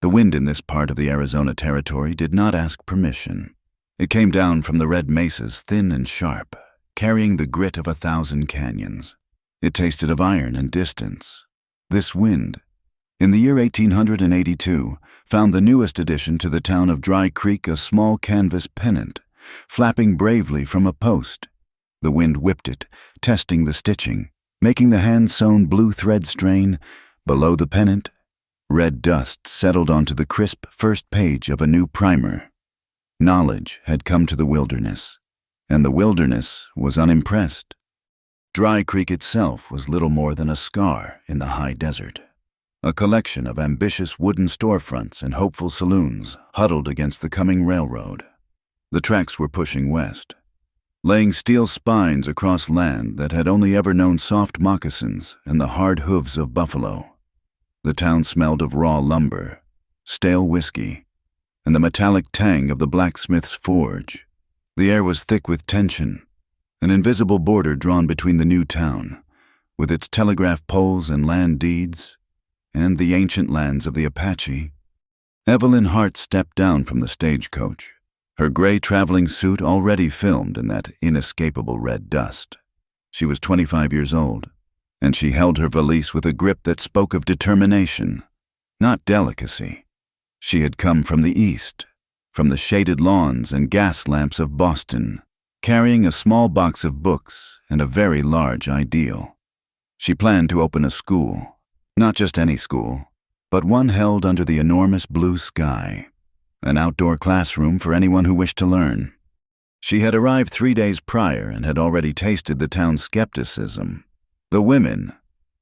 The wind in this part of the Arizona Territory did not ask permission. It came down from the red mesas, thin and sharp, carrying the grit of 1,000 canyons. It tasted of iron and distance. This wind, in the year 1882, found the newest addition to the town of Dry Creek a small canvas pennant, flapping bravely from a post. The wind whipped it, testing the stitching, making the hand-sewn blue thread strain. Below the pennant, red dust settled onto the crisp first page of a new primer. Knowledge had come to the wilderness, and the wilderness was unimpressed. Dry Creek itself was little more than a scar in the high desert, a collection of ambitious wooden storefronts and hopeful saloons huddled against the coming railroad. The tracks were pushing west, laying steel spines across land that had only ever known soft moccasins and the hard hooves of buffalo. The town smelled of raw lumber, stale whiskey, and the metallic tang of the blacksmith's forge. The air was thick with tension, an invisible border drawn between the new town, with its telegraph poles and land deeds, and the ancient lands of the Apache. Evelyn Hart stepped down from the stagecoach, her gray traveling suit already filmed in that inescapable red dust. She was 25 years old, and she held her valise with a grip that spoke of determination, not delicacy. She had come from the east, from the shaded lawns and gas lamps of Boston, carrying a small box of books and a very large ideal. She planned to open a school, not just any school, but one held under the enormous blue sky, an outdoor classroom for anyone who wished to learn. She had arrived 3 days prior and had already tasted the town's skepticism. The women,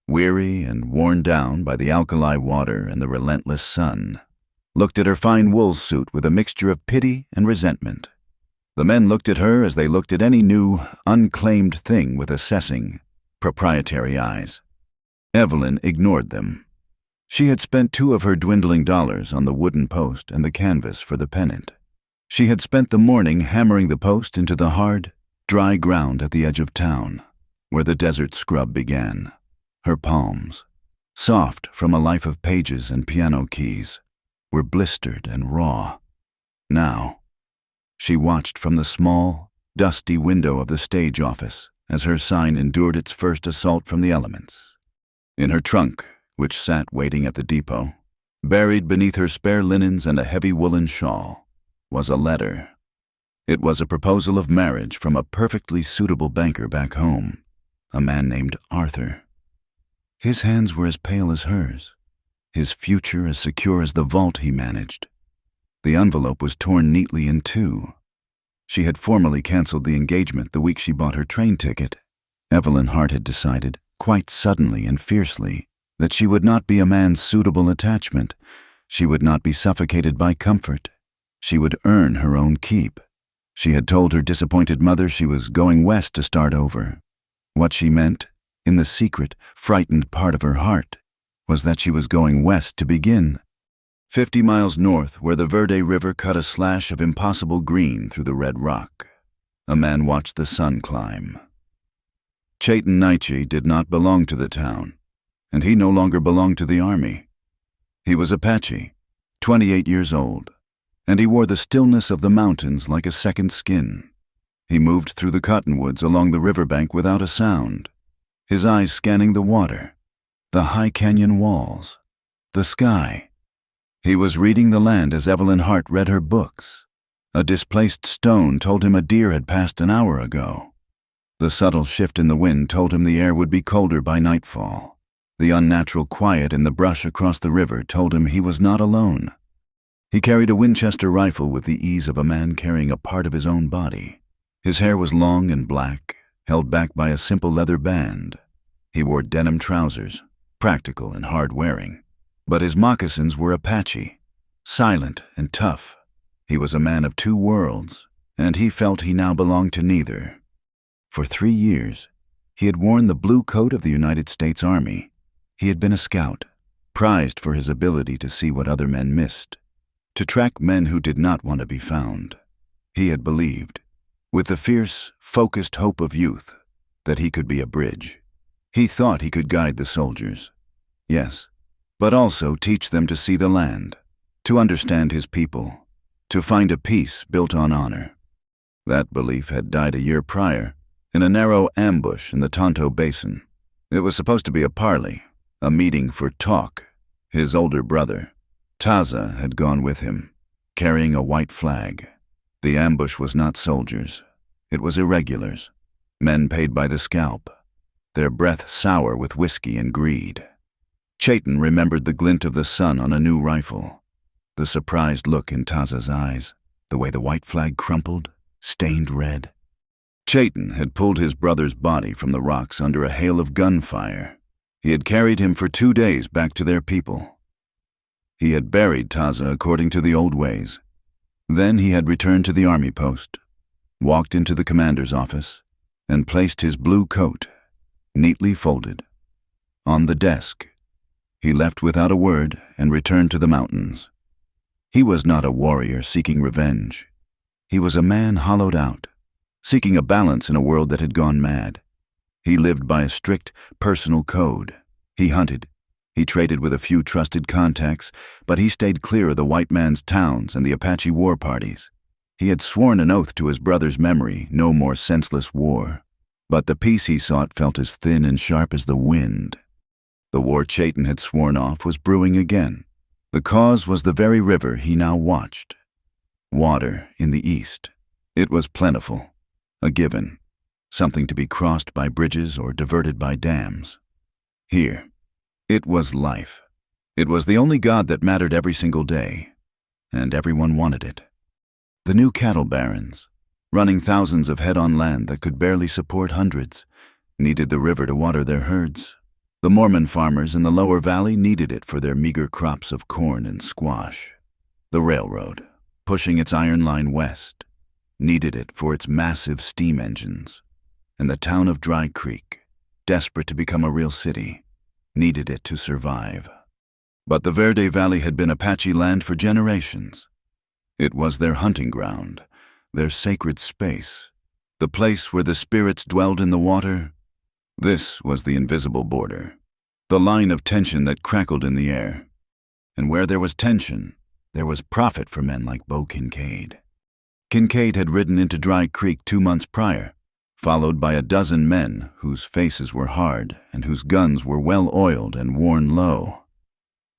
weary and worn down by the alkali water and the relentless sun, looked at her fine wool suit with a mixture of pity and resentment. The men looked at her as they looked at any new, unclaimed thing with assessing, proprietary eyes. Evelyn ignored them. She had spent 2 of her dwindling dollars on the wooden post and the canvas for the pennant. She had spent the morning hammering the post into the hard, dry ground at the edge of town, where the desert scrub began. Her palms, soft from a life of pages and piano keys, were blistered and raw. Now, she watched from the small, dusty window of the stage office as her sign endured its first assault from the elements. In her trunk, which sat waiting at the depot, buried beneath her spare linens and a heavy woolen shawl, was a letter. It was a proposal of marriage from a perfectly suitable banker back home, a man named Arthur. His hands were as pale as hers, his future as secure as the vault he managed. The envelope was torn neatly in 2. She had formally canceled the engagement the week she bought her train ticket. Evelyn Hart had decided, quite suddenly and fiercely, that she would not be a man's suitable attachment. She would not be suffocated by comfort. She would earn her own keep. She had told her disappointed mother she was going west to start over. What she meant, in the secret, frightened part of her heart, was that she was going west to begin. 50 miles north, where the Verde River cut a slash of impossible green through the red rock, a man watched the sun climb. Chayton Naiche did not belong to the town, and he no longer belonged to the army. He was Apache, 28 years old, and he wore the stillness of the mountains like a second skin. He moved through the cottonwoods along the riverbank without a sound, his eyes scanning the water, the high canyon walls, the sky. He was reading the land as Evelyn Hart read her books. A displaced stone told him a deer had passed an hour ago. The subtle shift in the wind told him the air would be colder by nightfall. The unnatural quiet in the brush across the river told him he was not alone. He carried a Winchester rifle with the ease of a man carrying a part of his own body. His hair was long and black, held back by a simple leather band. He wore denim trousers, practical and hard-wearing. But his moccasins were Apache, silent and tough. He was a man of 2 worlds, and he felt he now belonged to neither. For 3 years, he had worn the blue coat of the United States Army. He had been a scout, prized for his ability to see what other men missed, to track men who did not want to be found. He had believed, with the fierce, focused hope of youth, that he could be a bridge. He thought he could guide the soldiers, yes, but also teach them to see the land, to understand his people, to find a peace built on honor. That belief had died a year prior, in a narrow ambush in the Tonto Basin. It was supposed to be a parley, a meeting for talk. His older brother, Taza, had gone with him, carrying a white flag. The ambush was not soldiers. It was irregulars, men paid by the scalp, their breath sour with whiskey and greed. Chayton remembered the glint of the sun on a new rifle, the surprised look in Taza's eyes, the way the white flag crumpled, stained red. Chayton had pulled his brother's body from the rocks under a hail of gunfire. He had carried him for 2 days back to their people. He had buried Taza according to the old ways. Then he had returned to the army post, walked into the commander's office, and placed his blue coat, neatly folded, on the desk. He left without a word and returned to the mountains. He was not a warrior seeking revenge. He was a man hollowed out, seeking a balance in a world that had gone mad. He lived by a strict personal code. He hunted. He traded with a few trusted contacts, but he stayed clear of the white man's towns and the Apache war parties. He had sworn an oath to his brother's memory, no more senseless war. But the peace he sought felt as thin and sharp as the wind. The war Chayton had sworn off was brewing again. The cause was the very river he now watched. Water in the east. It was plentiful, a given, something to be crossed by bridges or diverted by dams. Here, it was life. It was the only god that mattered every single day, and everyone wanted it. The new cattle barons, running thousands of head on land that could barely support hundreds, needed the river to water their herds. The Mormon farmers in the lower valley needed it for their meager crops of corn and squash. The railroad, pushing its iron line west, needed it for its massive steam engines. And the town of Dry Creek, desperate to become a real city, needed it to survive. But the Verde Valley had been Apache land for generations. It was their hunting ground, their sacred space, the place where the spirits dwelled in the water. This was the invisible border, the line of tension that crackled in the air. And where there was tension, there was profit for men like Bo Kincaid. Kincaid had ridden into Dry Creek 2 months prior, followed by a dozen men whose faces were hard and whose guns were well-oiled and worn low.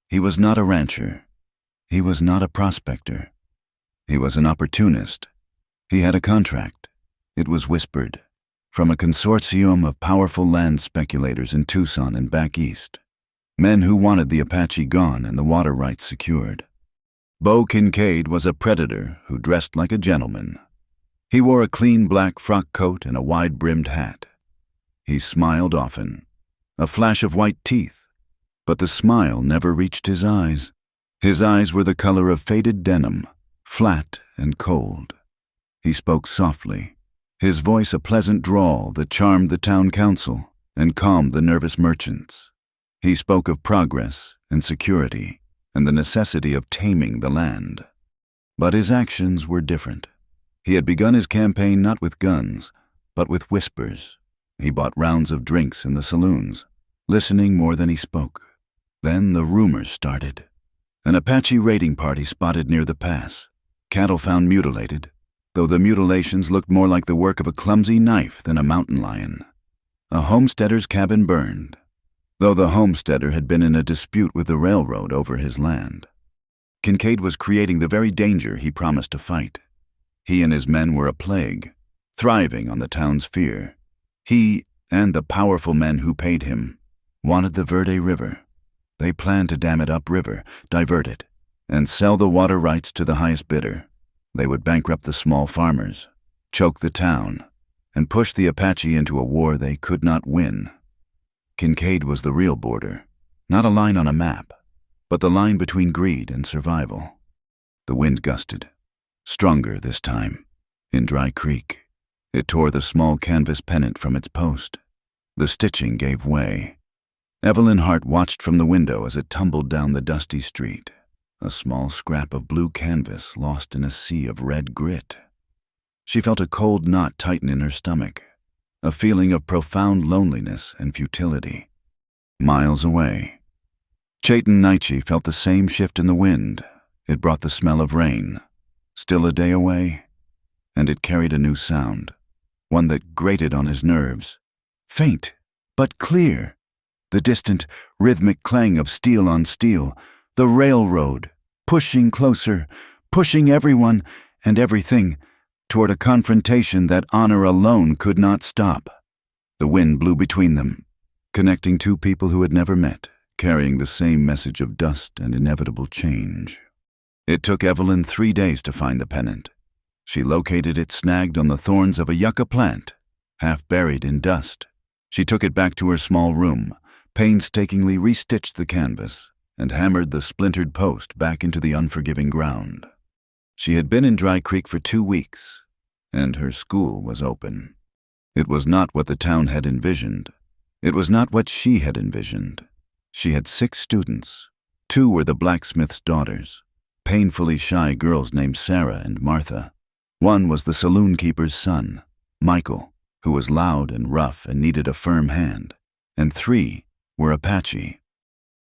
He was not a rancher. He was not a prospector. He was an opportunist. He had a contract. It was whispered, from a consortium of powerful land speculators in Tucson and back east, men who wanted the Apache gone and the water rights secured. Bo Kincaid was a predator who dressed like a gentleman. He wore a clean black frock coat and a wide-brimmed hat. He smiled often, a flash of white teeth, but the smile never reached his eyes. His eyes were the color of faded denim, flat and cold. He spoke softly, his voice a pleasant drawl that charmed the town council and calmed the nervous merchants. He spoke of progress and security and the necessity of taming the land. But his actions were different. He had begun his campaign not with guns, but with whispers. He bought rounds of drinks in the saloons, listening more than he spoke. Then the rumors started. An Apache raiding party spotted near the pass. Cattle found mutilated, though the mutilations looked more like the work of a clumsy knife than a mountain lion. A homesteader's cabin burned, though the homesteader had been in a dispute with the railroad over his land. Kincaid was creating the very danger he promised to fight. He and his men were a plague, thriving on the town's fear. He, and the powerful men who paid him, wanted the Verde River. They planned to dam it upriver, divert it, and sell the water rights to the highest bidder. They would bankrupt the small farmers, choke the town, and push the Apache into a war they could not win. Kincaid was the real border, not a line on a map, but the line between greed and survival. The wind gusted, stronger this time, in Dry Creek. It tore the small canvas pennant from its post. The stitching gave way. Evelyn Hart watched from the window as it tumbled down the dusty street, a small scrap of blue canvas lost in a sea of red grit. She felt a cold knot tighten in her stomach, a feeling of profound loneliness and futility. Miles away, Chayton Naichi felt the same shift in the wind, It brought the smell of rain, still a day away, and it carried a new sound, one that grated on his nerves. Faint, but clear. The distant, rhythmic clang of steel on steel, the railroad, pushing closer, pushing everyone and everything toward a confrontation that honor alone could not stop. The wind blew between them, connecting two people who had never met, carrying the same message of dust and inevitable change. It took Evelyn 3 days to find the pennant. She located it snagged on the thorns of a yucca plant, half buried in dust. She took it back to her small room, painstakingly restitched the canvas, and hammered the splintered post back into the unforgiving ground. She had been in Dry Creek for 2 weeks, and her school was open. It was not what the town had envisioned. It was not what she had envisioned. She had 6 students. 2 were the blacksmith's daughters, painfully shy girls named Sarah and Martha. 1 was the saloon keeper's son, Michael, who was loud and rough and needed a firm hand. And 3 were Apache.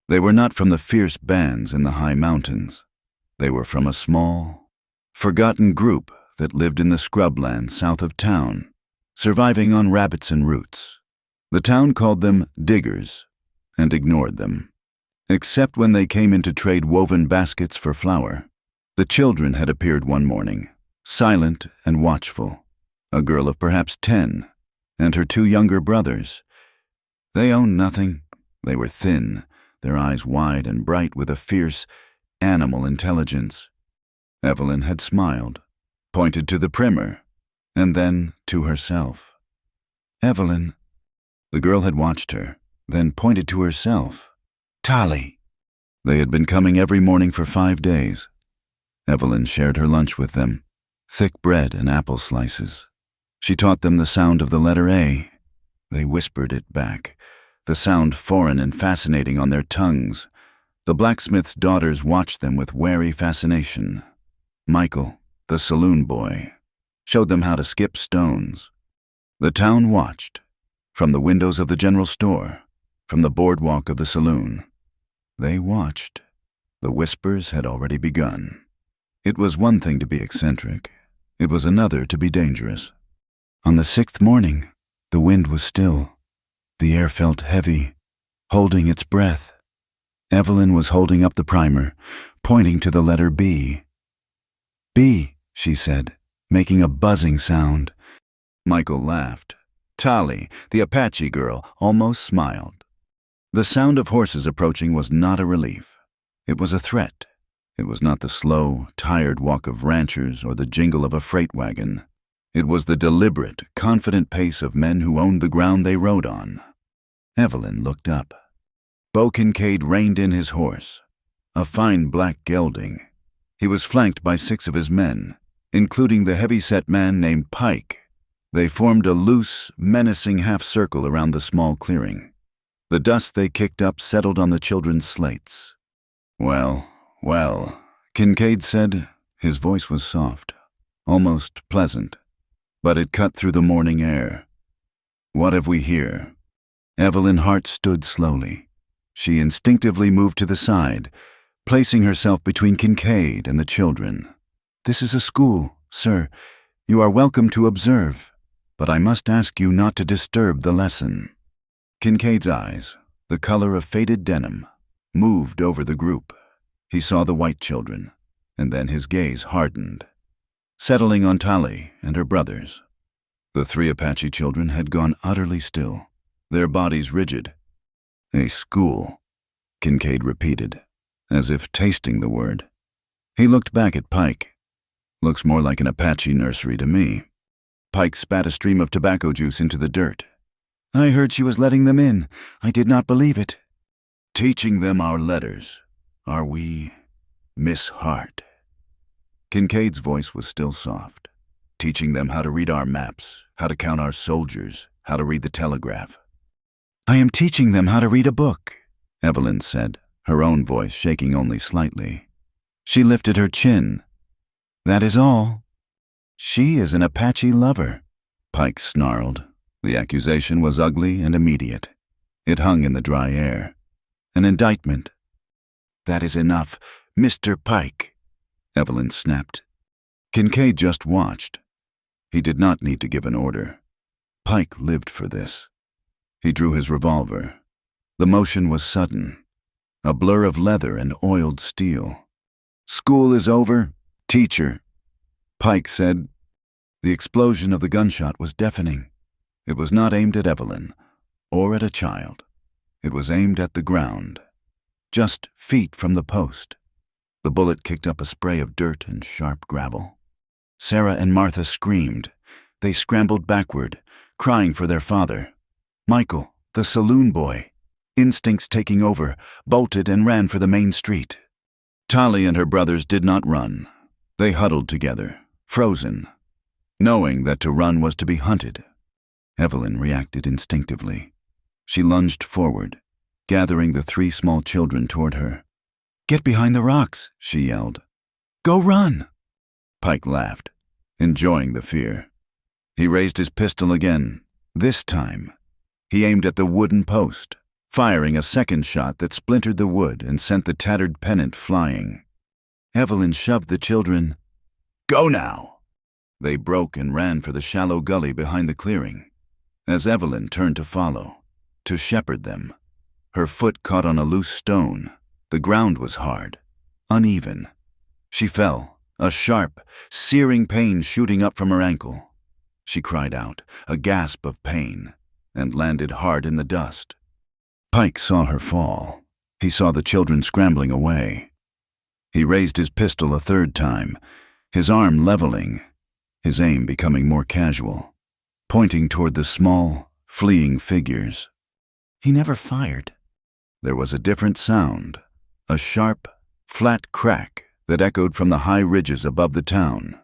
They were not from the fierce bands in the high mountains. They were from a small, forgotten group that lived in the scrubland south of town, surviving on rabbits and roots. The town called them diggers and ignored them, except when they came in to trade woven baskets for flour. The children had appeared one morning, silent and watchful, a girl of perhaps 10, and her 2 younger brothers. They owned nothing. They were thin, their eyes wide and bright with a fierce, animal intelligence. Evelyn had smiled, pointed to the primer, and then to herself. Evelyn. The girl had watched her, then pointed to herself. Tali. They had been coming every morning for 5 days. Evelyn shared her lunch with them, thick bread and apple slices. She taught them the sound of the letter A. They whispered it back, the sound foreign and fascinating on their tongues. The blacksmith's daughters watched them with wary fascination. Michael, the saloon boy, showed them how to skip stones. The town watched, from the windows of the general store, from the boardwalk of the saloon. They watched. The whispers had already begun. It was one thing to be eccentric. It was another to be dangerous. On the 6th morning, the wind was still. The air felt heavy, holding its breath. Evelyn was holding up the primer, pointing to the letter B. B, she said, making a buzzing sound. Michael laughed. Tali, the Apache girl, almost smiled. The sound of horses approaching was not a relief. It was a threat. It was not the slow, tired walk of ranchers or the jingle of a freight wagon. It was the deliberate, confident pace of men who owned the ground they rode on. Evelyn looked up. Bo Kincaid reined in his horse, a fine black gelding. He was flanked by 6 of his men, including the heavy-set man named Pike. They formed a loose, menacing half-circle around the small clearing. The dust they kicked up settled on the children's slates. Well, Kincaid said. His voice was soft, almost pleasant, but it cut through the morning air. What have we here? Evelyn Hart stood slowly. She instinctively moved to the side, placing herself between Kincaid and the children. This is a school, sir. You are welcome to observe, but I must ask you not to disturb the lesson. Kincaid's eyes, the color of faded denim, moved over the group. He saw the white children, and then his gaze hardened, settling on Tali and her brothers. The 3 Apache children had gone utterly still, their bodies rigid. A school, Kincaid repeated, as if tasting the word. He looked back at Pike. Looks more like an Apache nursery to me. Pike spat a stream of tobacco juice into the dirt. I heard she was letting them in. I did not believe it. Teaching them our letters, are we, Miss Hart? Kincaid's voice was still soft. Teaching them how to read our maps, how to count our soldiers, how to read the telegraph. I am teaching them how to read a book, Evelyn said, her own voice shaking only slightly. She lifted her chin. That is all. She is an Apache lover, Pike snarled. The accusation was ugly and immediate. It hung in the dry air. An indictment. That is enough, Mr. Pike, Evelyn snapped. Kincaid just watched. He did not need to give an order. Pike lived for this. He drew his revolver. The motion was sudden, a blur of leather and oiled steel. "School is over, teacher," Pike said. The explosion of the gunshot was deafening. It was not aimed at Evelyn or at a child. It was aimed at the ground, just feet from the post. The bullet kicked up a spray of dirt and sharp gravel. Sarah and Martha screamed. They scrambled backward, crying for their father. Michael, the saloon boy, instincts taking over, bolted and ran for the main street. Tali and her brothers did not run. They huddled together, frozen, knowing that to run was to be hunted. Evelyn reacted instinctively. She lunged forward, gathering the 3 small children toward her. "Get behind the rocks," she yelled. "Go run!" Pike laughed, enjoying the fear. He raised his pistol again. This time, he aimed at the wooden post, firing a second shot that splintered the wood and sent the tattered pennant flying. Evelyn shoved the children. "Go now!" They broke and ran for the shallow gully behind the clearing. As Evelyn turned to follow, to shepherd them, her foot caught on a loose stone. The ground was hard, uneven. She fell, a sharp, searing pain shooting up from her ankle. She cried out, a gasp of pain, and landed hard in the dust. Pike saw her fall. He saw the children scrambling away. He raised his pistol a third time, his arm leveling, his aim becoming more casual, pointing toward the small, fleeing figures. He never fired. There was a different sound, a sharp, flat crack that echoed from the high ridges above the town.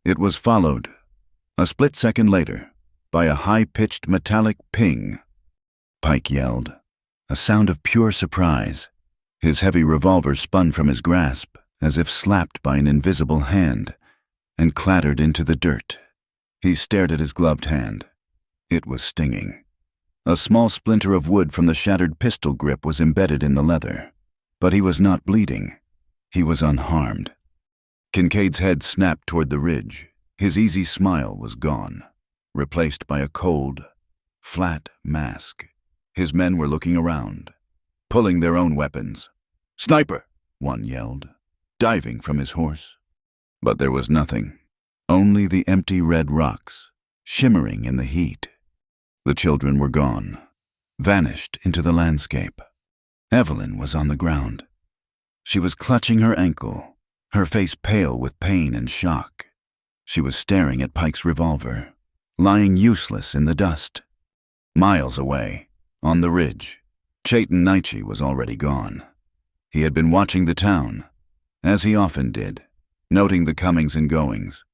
It was followed, a split second later, by a high-pitched metallic ping. Pike yelled, a sound of pure surprise. His heavy revolver spun from his grasp as if slapped by an invisible hand and clattered into the dirt. He stared at his gloved hand. It was stinging. A small splinter of wood from the shattered pistol grip was embedded in the leather, but he was not bleeding. He was unharmed. Kincaid's head snapped toward the ridge. His easy smile was gone, replaced by a cold, flat mask. His men were looking around, pulling their own weapons. "Sniper!" one yelled, diving from his horse. But there was nothing, only the empty red rocks, shimmering in the heat. The children were gone, vanished into the landscape. Evelyn was on the ground. She was clutching her ankle, her face pale with pain and shock. She was staring at Pike's revolver, lying useless in the dust. Miles away, on the ridge, Chayton Naichi was already gone. He had been watching the town, as he often did, noting the comings and goings.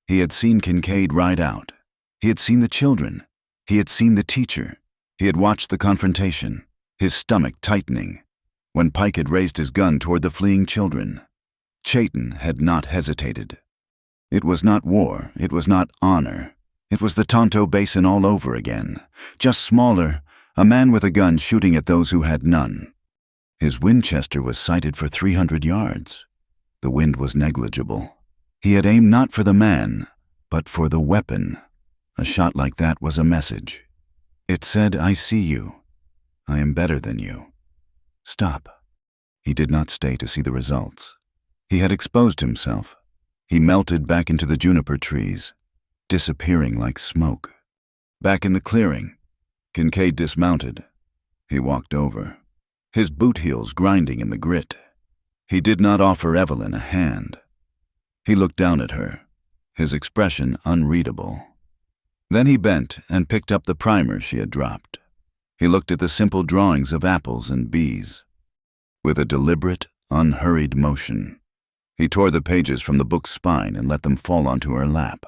He had seen Kincaid ride out. He had seen the children. He had seen the teacher. He had watched the confrontation, his stomach tightening, when Pike had raised his gun toward the fleeing children. Chayton had not hesitated. It was not war. It was not honor. It was the Tonto Basin all over again, just smaller, a man with a gun shooting at those who had none. His Winchester was sighted for 300 yards. The wind was negligible. He had aimed not for the man, but for the weapon. A shot like that was a message. It said, "I see you. I am better than you. Stop." He did not stay to see the results. He had exposed himself. He melted back into the juniper trees, disappearing like smoke. Back in the clearing, Kincaid dismounted. He walked over, his boot heels grinding in the grit. He did not offer Evelyn a hand. He looked down at her, his expression unreadable. Then he bent and picked up the primer she had dropped. He looked at the simple drawings of apples and bees. With a deliberate, unhurried motion, he tore the pages from the book's spine and let them fall onto her lap.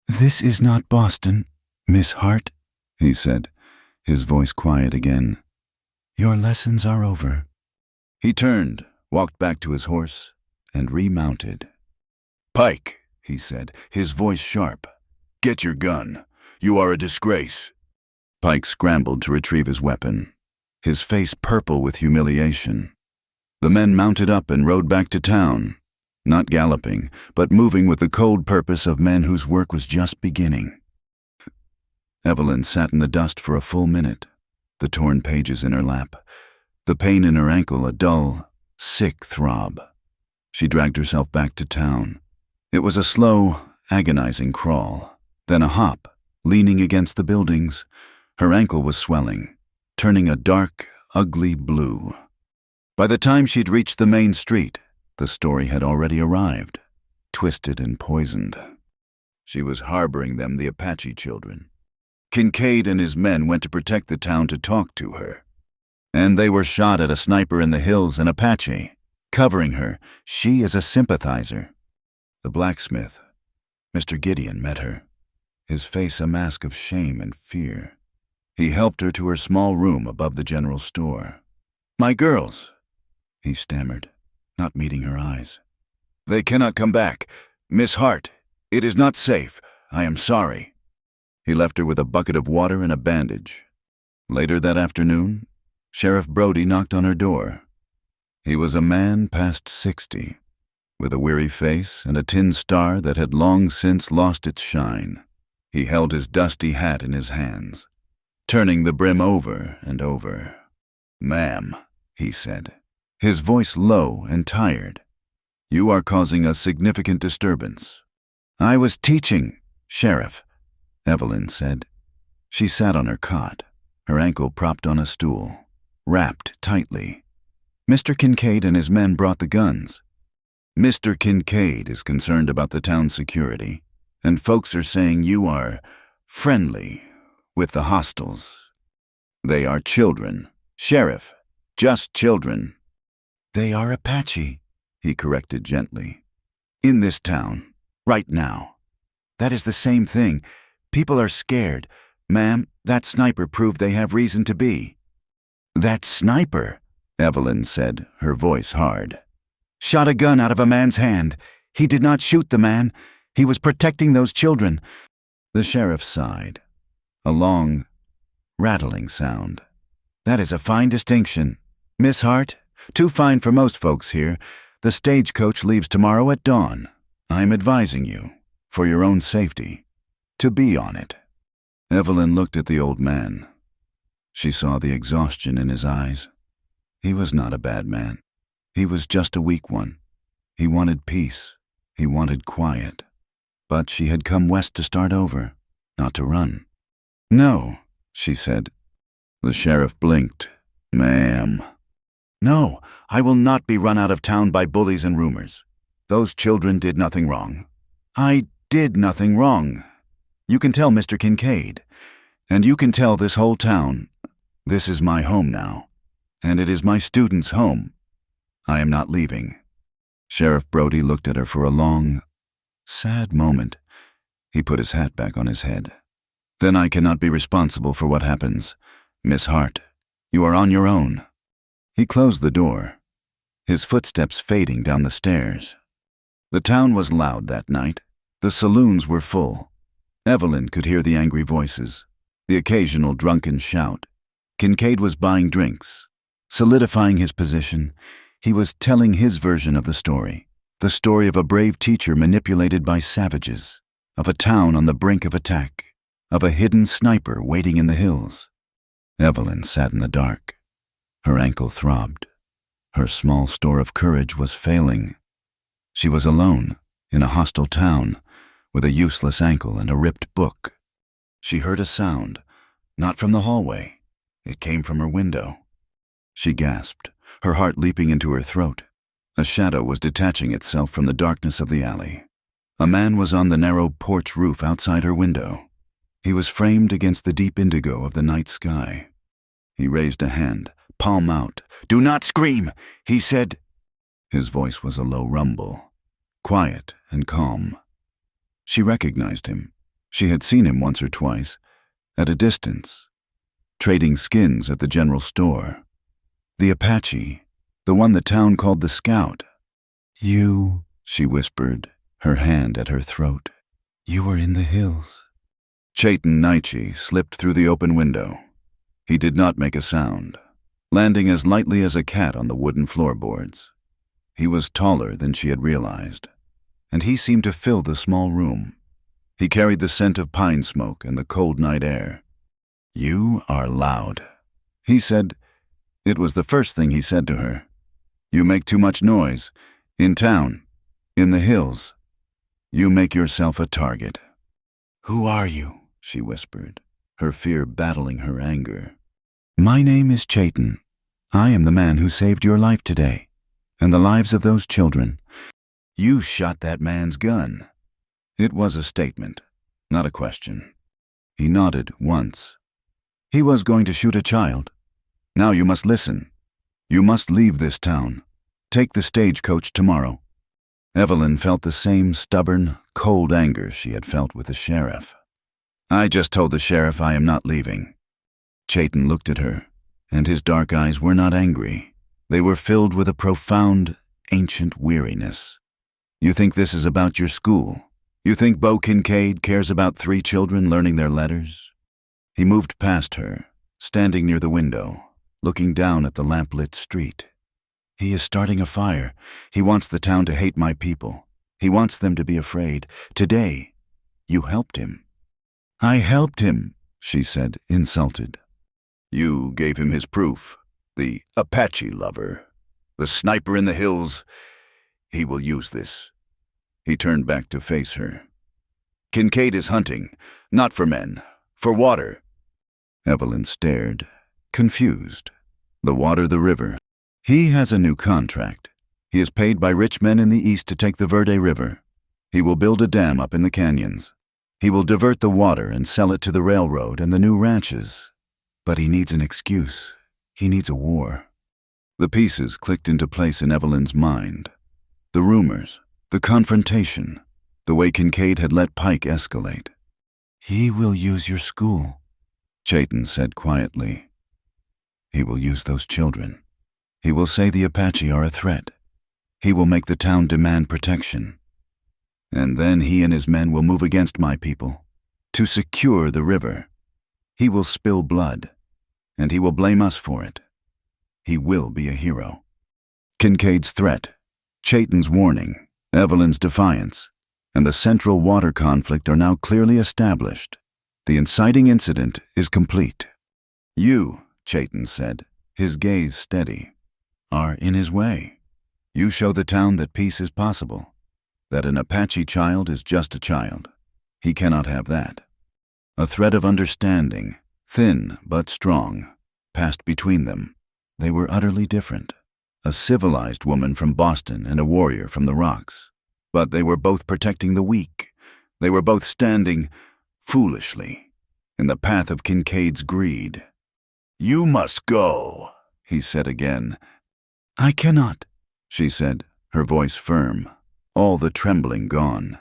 "This is not Boston, Miss Hart," he said, his voice quiet again. "Your lessons are over." He turned, walked back to his horse, and remounted. "Pike," he said, his voice sharp, "get your gun. You are a disgrace." Pike scrambled to retrieve his weapon, his face purple with humiliation. The men mounted up and rode back to town. not galloping, but moving with the cold purpose of men whose work was just beginning. Evelyn sat in the dust for a full minute, the torn pages in her lap, the pain in her ankle a dull, sick throb. She dragged herself back to town. It was a slow, agonizing crawl, then a hop, leaning against the buildings. Her ankle was swelling, turning a dark, ugly blue. By the time she'd reached the main street, the story had already arrived, twisted and poisoned. She was harboring them, the Apache children. Kincaid and his men went to protect the town to talk to her. And they were shot at a sniper in the hills, an Apache, covering her, she as a sympathizer. The blacksmith, Mr. Gideon, met her, his face a mask of shame and fear. He helped her to her small room above the general store. "My girls," he stammered, not meeting her eyes. "They cannot come back. Miss Hart, it is not safe. I am sorry." He left her with a bucket of water and a bandage. Later that afternoon, Sheriff Brody knocked on her door. He was a man past 60, with a weary face and a tin star that had long since lost its shine. He held his dusty hat in his hands, turning the brim over and over. "Ma'am," he said, his voice low and tired, "you are causing a significant disturbance." "I was teaching, Sheriff," Evelyn said. She sat on her cot, her ankle propped on a stool, wrapped tightly. "Mr. Kincaid and his men brought the guns." "Mr. Kincaid is concerned about the town's security, and folks are saying you are friendly with the hostiles. They are children, Sheriff, just children." "They are Apache," he corrected gently. "In this town, right now. That is the same thing. People are scared. Ma'am, that sniper proved they have reason to be." "That sniper," Evelyn said, her voice hard, "shot a gun out of a man's hand. He did not shoot the man. He was protecting those children." The sheriff sighed, a long, rattling sound. "That is a fine distinction. Miss Hart, too fine for most folks here. The stagecoach leaves tomorrow at dawn. I am advising you, for your own safety, to be on it." Evelyn looked at the old man. She saw the exhaustion in his eyes. He was not a bad man. He was just a weak one. He wanted peace. He wanted quiet. But she had come west to start over, not to run. "No," she said. The sheriff blinked. "Ma'am." "No, I will not be run out of town by bullies and rumors. Those children did nothing wrong." "I did nothing wrong. You can tell Mr. Kincaid, and you can tell this whole town. This is my home now, and it is my students' home. I am not leaving." Sheriff Brody looked at her for a long, sad moment. He put his hat back on his head. "Then I cannot be responsible for what happens. Miss Hart, you are on your own." He closed the door, his footsteps fading down the stairs. The town was loud that night. The saloons were full. Evelyn could hear the angry voices, the occasional drunken shout. Kincaid was buying drinks, solidifying his position. He was telling his version of the story of a brave teacher manipulated by savages, of a town on the brink of attack, of a hidden sniper waiting in the hills. Evelyn sat in the dark. Her ankle throbbed. Her small store of courage was failing. She was alone, in a hostile town, with a useless ankle and a ripped book. She heard a sound, not from the hallway. It came from her window. She gasped, her heart leaping into her throat. A shadow was detaching itself from the darkness of the alley. A man was on the narrow porch roof outside her window. He was framed against the deep indigo of the night sky. He raised a hand, palm out. "Do not scream," he said. His voice was a low rumble, quiet and calm. She recognized him. She had seen him once or twice, at a distance, trading skins at the general store. The Apache, the one the town called the Scout. "You," she whispered, her hand at her throat. "You were in the hills." Chayton Naichi slipped through the open window. He did not make a sound, landing as lightly as a cat on the wooden floorboards. He was taller than she had realized, and he seemed to fill the small room. He carried the scent of pine smoke and the cold night air. "You are loud," he said. It was the first thing he said to her. "You make too much noise. In town. In the hills. You make yourself a target." "Who are you?" she whispered, her fear battling her anger. "My name is Chaitin. I am the man who saved your life today, and the lives of those children." "You shot that man's gun." It was a statement, not a question. He nodded once. "He was going to shoot a child. Now you must listen. You must leave this town. Take the stagecoach tomorrow." Evelyn felt the same stubborn, cold anger she had felt with the sheriff. "I just told the sheriff I am not leaving." Chaitin looked at her, and his dark eyes were not angry. They were filled with a profound, ancient weariness. "You think this is about your school? You think Bo Kincaid cares about 3 children learning their letters?" He moved past her, standing near the window, looking down at the lamp-lit street. "He is starting a fire. He wants the town to hate my people. He wants them to be afraid. Today, you helped him." "I helped him," she said, insulted. "You gave him his proof. The Apache lover. The sniper in the hills. He will use this." He turned back to face her. "Kincaid is hunting, not for men, for water." Evelyn stared, confused. The water, the river. "He has a new contract. He is paid by rich men in the east to take the Verde River. He will build a dam up in the canyons. He will divert the water and sell it to the railroad and the new ranches. But he needs an excuse. He needs a war." The pieces clicked into place in Evelyn's mind. The rumors, the confrontation, the way Kincaid had let Pike escalate. "He will use your school," Chaitin said quietly. "He will use those children. He will say the Apache are a threat. He will make the town demand protection. And then he and his men will move against my people, to secure the river. He will spill blood, and he will blame us for it. He will be a hero." Kincaid's threat, Chaitin's warning, Evelyn's defiance, and the central water conflict are now clearly established. The inciting incident is complete. "You," Chaitin said, his gaze steady, "are in his way. You show the town that peace is possible, that an Apache child is just a child. He cannot have that." A thread of understanding, thin but strong, passed between them. They were utterly different. A civilized woman from Boston and a warrior from the rocks. But they were both protecting the weak. They were both standing, foolishly, in the path of Kincaid's greed. "You must go," he said again. "I cannot," she said, her voice firm, all the trembling gone.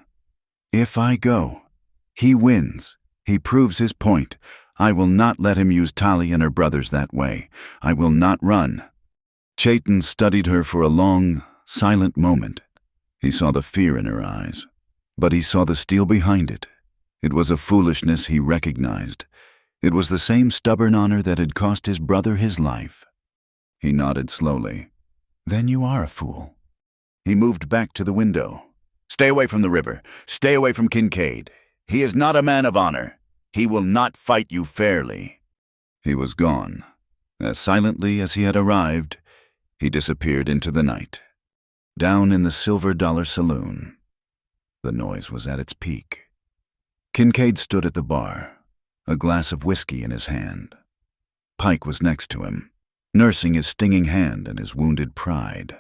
"If I go, he wins. He proves his point. I will not let him use Tali and her brothers that way. I will not run." Chaitin studied her for a long, silent moment. He saw the fear in her eyes, but he saw the steel behind it. It was a foolishness he recognized. It was the same stubborn honor that had cost his brother his life. He nodded slowly. "Then you are a fool." He moved back to the window. "Stay away from the river. Stay away from Kincaid. He is not a man of honor. He will not fight you fairly." He was gone. As silently as he had arrived, he disappeared into the night. Down in the Silver Dollar Saloon. The noise was at its peak. Kincaid stood at the bar, a glass of whiskey in his hand. Pike was next to him, nursing his stinging hand and his wounded pride.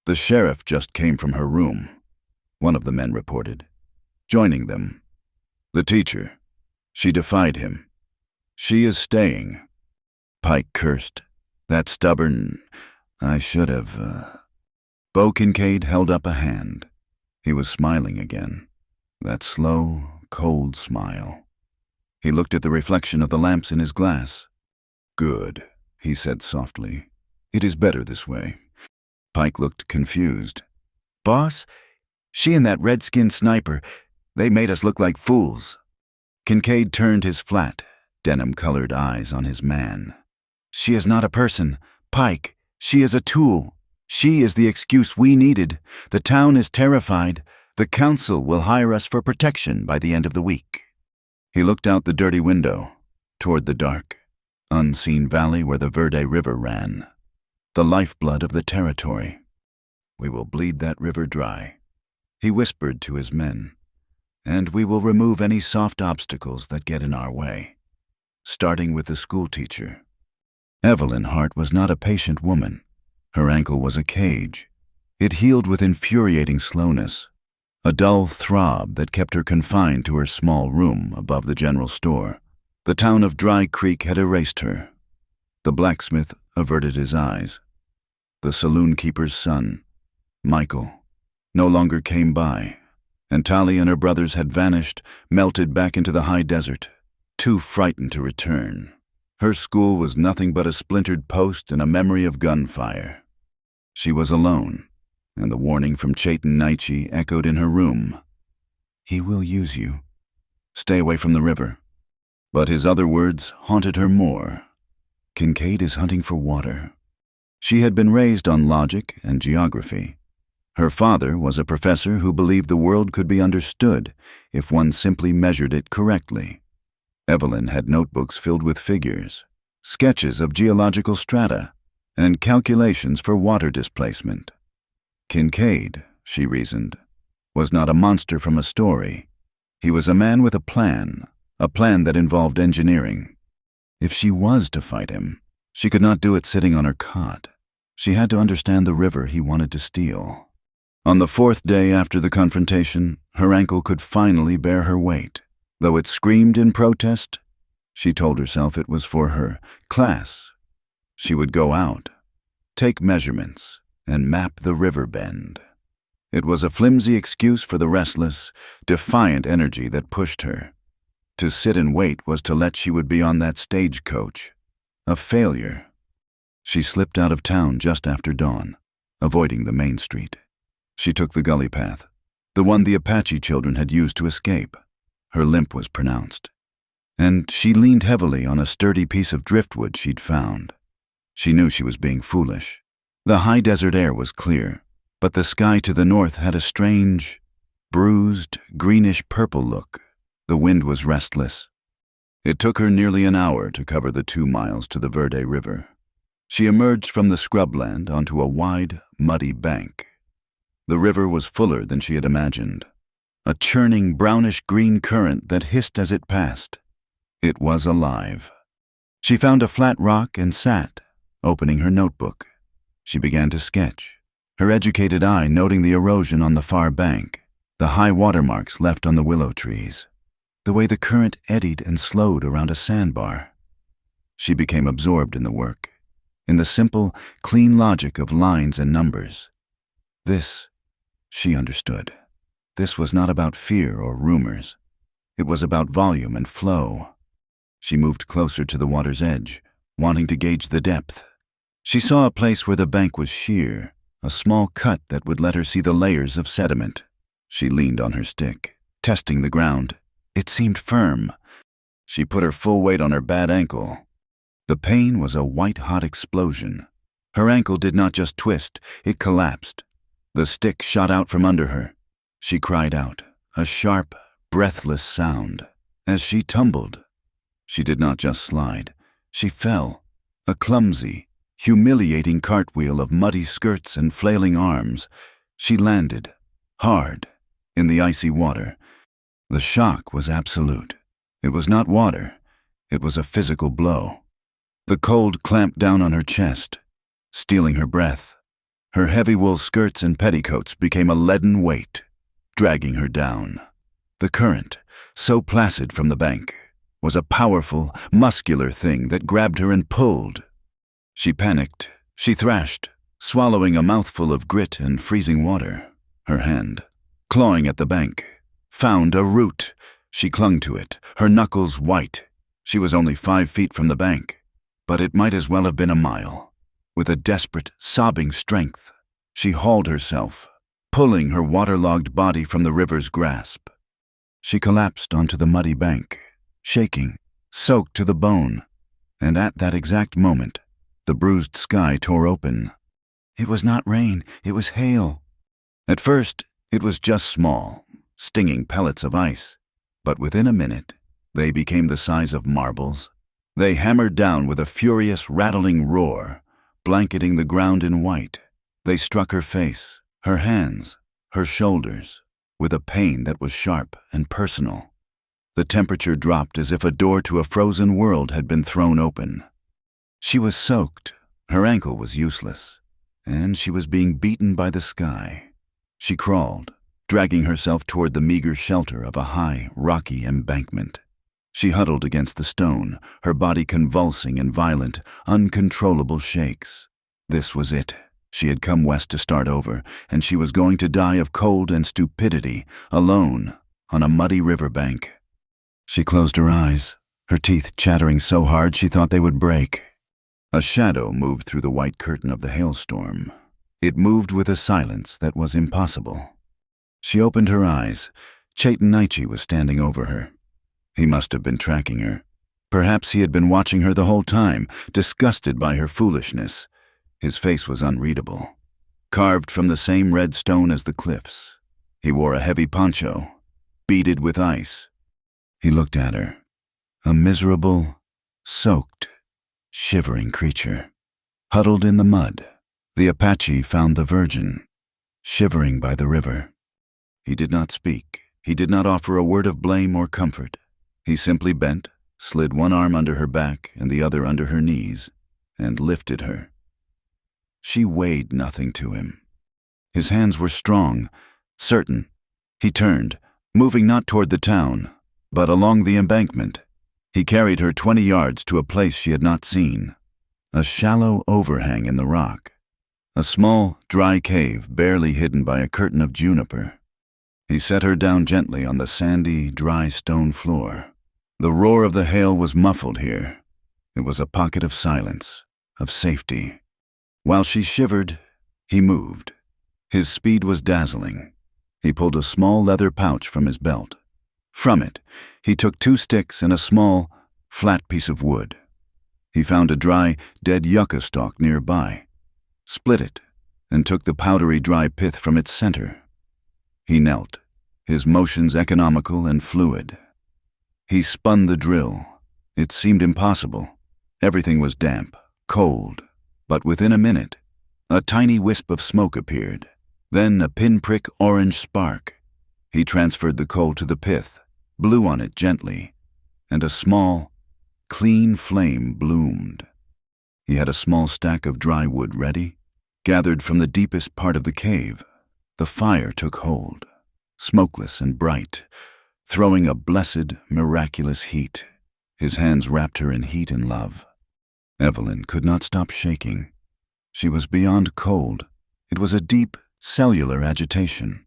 The sheriff just came from her room, one of the men reported, joining them. The teacher. She defied him. She is staying. Pike cursed. That stubborn... I should have... Bo Kincaid held up a hand. He was smiling again. That slow, cold smile. He looked at the reflection of the lamps in his glass. "Good," he said softly. "It is better this way." Pike looked confused. "Boss, she and that red-skinned sniper, they made us look like fools." Kincaid turned his flat, denim-colored eyes on his man. "She is not a person, Pike. She is a tool." She is the excuse we needed. The town is terrified. The council will hire us for protection by the end of the week." He looked out the dirty window, toward the dark, unseen valley where the Verde River ran, the lifeblood of the territory. "We will bleed that river dry," he whispered to his men, "and we will remove any soft obstacles that get in our way, starting with the schoolteacher." Evelyn Hart was not a patient woman. Her ankle was a cage. It healed with infuriating slowness, a dull throb that kept her confined to her small room above the general store. The town of Dry Creek had erased her. The blacksmith averted his eyes. The saloon keeper's son, Michael, no longer came by, and Tali and her brothers had vanished, melted back into the high desert, too frightened to return. Her school was nothing but a splintered post and a memory of gunfire. She was alone, and the warning from Chayton Naichi echoed in her room. "He will use you. Stay away from the river." But his other words haunted her more. "Kincaid is hunting for water." She had been raised on logic and geography. Her father was a professor who believed the world could be understood if one simply measured it correctly. Evelyn had notebooks filled with figures, sketches of geological strata, and calculations for water displacement. Kincaid, she reasoned, was not a monster from a story. He was a man with a plan that involved engineering. If she was to fight him, she could not do it sitting on her cot. She had to understand the river he wanted to steal. On the fourth day after the confrontation, her ankle could finally bear her weight. Though it screamed in protest, she told herself it was for her class. She would go out, take measurements, and map the river bend. It was a flimsy excuse for the restless, defiant energy that pushed her. To sit and wait was to let she would be on that stagecoach, a failure. She slipped out of town just after dawn, avoiding the main street. She took the gully path, the one the Apache children had used to escape. Her limp was pronounced, and she leaned heavily on a sturdy piece of driftwood she'd found. She knew she was being foolish. The high desert air was clear, but the sky to the north had a strange, bruised, greenish-purple look. The wind was restless. It took her nearly an hour to cover the 2 miles to the Verde River. She emerged from the scrubland onto a wide, muddy bank. The river was fuller than she had imagined, a churning brownish-green current that hissed as it passed. It was alive. She found a flat rock and sat, opening her notebook. She began to sketch, her educated eye noting the erosion on the far bank, the high watermarks left on the willow trees, the way the current eddied and slowed around a sandbar. She became absorbed in the work, in the simple, clean logic of lines and numbers. This, she understood. This was not about fear or rumors. It was about volume and flow. She moved closer to the water's edge, wanting to gauge the depth. She saw a place where the bank was sheer, a small cut that would let her see the layers of sediment. She leaned on her stick, testing the ground. It seemed firm. She put her full weight on her bad ankle. The pain was a white-hot explosion. Her ankle did not just twist, it collapsed. The stick shot out from under her. She cried out, a sharp, breathless sound. As she tumbled, she did not just slide. She fell, a clumsy, humiliating cartwheel of muddy skirts and flailing arms. She landed, hard, in the icy water. The shock was absolute. It was not water. It was a physical blow. The cold clamped down on her chest, stealing her breath. Her heavy wool skirts and petticoats became a leaden weight, dragging her down. The current, so placid from the bank, was a powerful, muscular thing that grabbed her and pulled. She panicked. She thrashed, swallowing a mouthful of grit and freezing water. Her hand, clawing at the bank, found a root. She clung to it, her knuckles white. She was only 5 feet from the bank, but it might as well have been a mile. With a desperate, sobbing strength, she hauled herself, pulling her waterlogged body from the river's grasp. She collapsed onto the muddy bank, shaking, soaked to the bone, and at that exact moment, the bruised sky tore open. It was not rain, it was hail. At first, it was just small, stinging pellets of ice. But within a minute, they became the size of marbles. They hammered down with a furious, rattling roar, blanketing the ground in white. They struck her face, her hands, her shoulders, with a pain that was sharp and personal. The temperature dropped as if a door to a frozen world had been thrown open. She was soaked, her ankle was useless, and she was being beaten by the sky. She crawled, dragging herself toward the meager shelter of a high, rocky embankment. She huddled against the stone, her body convulsing in violent, uncontrollable shakes. This was it. She had come west to start over, and she was going to die of cold and stupidity, alone, on a muddy riverbank. She closed her eyes, her teeth chattering so hard she thought they would break. A shadow moved through the white curtain of the hailstorm. It moved with a silence that was impossible. She opened her eyes. Chaitanaichi was standing over her. He must have been tracking her. Perhaps he had been watching her the whole time, disgusted by her foolishness. His face was unreadable, carved from the same red stone as the cliffs. He wore a heavy poncho, beaded with ice. He looked at her, a miserable, soaked, shivering creature. Huddled in the mud, the Apache found the Virgin, shivering by the river. He did not speak. He did not offer a word of blame or comfort. He simply bent, slid one arm under her back and the other under her knees, and lifted her. She weighed nothing to him. His hands were strong, certain. He turned, moving not toward the town, but along the embankment. He carried her 20 yards to a place she had not seen, a shallow overhang in the rock, a small, dry cave barely hidden by a curtain of juniper. He set her down gently on the sandy, dry stone floor. The roar of the hail was muffled here. It was a pocket of silence, of safety. While she shivered, he moved. His speed was dazzling. He pulled a small leather pouch from his belt. From it, he took 2 sticks and a small, flat piece of wood. He found a dry, dead yucca stalk nearby, split it, and took the powdery dry pith from its center. He knelt, his motions economical and fluid. He spun the drill. It seemed impossible. Everything was damp, cold, but within a minute, a tiny wisp of smoke appeared, then a pinprick orange spark. He transferred the coal to the pith, blew on it gently, and a small, clean flame bloomed. He had a small stack of dry wood ready, gathered from the deepest part of the cave. The fire took hold, smokeless and bright, throwing a blessed, miraculous heat. His hands wrapped her in heat and love. Evelyn could not stop shaking. She was beyond cold. It was a deep, cellular agitation.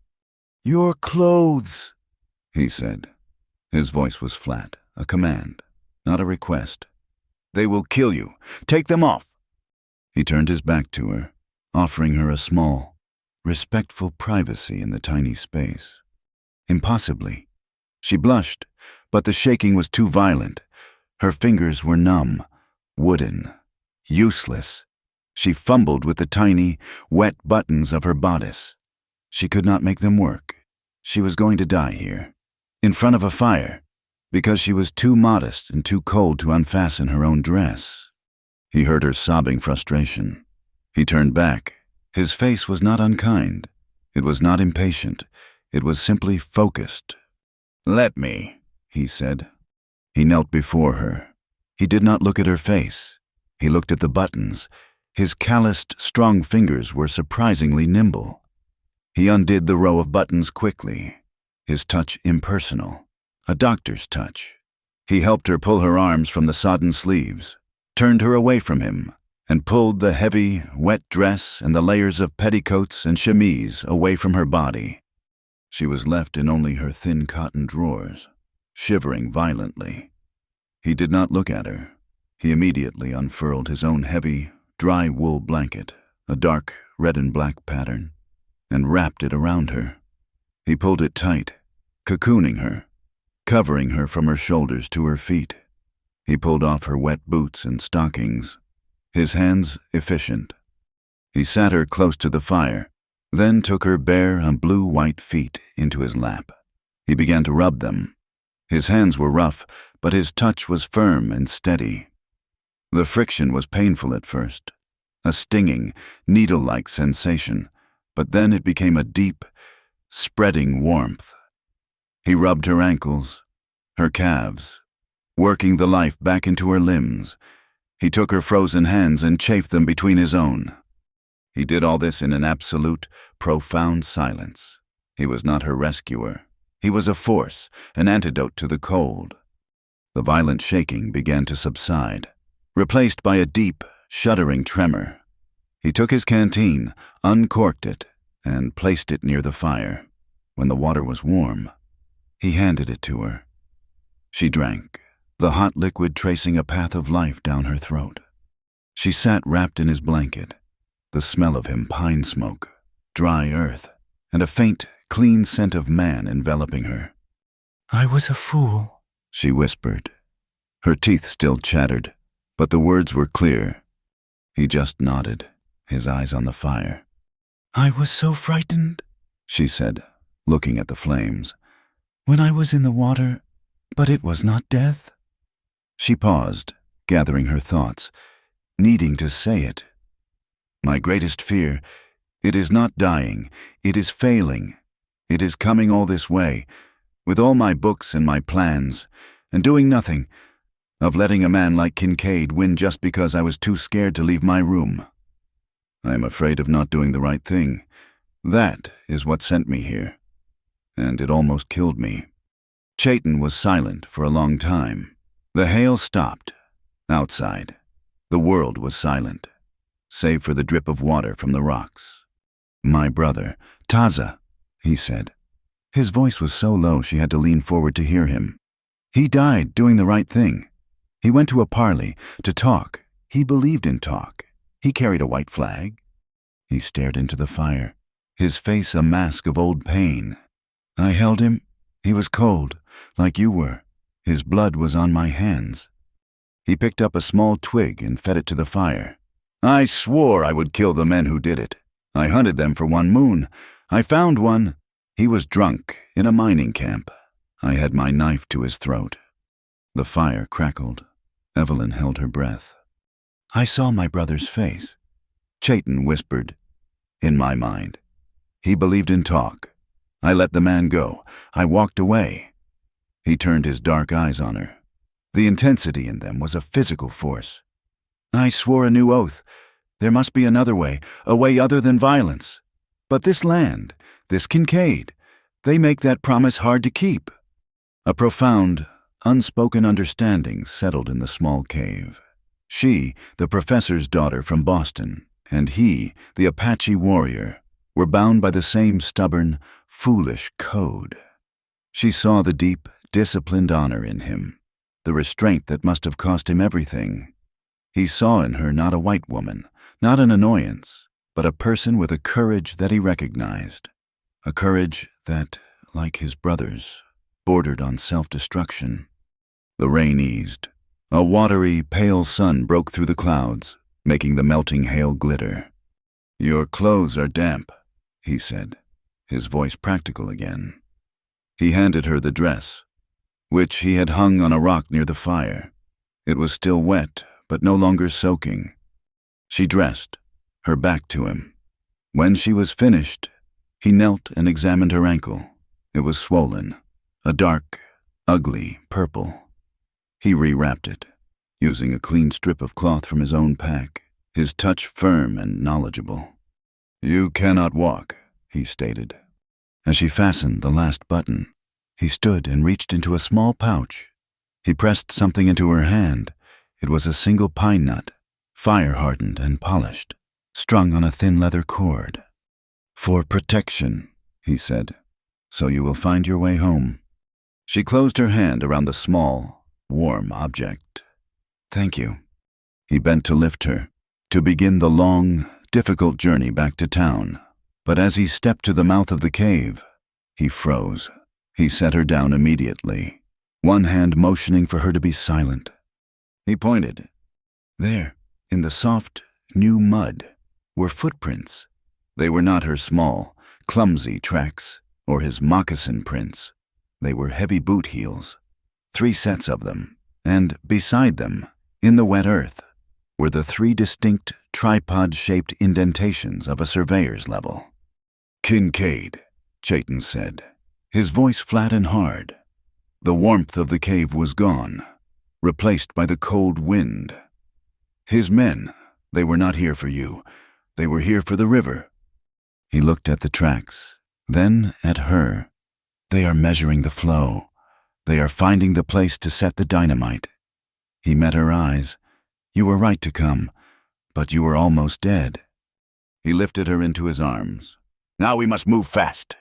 "Your clothes," he said. His voice was flat, a command, not a request. "They will kill you. Take them off." He turned his back to her, offering her a small, respectful privacy in the tiny space. Impossibly. She blushed, but the shaking was too violent. Her fingers were numb, wooden, useless. She fumbled with the tiny, wet buttons of her bodice. She could not make them work. She was going to die here, in front of a fire, because she was too modest and too cold to unfasten her own dress. He heard her sobbing frustration. He turned back. His face was not unkind. It was not impatient. It was simply focused. "Let me," he said. He knelt before her. He did not look at her face. He looked at the buttons. His calloused, strong fingers were surprisingly nimble. He undid the row of buttons quickly, his touch impersonal, a doctor's touch. He helped her pull her arms from the sodden sleeves, turned her away from him, and pulled the heavy, wet dress and the layers of petticoats and chemise away from her body. She was left in only her thin cotton drawers, shivering violently. He did not look at her. He immediately unfurled his own heavy, dry wool blanket, a dark red and black pattern, and wrapped it around her. He pulled it tight, cocooning her, covering her from her shoulders to her feet. He pulled off her wet boots and stockings, his hands efficient. He sat her close to the fire, then took her bare and blue-white feet into his lap. He began to rub them. His hands were rough, but his touch was firm and steady. The friction was painful at first, a stinging, needle-like sensation, but then it became a deep, spreading warmth. He rubbed her ankles, her calves, working the life back into her limbs. He took her frozen hands and chafed them between his own. He did all this in an absolute, profound silence. He was not her rescuer. He was a force, an antidote to the cold. The violent shaking began to subside, replaced by a deep, shuddering tremor. He took his canteen, uncorked it, and placed it near the fire. When the water was warm, he handed it to her. She drank, the hot liquid tracing a path of life down her throat. She sat wrapped in his blanket, the smell of him pine smoke, dry earth, and a faint, clean scent of man enveloping her. "I was a fool," she whispered. Her teeth still chattered, but the words were clear. He just nodded, his eyes on the fire. "I was so frightened," she said, looking at the flames. "when I was in the water, but it was not death." She paused, gathering her thoughts, needing to say it. "My greatest fear, it is not dying, it is failing. It is coming all this way, with all my books and my plans, and doing nothing, of letting a man like Kincaid win just because I was too scared to leave my room. I am afraid of not doing the right thing. That is what sent me here. And it almost killed me." Chayton was silent for a long time. The hail stopped. Outside, the world was silent, save for the drip of water from the rocks. "My brother, Taza," he said. His voice was so low she had to lean forward to hear him. "He died doing the right thing. He went to a parley to talk. He believed in talk. He carried a white flag." He stared into the fire, his face a mask of old pain. "I held him. He was cold, like you were. His blood was on my hands." He picked up a small twig and fed it to the fire. "I swore I would kill the men who did it. I hunted them for 1 moon. I found one. He was drunk in a mining camp. I had my knife to his throat." The fire crackled. Evelyn held her breath. "I saw my brother's face." Chayton whispered, "In my mind. He believed in talk. I let the man go. I walked away." He turned his dark eyes on her. The intensity in them was a physical force. "I swore a new oath. There must be another way, a way other than violence. But this land, this Kincaid, they make that promise hard to keep." A profound, unspoken understanding settled in the small cave. She, the professor's daughter from Boston, and he, the Apache warrior, were bound by the same stubborn, foolish code. She saw the deep, disciplined honor in him, the restraint that must have cost him everything. He saw in her not a white woman, not an annoyance, but a person with a courage that he recognized, a courage that, like his brother's, bordered on self-destruction. The rain eased. A watery, pale sun broke through the clouds, making the melting hail glitter. "Your clothes are damp," he said, his voice practical again. He handed her the dress, which he had hung on a rock near the fire. It was still wet, but no longer soaking. She dressed, her back to him. When she was finished, he knelt and examined her ankle. It was swollen, a dark, ugly purple. He rewrapped it, using a clean strip of cloth from his own pack, his touch firm and knowledgeable. "You cannot walk," he stated. As she fastened the last button, he stood and reached into a small pouch. He pressed something into her hand. It was a single pine nut, fire-hardened and polished, strung on a thin leather cord. "For protection," he said, "so you will find your way home." She closed her hand around the small, warm object. "Thank you." He bent to lift her, to begin the long, difficult journey back to town. But as he stepped to the mouth of the cave, he froze. He set her down immediately, one hand motioning for her to be silent. He pointed. There, in the soft, new mud, were footprints. They were not her small, clumsy tracks or his moccasin prints. They were heavy boot heels, 3 sets of them, and beside them, in the wet earth, were the 3 distinct tripod-shaped indentations of a surveyor's level. "Kincaid," Chayton said, his voice flat and hard. The warmth of the cave was gone, replaced by the cold wind. "His men, they were not here for you. They were here for the river." He looked at the tracks, then at her. "They are measuring the flow. They are finding the place to set the dynamite." He met her eyes. "You were right to come, but you were almost dead." He lifted her into his arms. "Now we must move fast."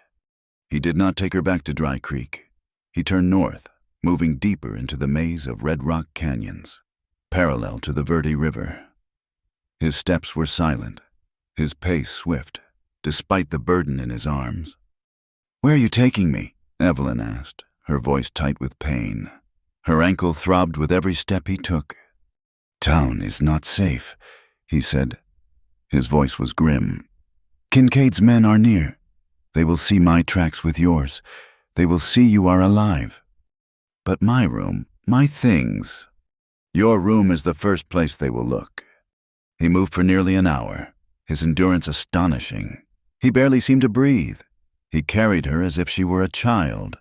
He did not take her back to Dry Creek. He turned north, moving deeper into the maze of red rock canyons, parallel to the Verde River. His steps were silent, his pace swift, despite the burden in his arms. "Where are you taking me?" Evelyn asked, her voice tight with pain. Her ankle throbbed with every step he took. "Town is not safe," he said. His voice was grim. "Kincaid's men are near. They will see my tracks with yours. They will see you are alive. But my room, my things. Your room is the first place they will look." He moved for nearly an hour, his endurance astonishing. He barely seemed to breathe. He carried her as if she were a child.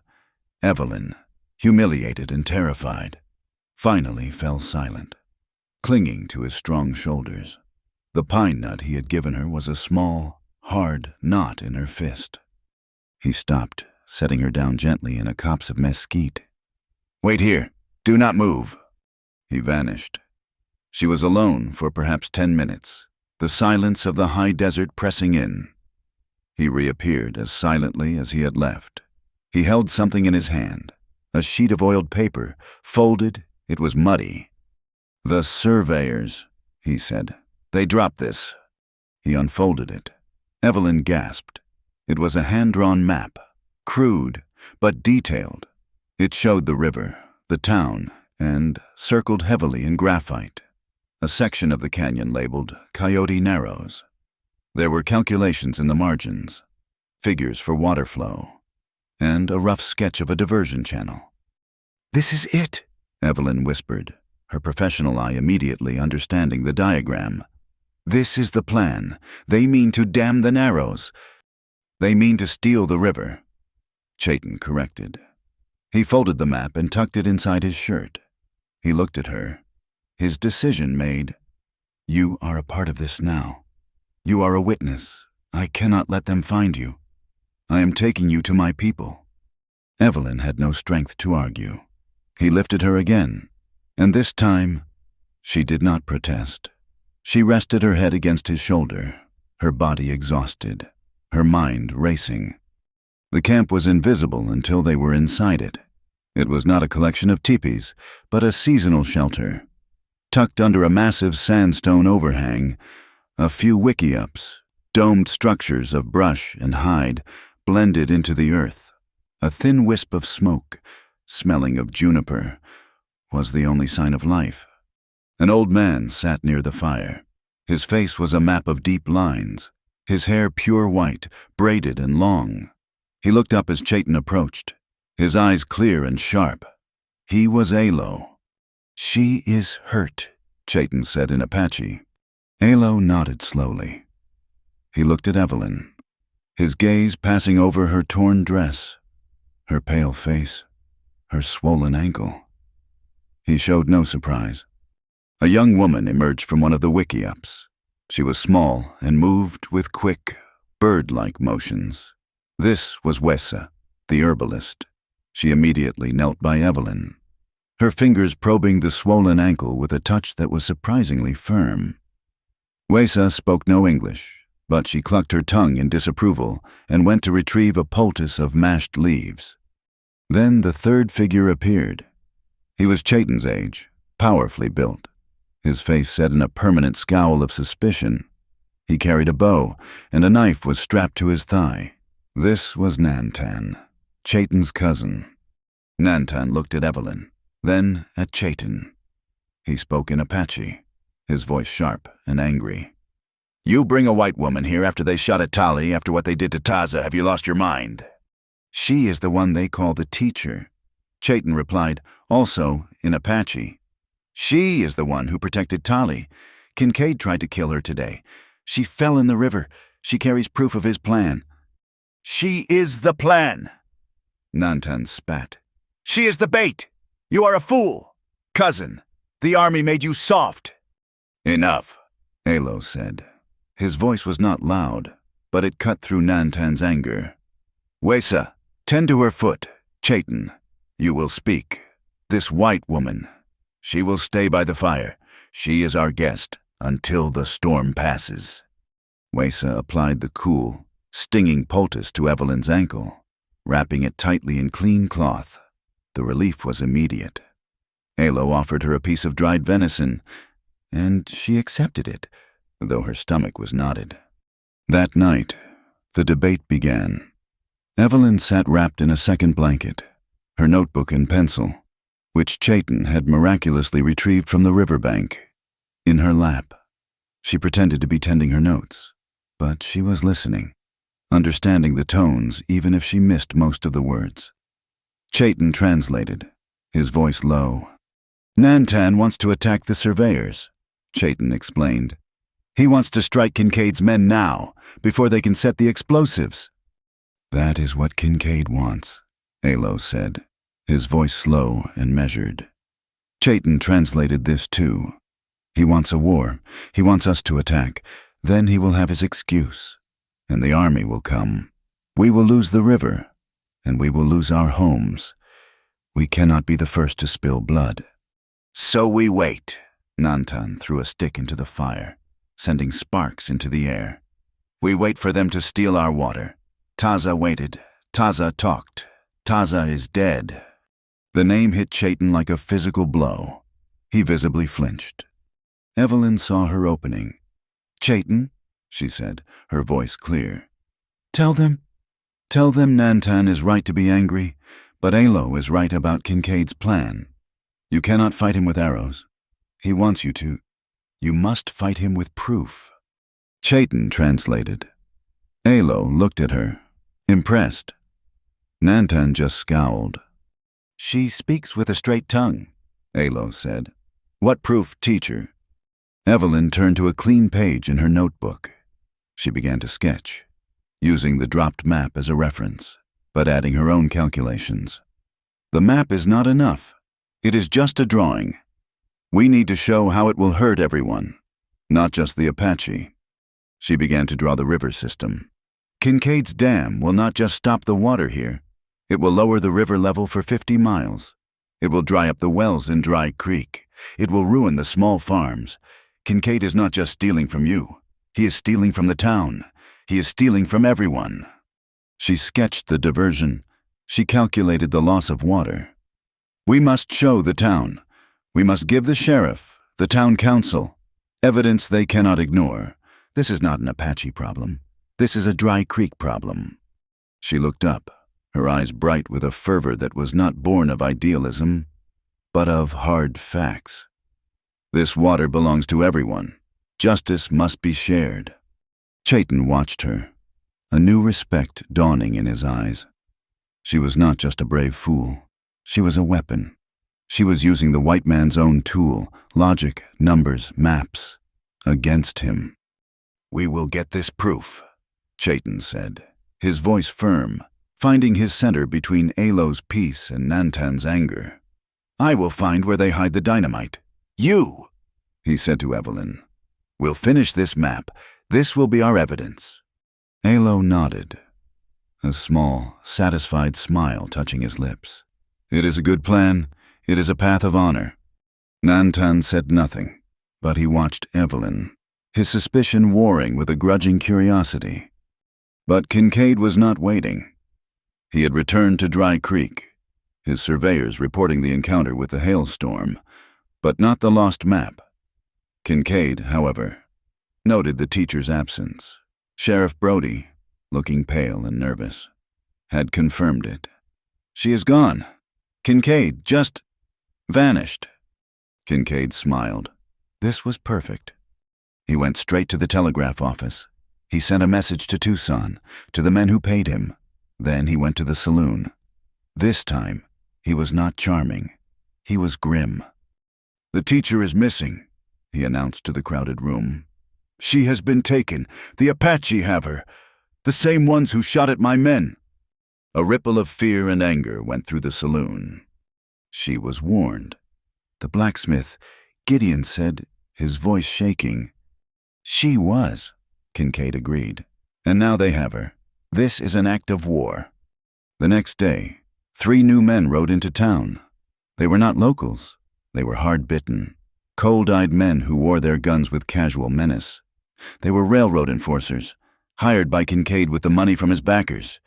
Evelyn, humiliated and terrified, finally fell silent, clinging to his strong shoulders. The pine nut he had given her was a small, hard knot in her fist. He stopped, setting her down gently in a copse of mesquite. "Wait here. Do not move." He vanished. She was alone for perhaps 10 minutes, the silence of the high desert pressing in. He reappeared as silently as he had left. He held something in his hand, a sheet of oiled paper, folded. It was muddy. "The surveyors," he said. "They dropped this." He unfolded it. Evelyn gasped. It was a hand-drawn map, crude but detailed. It showed the river, the town, and, circled heavily in graphite, a section of the canyon labeled Coyote Narrows. There were calculations in the margins, figures for water flow, and a rough sketch of a diversion channel. "This is it," Evelyn whispered, her professional eye immediately understanding the diagram. "This is the plan. They mean to dam the Narrows. They mean to steal the river." Chayton corrected. He folded the map and tucked it inside his shirt. He looked at her, his decision made. "You are a part of this now. You are a witness. I cannot let them find you. I am taking you to my people." Evelyn had no strength to argue. He lifted her again, and this time she did not protest. She rested her head against his shoulder, her body exhausted, her mind racing. The camp was invisible until they were inside it. It was not a collection of teepees, but a seasonal shelter. Tucked under a massive sandstone overhang, a few wickiups, domed structures of brush and hide, blended into the earth. A thin wisp of smoke, smelling of juniper, was the only sign of life. An old man sat near the fire. His face was a map of deep lines, his hair pure white, braided and long. He looked up as Chayton approached, his eyes clear and sharp. He was Alo. "She is hurt," Chayton said in Apache. Alo nodded slowly. He looked at Evelyn, his gaze passing over her torn dress, her pale face, her swollen ankle. He showed no surprise. A young woman emerged from one of the wickiups. She was small and moved with quick, bird-like motions. This was Wesa, the herbalist. She immediately knelt by Evelyn, her fingers probing the swollen ankle with a touch that was surprisingly firm. Wesa spoke no English, but she clucked her tongue in disapproval and went to retrieve a poultice of mashed leaves. Then the third figure appeared. He was Chayton's age, powerfully built, his face set in a permanent scowl of suspicion. He carried a bow, and a knife was strapped to his thigh. This was Nantan, Chayton's cousin. Nantan looked at Evelyn, then at Chayton. He spoke in Apache, his voice sharp and angry. You bring a white woman here after they shot at Tali, after what they did to Taza. Have you lost your mind? She is the one they call the teacher. Chayton replied, also in Apache. She is the one who protected Tali. Kincaid tried to kill her today. She fell in the river. She carries proof of his plan. She is the plan. Nantan spat. She is the bait. You are a fool. Cousin, the army made you soft. Enough, Alo said. His voice was not loud, but it cut through Nantan's anger. Wesa, tend to her foot. Chayton, you will speak. This white woman, she will stay by the fire. She is our guest until the storm passes. Wesa applied the cool, stinging poultice to Evelyn's ankle, wrapping it tightly in clean cloth. The relief was immediate. Alo offered her a piece of dried venison, and she accepted it, though her stomach was knotted. That night, the debate began. Evelyn sat wrapped in a second blanket, her notebook and pencil, which Chayton had miraculously retrieved from the riverbank, in her lap. She pretended to be tending her notes, but she was listening, understanding the tones even if she missed most of the words. Chayton translated, his voice low. Nantan wants to attack the surveyors, Chayton explained. He wants to strike Kincaid's men now, before they can set the explosives. That is what Kincaid wants, Alo said, his voice slow and measured. Chayton translated this too. He wants a war. He wants us to attack. Then he will have his excuse, and the army will come. We will lose the river, and we will lose our homes. We cannot be the first to spill blood. So we wait. Nantan threw a stick into the fire, sending sparks into the air. We wait for them to steal our water. Taza waited. Taza talked. Taza is dead. The name hit Chayton like a physical blow. He visibly flinched. Evelyn saw her opening. Chayton, she said, her voice clear. Tell them Nantan is right to be angry, but Alo is right about Kincaid's plan. You cannot fight him with arrows. He wants you to. You must fight him with proof. Chayton translated. Alo looked at her, impressed. Nantan just scowled. She speaks with a straight tongue, Alo said. What proof, teacher? Evelyn turned to a clean page in her notebook. She began to sketch, using the dropped map as a reference, but adding her own calculations. The map is not enough. It is just a drawing. We need to show how it will hurt everyone, not just the Apache. She began to draw the river system. Kincaid's dam will not just stop the water here. It will lower the river level for 50 miles. It will dry up the wells in Dry Creek. It will ruin the small farms. Kincaid is not just stealing from you. He is stealing from the town. He is stealing from everyone. She sketched the diversion. She calculated the loss of water. We must show the town. We must give the sheriff, the town council, evidence they cannot ignore. This is not an Apache problem. This is a Dry Creek problem. She looked up, her eyes bright with a fervor that was not born of idealism, but of hard facts. This water belongs to everyone. Justice must be shared. Chayton watched her, a new respect dawning in his eyes. She was not just a brave fool. She was a weapon. She was using the white man's own tool, logic, numbers, maps, against him. We will get this proof, Chayton said, his voice firm, finding his center between Alo's peace and Nantan's anger. I will find where they hide the dynamite. You, he said to Evelyn. We'll finish this map. This will be our evidence. Alo nodded, a small, satisfied smile touching his lips. It is a good plan. It is a path of honor. Nantan said nothing, but he watched Evelyn, his suspicion warring with a grudging curiosity. But Kincaid was not waiting. He had returned to Dry Creek, his surveyors reporting the encounter with the hailstorm, but not the lost map. Kincaid, however, noted the teacher's absence. Sheriff Brody, looking pale and nervous, had confirmed it. She is gone. Kincaid just vanished. Kincaid smiled. This was perfect. He went straight to the telegraph office. He sent a message to Tucson, to the men who paid him. Then he went to the saloon. This time, he was not charming. He was grim. "The teacher is missing," he announced to the crowded room. "She has been taken. The Apache have her. The same ones who shot at my men." A ripple of fear and anger went through the saloon. She was warned. The blacksmith, Gideon said, his voice shaking. "She was," Kincaid agreed. "And now they have her. This is an act of war." The next day, 3 new men rode into town. They were not locals. They were hard-bitten, cold-eyed men who wore their guns with casual menace. They were railroad enforcers, hired by Kincaid with the money from his backers.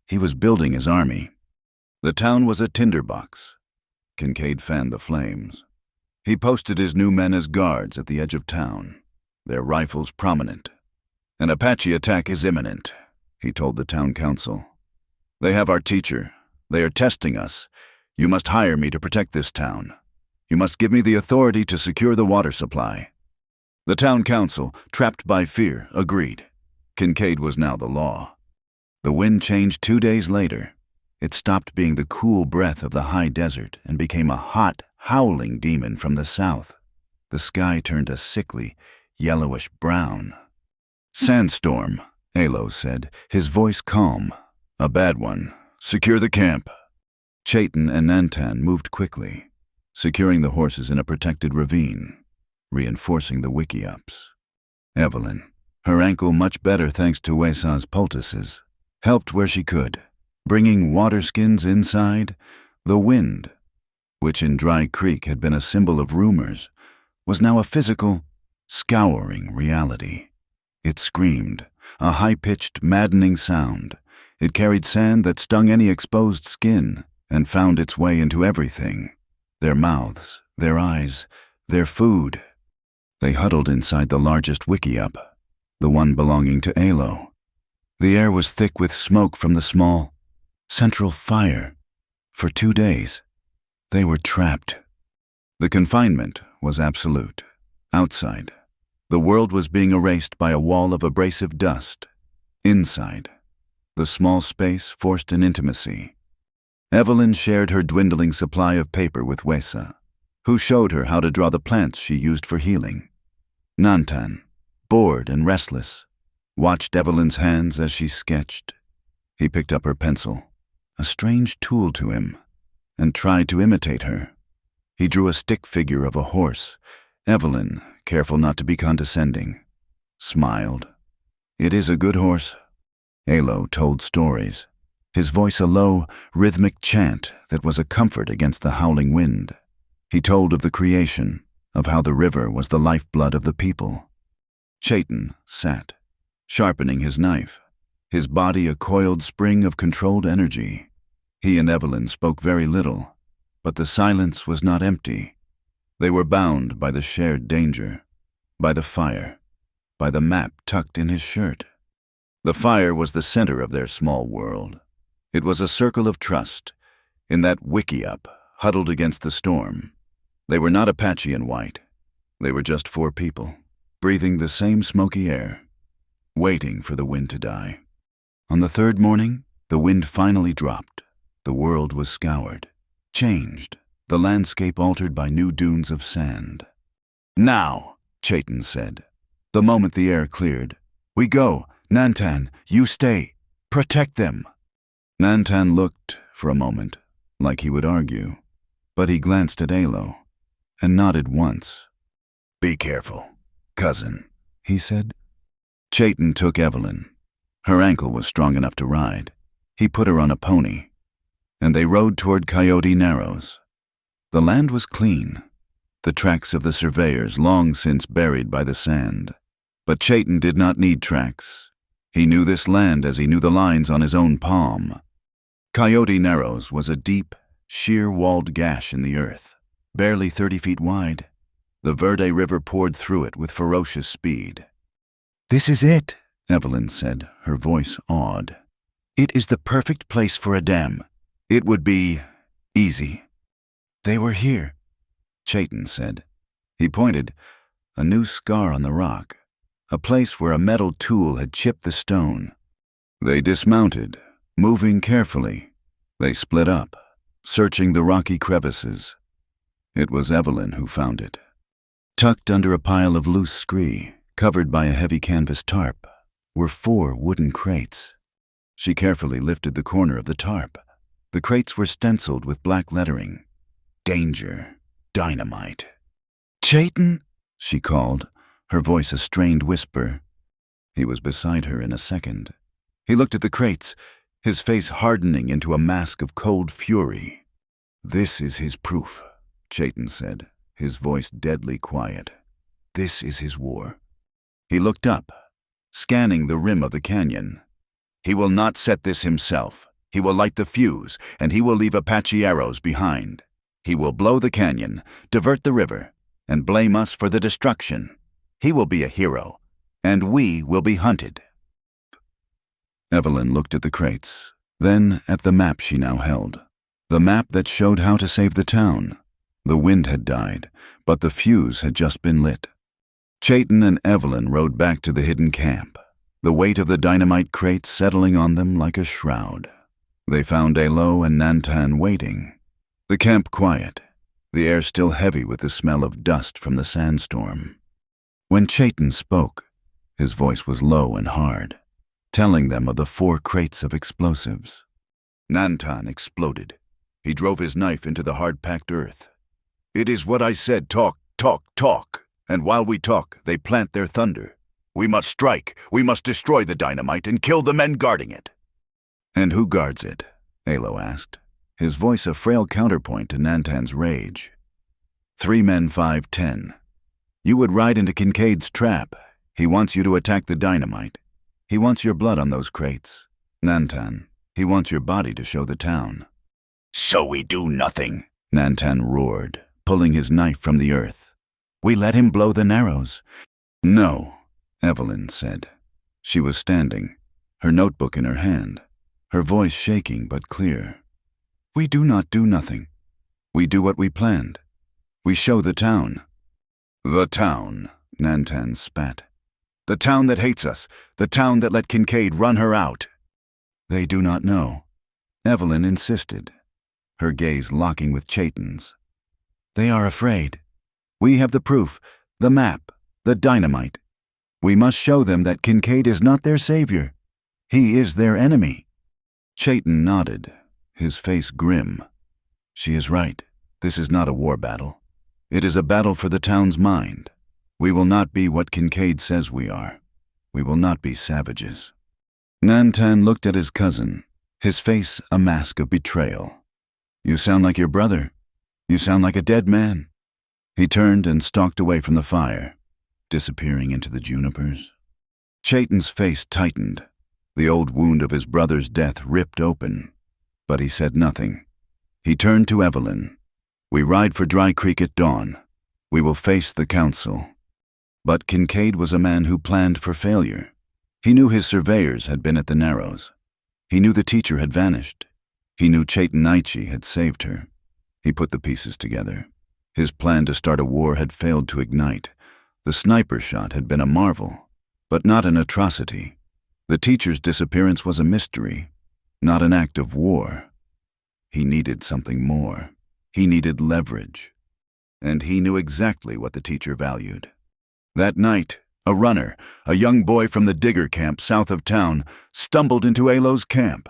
He was building his army. The town was a tinderbox. Kincaid fanned the flames. He posted his new men as guards at the edge of town, their rifles prominent. "An Apache attack is imminent," he told the town council. "They have our teacher. They are testing us. You must hire me to protect this town. You must give me the authority to secure the water supply." The town council, trapped by fear, agreed. Kincaid was now the law. The wind changed 2 days later. It stopped being the cool breath of the high desert and became a hot, howling demon from the south. The sky turned a sickly, yellowish brown. "Sandstorm," Alo said, his voice calm. "A bad one. Secure the camp." Chayton and Nantan moved quickly, securing the horses in a protected ravine, reinforcing the wiki-ups. Evelyn, her ankle much better thanks to Wesa's poultices, helped where she could, bringing water skins inside. The wind, which in Dry Creek had been a symbol of rumors, was now a physical, scouring reality. It screamed, a high-pitched, maddening sound. It carried sand that stung any exposed skin and found its way into everything. Their mouths, their eyes, their food. They huddled inside the largest wiki-up, the one belonging to Alo. The air was thick with smoke from the small, central fire. For 2 days, they were trapped. The confinement was absolute. Outside, the world was being erased by a wall of abrasive dust. Inside, the small space forced an intimacy. Evelyn shared her dwindling supply of paper with Wesa, who showed her how to draw the plants she used for healing. Nantan, bored and restless, watched Evelyn's hands as she sketched. He picked up her pencil, a strange tool to him, and tried to imitate her. He drew a stick figure of a horse. Evelyn, careful not to be condescending, smiled. "It is a good horse." Alo told stories, his voice a low, rhythmic chant that was a comfort against the howling wind. He told of the creation, of how the river was the lifeblood of the people. Chayton sat, sharpening his knife, his body a coiled spring of controlled energy. He and Evelyn spoke very little, but the silence was not empty. They were bound by the shared danger, by the fire, by the map tucked in his shirt. The fire was the center of their small world. It was a circle of trust, in that wiki-up, huddled against the storm. They were not Apache and white. They were just 4 people, breathing the same smoky air, waiting for the wind to die. On the 3rd morning, the wind finally dropped. The world was scoured, changed, the landscape altered by new dunes of sand. "Now," Chayton said, the moment the air cleared. "We go. Nantan, you stay. Protect them." Nantan looked, for a moment, like he would argue, but he glanced at Alo and nodded once. "Be careful, cousin," he said. Chayton took Evelyn. Her ankle was strong enough to ride. He put her on a pony, and they rode toward Coyote Narrows. The land was clean, the tracks of the surveyors long since buried by the sand. But Chayton did not need tracks. He knew this land as he knew the lines on his own palm. Coyote Narrows was a deep, sheer-walled gash in the earth, barely 30 feet wide. The Verde River poured through it with ferocious speed. "This is it," Evelyn said, her voice awed. "It is the perfect place for a dam. It would be easy." "They were here," Chayton said. He pointed. a new scar on the rock, a place where a metal tool had chipped the stone. They dismounted, moving carefully. They split up, searching the rocky crevices. It was Evelyn who found it. Tucked under a pile of loose scree, covered by a heavy canvas tarp, were 4 wooden crates. She carefully lifted the corner of the tarp. The crates were stenciled with black lettering. Danger. Dynamite. "Chayton," she called, her voice a strained whisper. He was beside her in a second. He looked at the crates, his face hardening into a mask of cold fury. "This is his proof," Chayton said, his voice deadly quiet. "This is his war." He looked up, scanning the rim of the canyon. "He will not set this himself. He will light the fuse, and he will leave Apache arrows behind. He will blow the canyon, divert the river, and blame us for the destruction. He will be a hero, and we will be hunted." Evelyn looked at the crates, then at the map she now held. The map that showed how to save the town. The wind had died, but the fuse had just been lit. Chayton and Evelyn rode back to the hidden camp, the weight of the dynamite crates settling on them like a shroud. They found Alo and Nantan waiting. The camp quiet, the air still heavy with the smell of dust from the sandstorm. When Chayton spoke, his voice was low and hard, telling them of the 4 crates of explosives. Nantan exploded. He drove his knife into the hard-packed earth. "It is what I said, talk, talk, talk. And while we talk, they plant their thunder. We must strike, we must destroy the dynamite and kill the men guarding it." "And who guards it?" Alo asked, his voice a frail counterpoint to Nantan's rage. 3 men 5'10". "You would ride into Kincaid's trap. He wants you to attack the dynamite. He wants your blood on those crates. Nantan, he wants your body to show the town." "So we do nothing," Nantan roared, pulling his knife from the earth. "We let him blow the Narrows." "No," Evelyn said. She was standing, her notebook in her hand, her voice shaking but clear. "We do not do nothing. We do what we planned. We show the town." "The town," Nantan spat. "The town that hates us, the town that let Kincaid run her out." "They do not know," Evelyn insisted, her gaze locking with Chayton's. "They are afraid. We have the proof, the map, the dynamite. We must show them that Kincaid is not their savior. He is their enemy." Chayton nodded, his face grim. "She is right. This is not a war battle. It is a battle for the town's mind. We will not be what Kincaid says we are. We will not be savages." Nantan looked at his cousin, his face a mask of betrayal. "You sound like your brother. You sound like a dead man." He turned and stalked away from the fire, disappearing into the junipers. Chayton's face tightened, the old wound of his brother's death ripped open, but he said nothing. He turned to Evelyn. "We ride for Dry Creek at dawn. We will face the council." But Kincaid was a man who planned for failure. He knew his surveyors had been at the Narrows. He knew the teacher had vanished. He knew Chayton Aichi had saved her. He put the pieces together. His plan to start a war had failed to ignite. The sniper shot had been a marvel, but not an atrocity. The teacher's disappearance was a mystery, not an act of war. He needed something more. He needed leverage. And he knew exactly what the teacher valued. That night, a runner, a young boy from the digger camp south of town, stumbled into Alo's camp.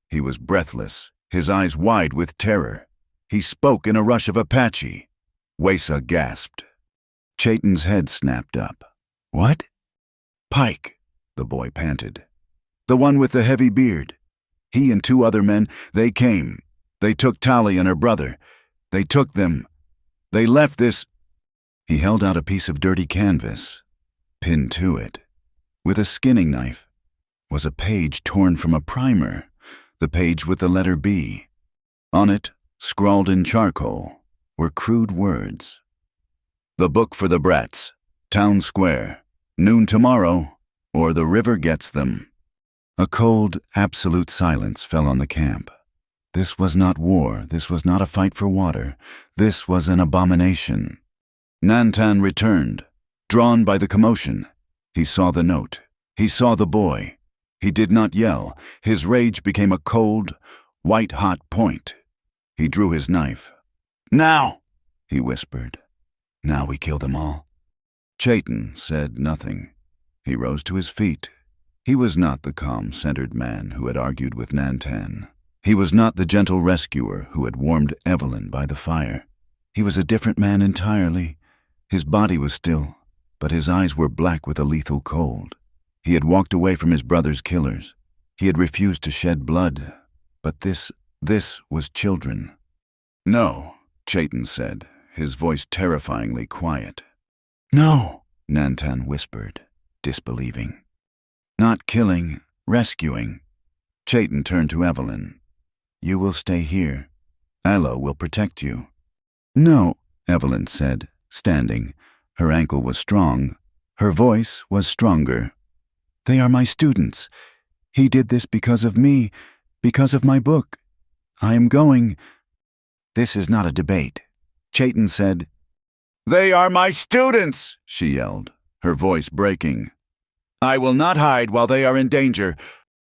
He was breathless, his eyes wide with terror. He spoke in a rush of Apache. Wesa gasped. Chayton's head snapped up. "What?" "Pike," the boy panted. "The one with the heavy beard. He and 2 other men, they came. They took Tali and her brother. They took them. They left this." He held out a piece of dirty canvas. Pinned to it, with a skinning knife, was a page torn from a primer, the page with the letter B. On it, scrawled in charcoal, were crude words. "The book for the brats. Town Square. Noon tomorrow, or the river gets them." A cold, absolute silence fell on the camp. This was not war. This was not a fight for water. This was an abomination. Nantan returned, Drawn by the commotion, he saw the note. He saw the boy. He did not yell. His rage became a cold, white-hot point. He drew his knife. "Now!" he whispered. "Now we kill them all." Chayton said nothing. He rose to his feet. He was not the calm, centered man who had argued with Nantan. He was not the gentle rescuer who had warmed Evelyn by the fire. He was a different man entirely. His body was still, but his eyes were black with a lethal cold. He had walked away from his brother's killers. He had refused to shed blood. But this was children. "No," Chayton said, his voice terrifyingly quiet. "No," Nantan whispered, disbelieving. "Not killing, rescuing." Chayton turned to Evelyn. "You will stay here. Alo will protect you." "No," Evelyn said, standing. Her ankle was strong. Her voice was stronger. "They are my students. He did this because of me, because of my book. I am going." "This is not a debate," Chayton said. "They are my students," she yelled, her voice breaking. "I will not hide while they are in danger."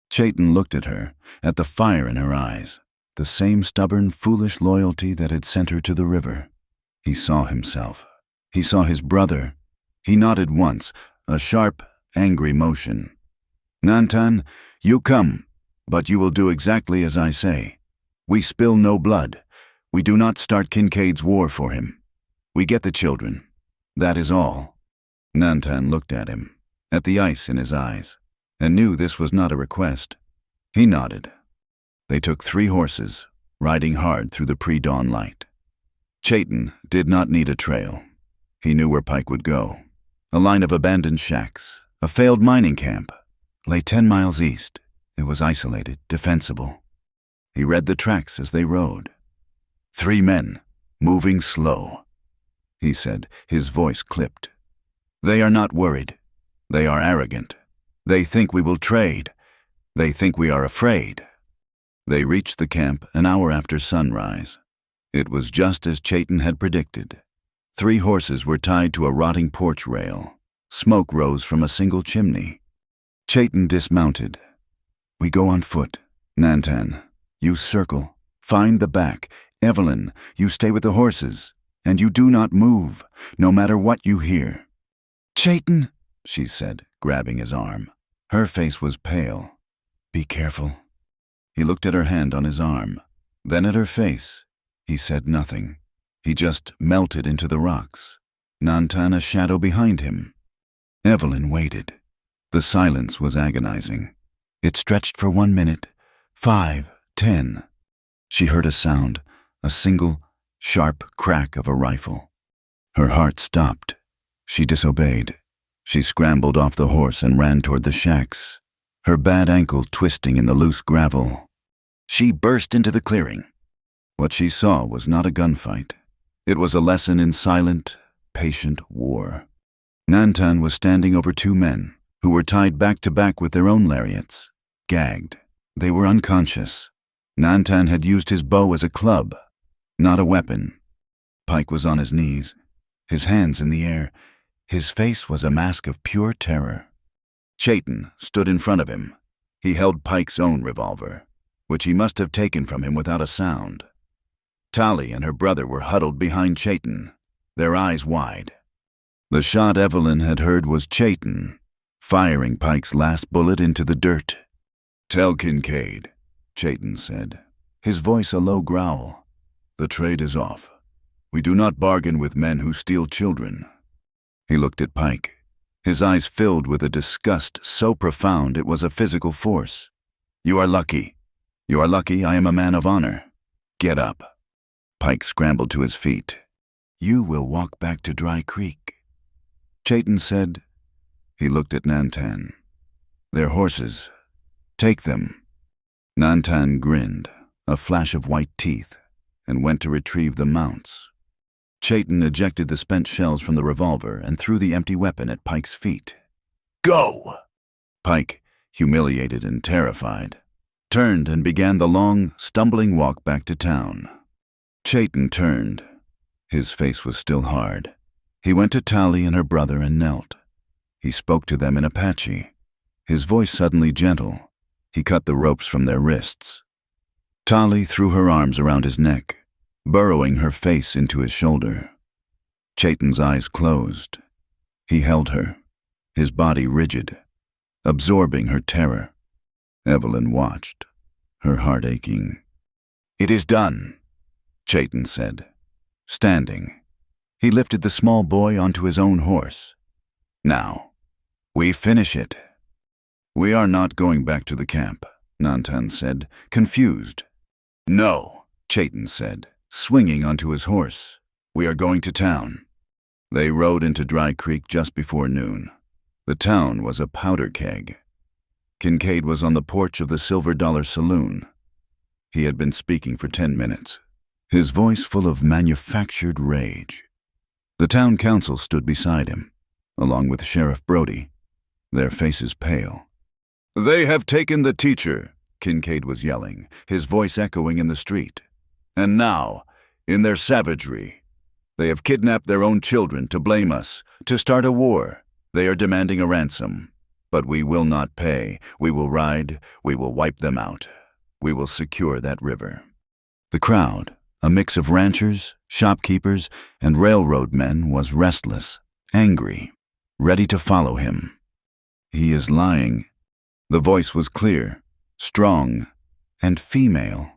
Chayton looked at her, at the fire in her eyes, the same stubborn, foolish loyalty that had sent her to the river. He saw himself. He saw his brother. He nodded once, a sharp, angry motion. "Nantan, you come, but you will do exactly as I say. We spill no blood. We do not start Kincaid's war for him. We get the children. That is all." Nantan looked at him, at the ice in his eyes, and knew this was not a request. He nodded. They took 3 horses, riding hard through the pre-dawn light. Chayton did not need a trail. He knew where Pike would go. A line of abandoned shacks, a failed mining camp, lay 10 miles east. It was isolated, defensible. He read the tracks as they rode. 3 men, moving slow, he said, his voice clipped. "They are not worried. They are arrogant. They think we will trade. They think we are afraid." They reached the camp an hour after sunrise. It was just as Chayton had predicted. 3 horses were tied to a rotting porch rail. Smoke rose from a single chimney. Chayton dismounted. "We go on foot. Nantan, you circle. Find the back. Evelyn, you stay with the horses. And you do not move, no matter what you hear." "Chayton," she said, grabbing his arm. Her face was pale. "Be careful." He looked at her hand on his arm, then at her face. He said nothing. He just melted into the rocks. Nantan a shadow behind him. Evelyn waited. The silence was agonizing. It stretched for 1 minute, 5, 10. She heard a sound, a single, sharp crack of a rifle. Her heart stopped. She disobeyed. She scrambled off the horse and ran toward the shacks, her bad ankle twisting in the loose gravel. She burst into the clearing. What she saw was not a gunfight. It was a lesson in silent, patient war. Nantan was standing over 2 men who were tied back to back with their own lariats, gagged. They were unconscious. Nantan had used his bow as a club, not a weapon. Pike was on his knees, his hands in the air. His face was a mask of pure terror. Chayton stood in front of him. He held Pike's own revolver, which he must have taken from him without a sound. Tali and her brother were huddled behind Chayton, their eyes wide. The shot Evelyn had heard was Chayton, firing Pike's last bullet into the dirt. "Tell Kincaid," Chayton said, his voice a low growl. "The trade is off. We do not bargain with men who steal children." He looked at Pike, his eyes filled with a disgust so profound it was a physical force. "You are lucky. You are lucky I am a man of honor. Get up." Pike scrambled to his feet. "You will walk back to Dry Creek." Chayton said. He looked at Nantan. "Their horses. Take them." Nantan grinned, a flash of white teeth, and went to retrieve the mounts. Chayton ejected the spent shells from the revolver and threw the empty weapon at Pike's feet. "Go!" Pike, humiliated and terrified, turned and began the long, stumbling walk back to town. Chayton turned. His face was still hard. He went to Tali and her brother and knelt. He spoke to them in Apache, his voice suddenly gentle. He cut the ropes from their wrists. Tali threw her arms around his neck, burrowing her face into his shoulder. Chaitin's eyes closed. He held her, his body rigid, absorbing her terror. Evelyn watched, her heart aching. "It is done," Chaitin said. Standing, he lifted the small boy onto his own horse. "Now, we finish it." "We are not going back to the camp," Nantan said, confused. "No," Chaitin said, swinging onto his horse. "We are going to town." They rode into Dry Creek just before noon. The town was a powder keg. Kincaid was on the porch of the Silver Dollar Saloon. He had been speaking for 10 minutes, his voice full of manufactured rage. The town council stood beside him, along with Sheriff Brody, their faces pale. "They have taken the teacher," Kincaid was yelling, his voice echoing in the street. "And now, in their savagery, they have kidnapped their own children to blame us, to start a war. They are demanding a ransom. But we will not pay. We will ride. We will wipe them out. We will secure that river." The crowd, a mix of ranchers, shopkeepers, and railroad men, was restless, angry, ready to follow him. "He is lying." The voice was clear, strong, and female.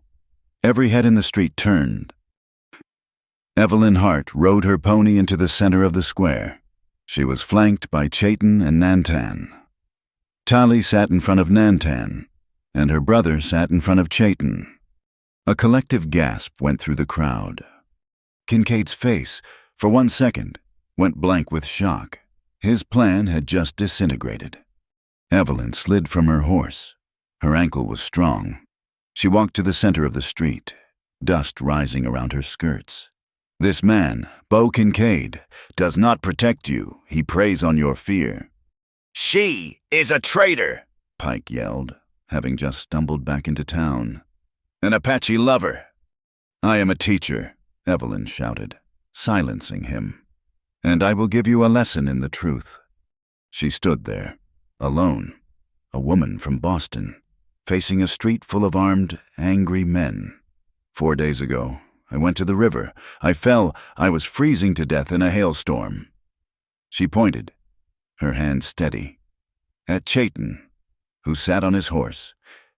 Every head in the street turned. Evelyn Hart rode her pony into the center of the square. She was flanked by Chaitin and Nantan. Tali sat in front of Nantan, and her brother sat in front of Chaitin. A collective gasp went through the crowd. Kincaid's face, for 1 second, went blank with shock. His plan had just disintegrated. Evelyn slid from her horse. Her ankle was strong. She walked to the center of the street, dust rising around her skirts. "This man, Bo Kincaid, does not protect you. He preys on your fear." "She is a traitor," Pike yelled, having just stumbled back into town. "An Apache lover." "I am a teacher," Evelyn shouted, silencing him. "And I will give you a lesson in the truth." She stood there, alone, a woman from Boston, facing a street full of armed, angry men. "4 days ago, I went to the river. I fell. I was freezing to death in a hailstorm." She pointed, her hand steady, at Chaitin, who sat on his horse,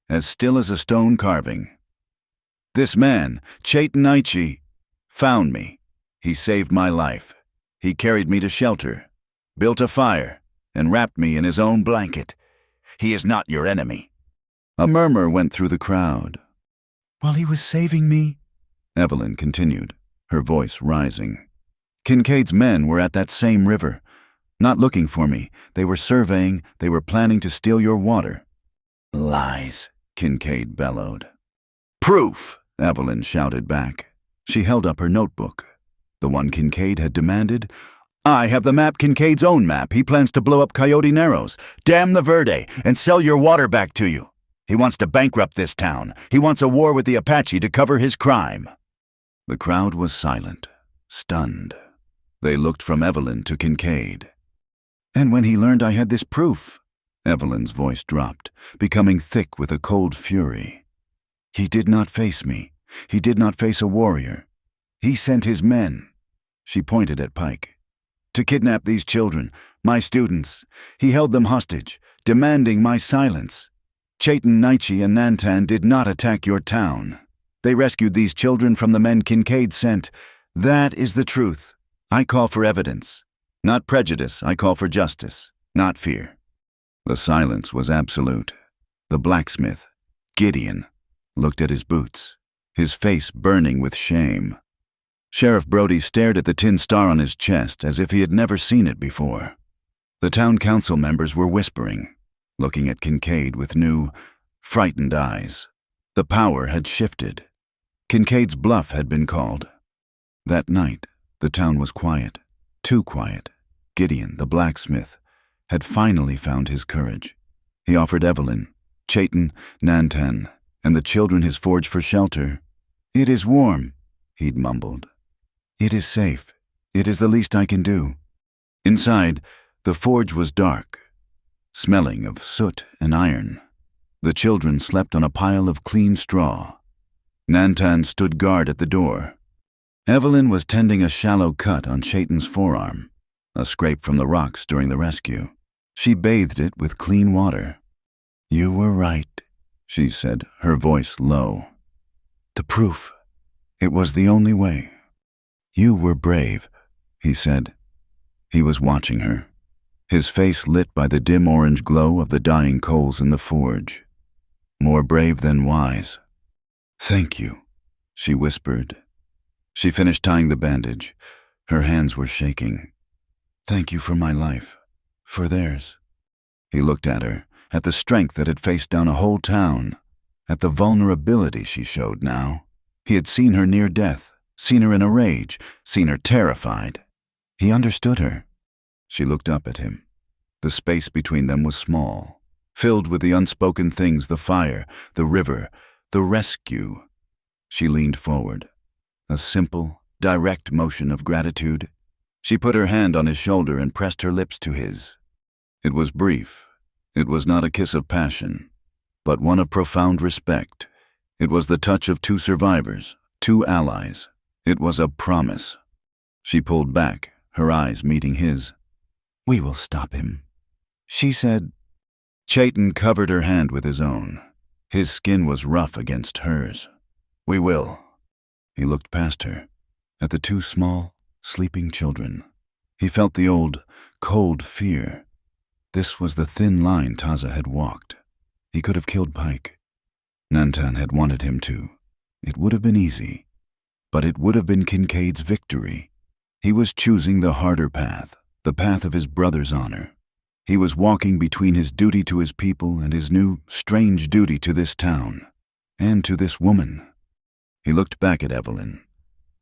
as still as a stone carving. "This man, Chaitin Aichi, found me. He saved my life. He carried me to shelter, built a fire, and wrapped me in his own blanket. He is not your enemy." A murmur went through the crowd. "While he was saving me," Evelyn continued, her voice rising, "Kincaid's men were at that same river, not looking for me. They were surveying. They were planning to steal your water." "Lies," Kincaid bellowed. "Proof," Evelyn shouted back. She held up her notebook, the one Kincaid had demanded. "I have the map, Kincaid's own map. He plans to blow up Coyote Narrows, dam the Verde, and sell your water back to you. He wants to bankrupt this town. He wants a war with the Apache to cover his crime." The crowd was silent, stunned. They looked from Evelyn to Kincaid. "And when he learned I had this proof," Evelyn's voice dropped, becoming thick with a cold fury. "He did not face me. He did not face a warrior. He sent his men," she pointed at Pike, "to kidnap these children, my students. He held them hostage, demanding my silence. Chaitin, Naichi, and Nantan did not attack your town. They rescued these children from the men Kincaid sent. That is the truth. I call for evidence. Not prejudice, I call for justice, not fear." The silence was absolute. The blacksmith, Gideon, looked at his boots, his face burning with shame. Sheriff Brody stared at the tin star on his chest as if he had never seen it before. The town council members were whispering, looking at Kincaid with new, frightened eyes. The power had shifted. Kincaid's bluff had been called. That night, the town was quiet, too quiet. Gideon, the blacksmith, had finally found his courage. He offered Evelyn, Chaitin, Nantan, and the children his forge for shelter. "It is warm," he'd mumbled. "It is safe. It is the least I can do." Inside, the forge was dark, smelling of soot and iron. The children slept on a pile of clean straw. Nantan stood guard at the door. Evelyn was tending a shallow cut on Chayton's forearm, a scrape from the rocks during the rescue. She bathed it with clean water. "You were right," she said, her voice low. "The proof. It was the only way." "You were brave," he said. He was watching her, his face lit by the dim orange glow of the dying coals in the forge. More brave than wise. "Thank you," she whispered. She finished tying the bandage. Her hands were shaking. "Thank you for my life, for theirs." He looked at her, at the strength that had faced down a whole town, at the vulnerability she showed now. He had seen her near death, seen her in a rage, seen her terrified. He understood her. She looked up at him. The space between them was small, filled with the unspoken things, the fire, the river, the rescue. She leaned forward. A simple, direct motion of gratitude. She put her hand on his shoulder and pressed her lips to his. It was brief. It was not a kiss of passion, but one of profound respect. It was the touch of two survivors, two allies. It was a promise. She pulled back, her eyes meeting his. "We will stop him," she said. Chayton covered her hand with his own. His skin was rough against hers. "We will." He looked past her, at the two small, sleeping children. He felt the old, cold fear. This was the thin line Taza had walked. He could have killed Pike. Nantan had wanted him to. It would have been easy, but it would have been Kincaid's victory. He was choosing the harder path, the path of his brother's honor. He was walking between his duty to his people and his new, strange duty to this town, and to this woman. He looked back at Evelyn,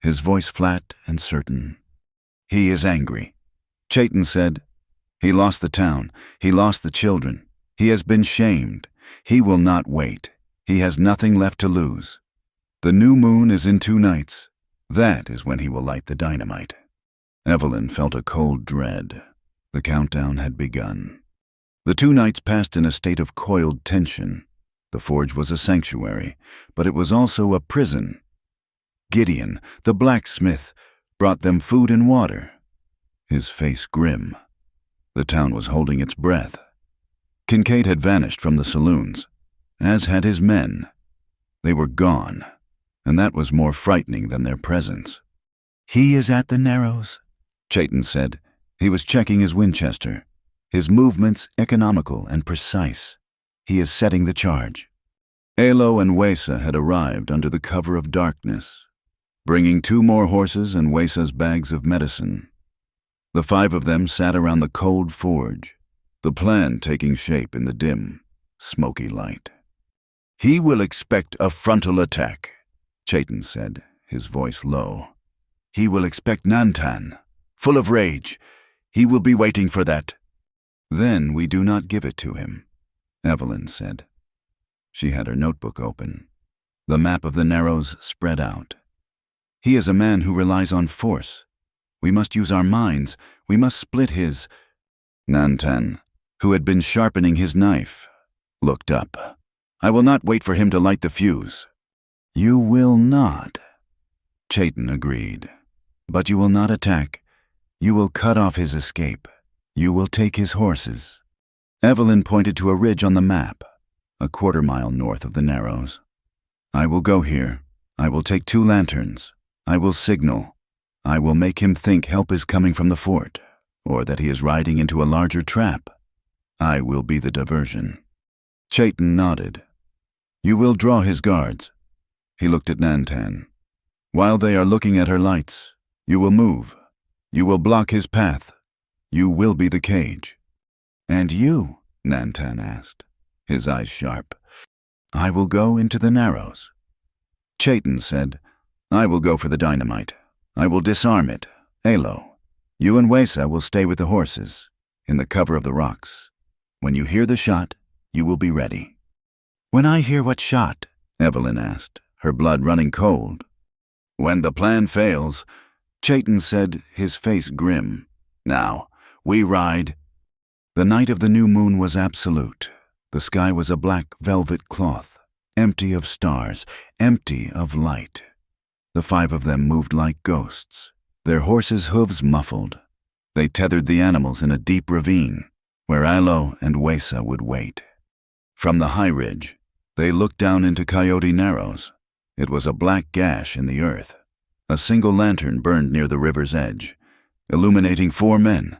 his voice flat and certain. "He is angry," Chayton said. "He lost the town. He lost the children. He has been shamed. He will not wait. He has nothing left to lose. The new moon is in 2 nights. That is when he will light the dynamite." Evelyn felt a cold dread. The countdown had begun. The 2 nights passed in a state of coiled tension. The forge was a sanctuary, but it was also a prison. Gideon, the blacksmith, brought them food and water, his face grim. The town was holding its breath. Kincaid had vanished from the saloons, as had his men. They were gone, and that was more frightening than their presence. "He is at the Narrows," Chayton said. He was checking his Winchester, his movements economical and precise. "He is setting the charge." Alo and Wesa had arrived under the cover of darkness, bringing 2 more horses and Wesa's bags of medicine. The 5 of them sat around the cold forge, the plan taking shape in the dim, smoky light. "He will expect a frontal attack," Chayton said, his voice low. "He will expect Nantan, full of rage. He will be waiting for that." "Then we do not give it to him," Evelyn said. She had her notebook open. The map of the Narrows spread out. "He is a man who relies on force. We must use our minds. We must split his—" Nantan, who had been sharpening his knife, looked up. "I will not wait for him to light the fuse." "You will not," Chayton agreed. "But you will not attack. You will cut off his escape. You will take his horses." Evelyn pointed to a ridge on the map, a 1/4 mile north of the Narrows. "I will go here. I will take 2 lanterns. I will signal. I will make him think help is coming from the fort, or that he is riding into a larger trap. I will be the diversion." Chayton nodded. "You will draw his guards." He looked at Nantan. "While they are looking at her lights, you will move. You will block his path. You will be the cage." "And you?" Nantan asked, his eyes sharp. "I will go into the Narrows." Chayton said, "I will go for the dynamite. I will disarm it. Alo, you and Wesa will stay with the horses, in the cover of the rocks. When you hear the shot, you will be ready." "When I hear what shot?" Evelyn asked, her blood running cold. "When the plan fails," Chayton said, his face grim. "Now, We ride." The night of the new moon was absolute. The sky was a black velvet cloth, empty of stars, empty of light. The five of them moved like ghosts, their horses' hooves muffled. They tethered the animals in a deep ravine, where Alo and Wesa would wait. From the high ridge, they looked down into Coyote Narrows. It was a black gash in the earth. A single lantern burned near the river's edge, illuminating 4 men.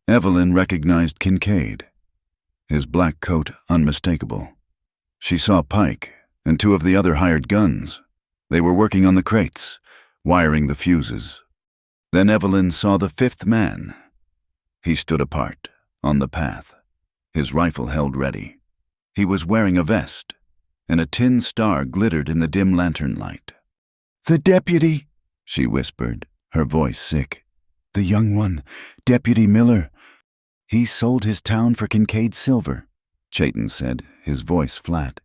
Evelyn recognized Kincaid, his black coat unmistakable. She saw Pike and 2 of the other hired guns. They were working on the crates, wiring the fuses. Then Evelyn saw the 5th man. He stood apart, on the path, his rifle held ready. He was wearing a vest, and a tin star glittered in the dim lantern light. "The deputy," she whispered, her voice sick. "The young one, Deputy Miller. He sold his town for Kincaid's silver," Chayton said, his voice flat.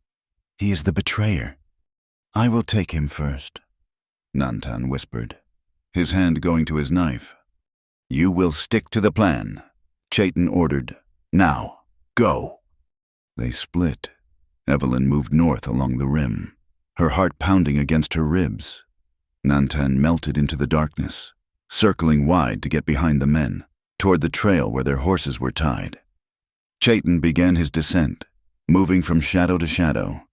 "He is the betrayer. I will take him first," Nantan whispered, his hand going to his knife. "You will stick to the plan," Chayton ordered. "Now, go." They split. Evelyn moved north along the rim, her heart pounding against her ribs. Nantan melted into the darkness, circling wide to get behind the men, toward the trail where their horses were tied. Chayton began his descent, moving from shadow to shadow,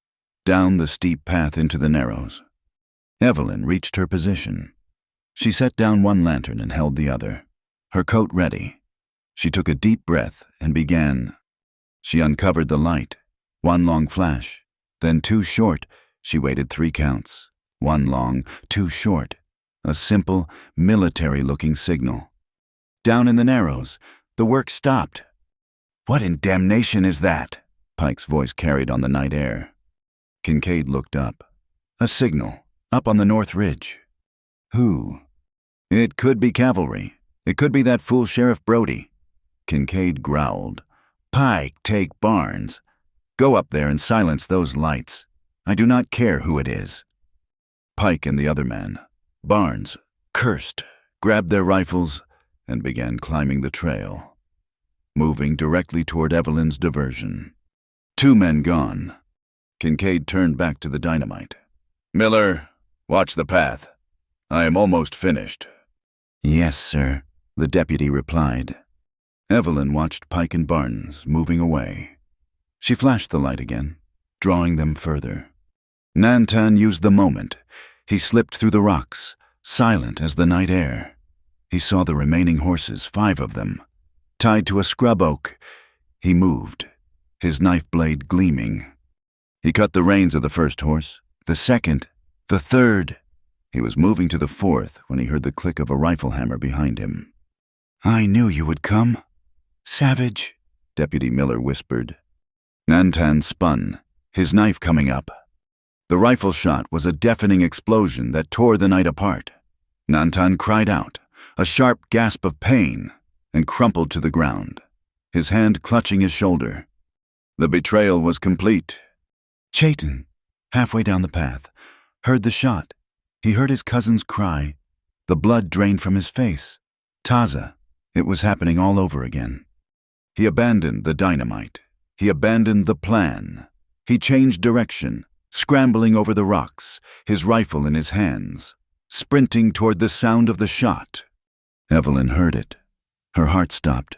down the steep path into the narrows. Evelyn reached her position. She set down one lantern and held the other, her coat ready. She took a deep breath and began. She uncovered the light. 1 long flash, then 2 short. She waited 3 counts. 1 long, 2 short. A simple, military-looking signal. Down in the narrows, the work stopped. "What in damnation is that?" Pike's voice carried on the night air. Kincaid looked up. "A signal, up on the north ridge." "Who?" "It could be cavalry. It could be that fool Sheriff Brody." Kincaid growled. "Pike, take Barnes. Go up there and silence those lights. I do not care who it is." Pike and the other man, Barnes, cursed, grabbed their rifles, and began climbing the trail, moving directly toward Evelyn's diversion. 2 men gone. Kincaid turned back to the dynamite. "Miller, watch the path. I am almost finished." "Yes, sir," the deputy replied. Evelyn watched Pike and Barnes moving away. She flashed the light again, drawing them further. Nantan used the moment. He slipped through the rocks, silent as the night air. He saw the remaining horses, 5 of them, tied to a scrub oak. He moved, his knife blade gleaming. He cut the reins of the first horse, the second, the third. He was moving to the 4th when he heard the click of a rifle hammer behind him. "I knew you would come. Savage," Deputy Miller whispered. Nantan spun, his knife coming up. The rifle shot was a deafening explosion that tore the night apart. Nantan cried out, a sharp gasp of pain, and crumpled to the ground, his hand clutching his shoulder. The betrayal was complete. Chayton, halfway down the path, heard the shot. He heard his cousin's cry. The blood drained from his face. Taza, it was happening all over again. He abandoned the dynamite. He abandoned the plan. He changed direction, scrambling over the rocks, his rifle in his hands, sprinting toward the sound of the shot. Evelyn heard it. Her heart stopped.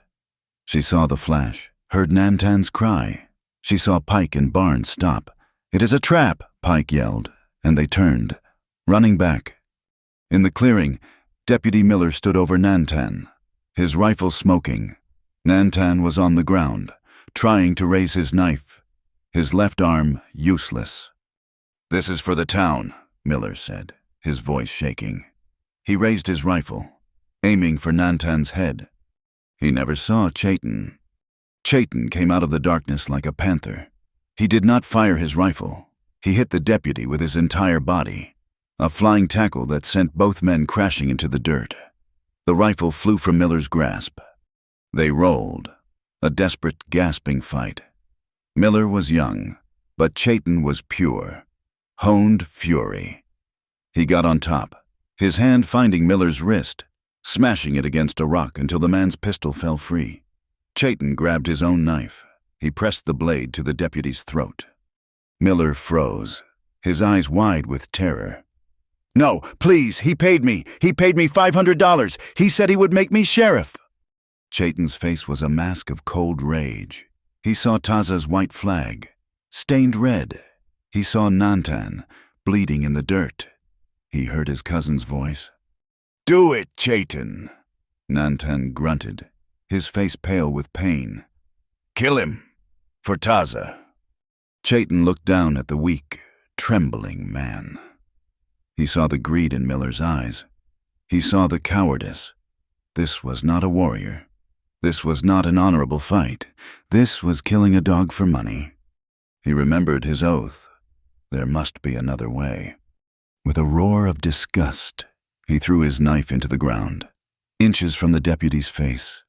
She saw the flash, heard Nantan's cry. She saw Pike and Barnes stop. "It is a trap," Pike yelled, and they turned, running back. In the clearing, Deputy Miller stood over Nantan, his rifle smoking. Nantan was on the ground, trying to raise his knife, his left arm useless. "This is for the town," Miller said, his voice shaking. He raised his rifle, aiming for Nantan's head. He never saw Chayton. Chayton came out of the darkness like a panther. He did not fire his rifle. He hit the deputy with his entire body, a flying tackle that sent both men crashing into the dirt. The rifle flew from Miller's grasp. They rolled, a desperate, gasping fight. Miller was young, but Chayton was pure, honed fury. He got on top, his hand finding Miller's wrist. smashing it against a rock until the man's pistol fell free. Chayton grabbed his own knife. He pressed the blade to the deputy's throat. Miller froze, his eyes wide with terror. "No, please, he paid me. He paid me $500. He said he would make me sheriff." Chayton's face was a mask of cold rage. He saw Taza's white flag, stained red. He saw Nantan, bleeding in the dirt. He heard his cousin's voice. "Do it, Chayton," Nantan grunted, his face pale with pain. "Kill him, for Taza." Chayton looked down at the weak, trembling man. He saw the greed in Miller's eyes. He saw the cowardice. This was not a warrior. This was not an honorable fight. This was killing a dog for money. He remembered his oath. There must be another way. With a roar of disgust, he threw his knife into the ground, inches from the deputy's face.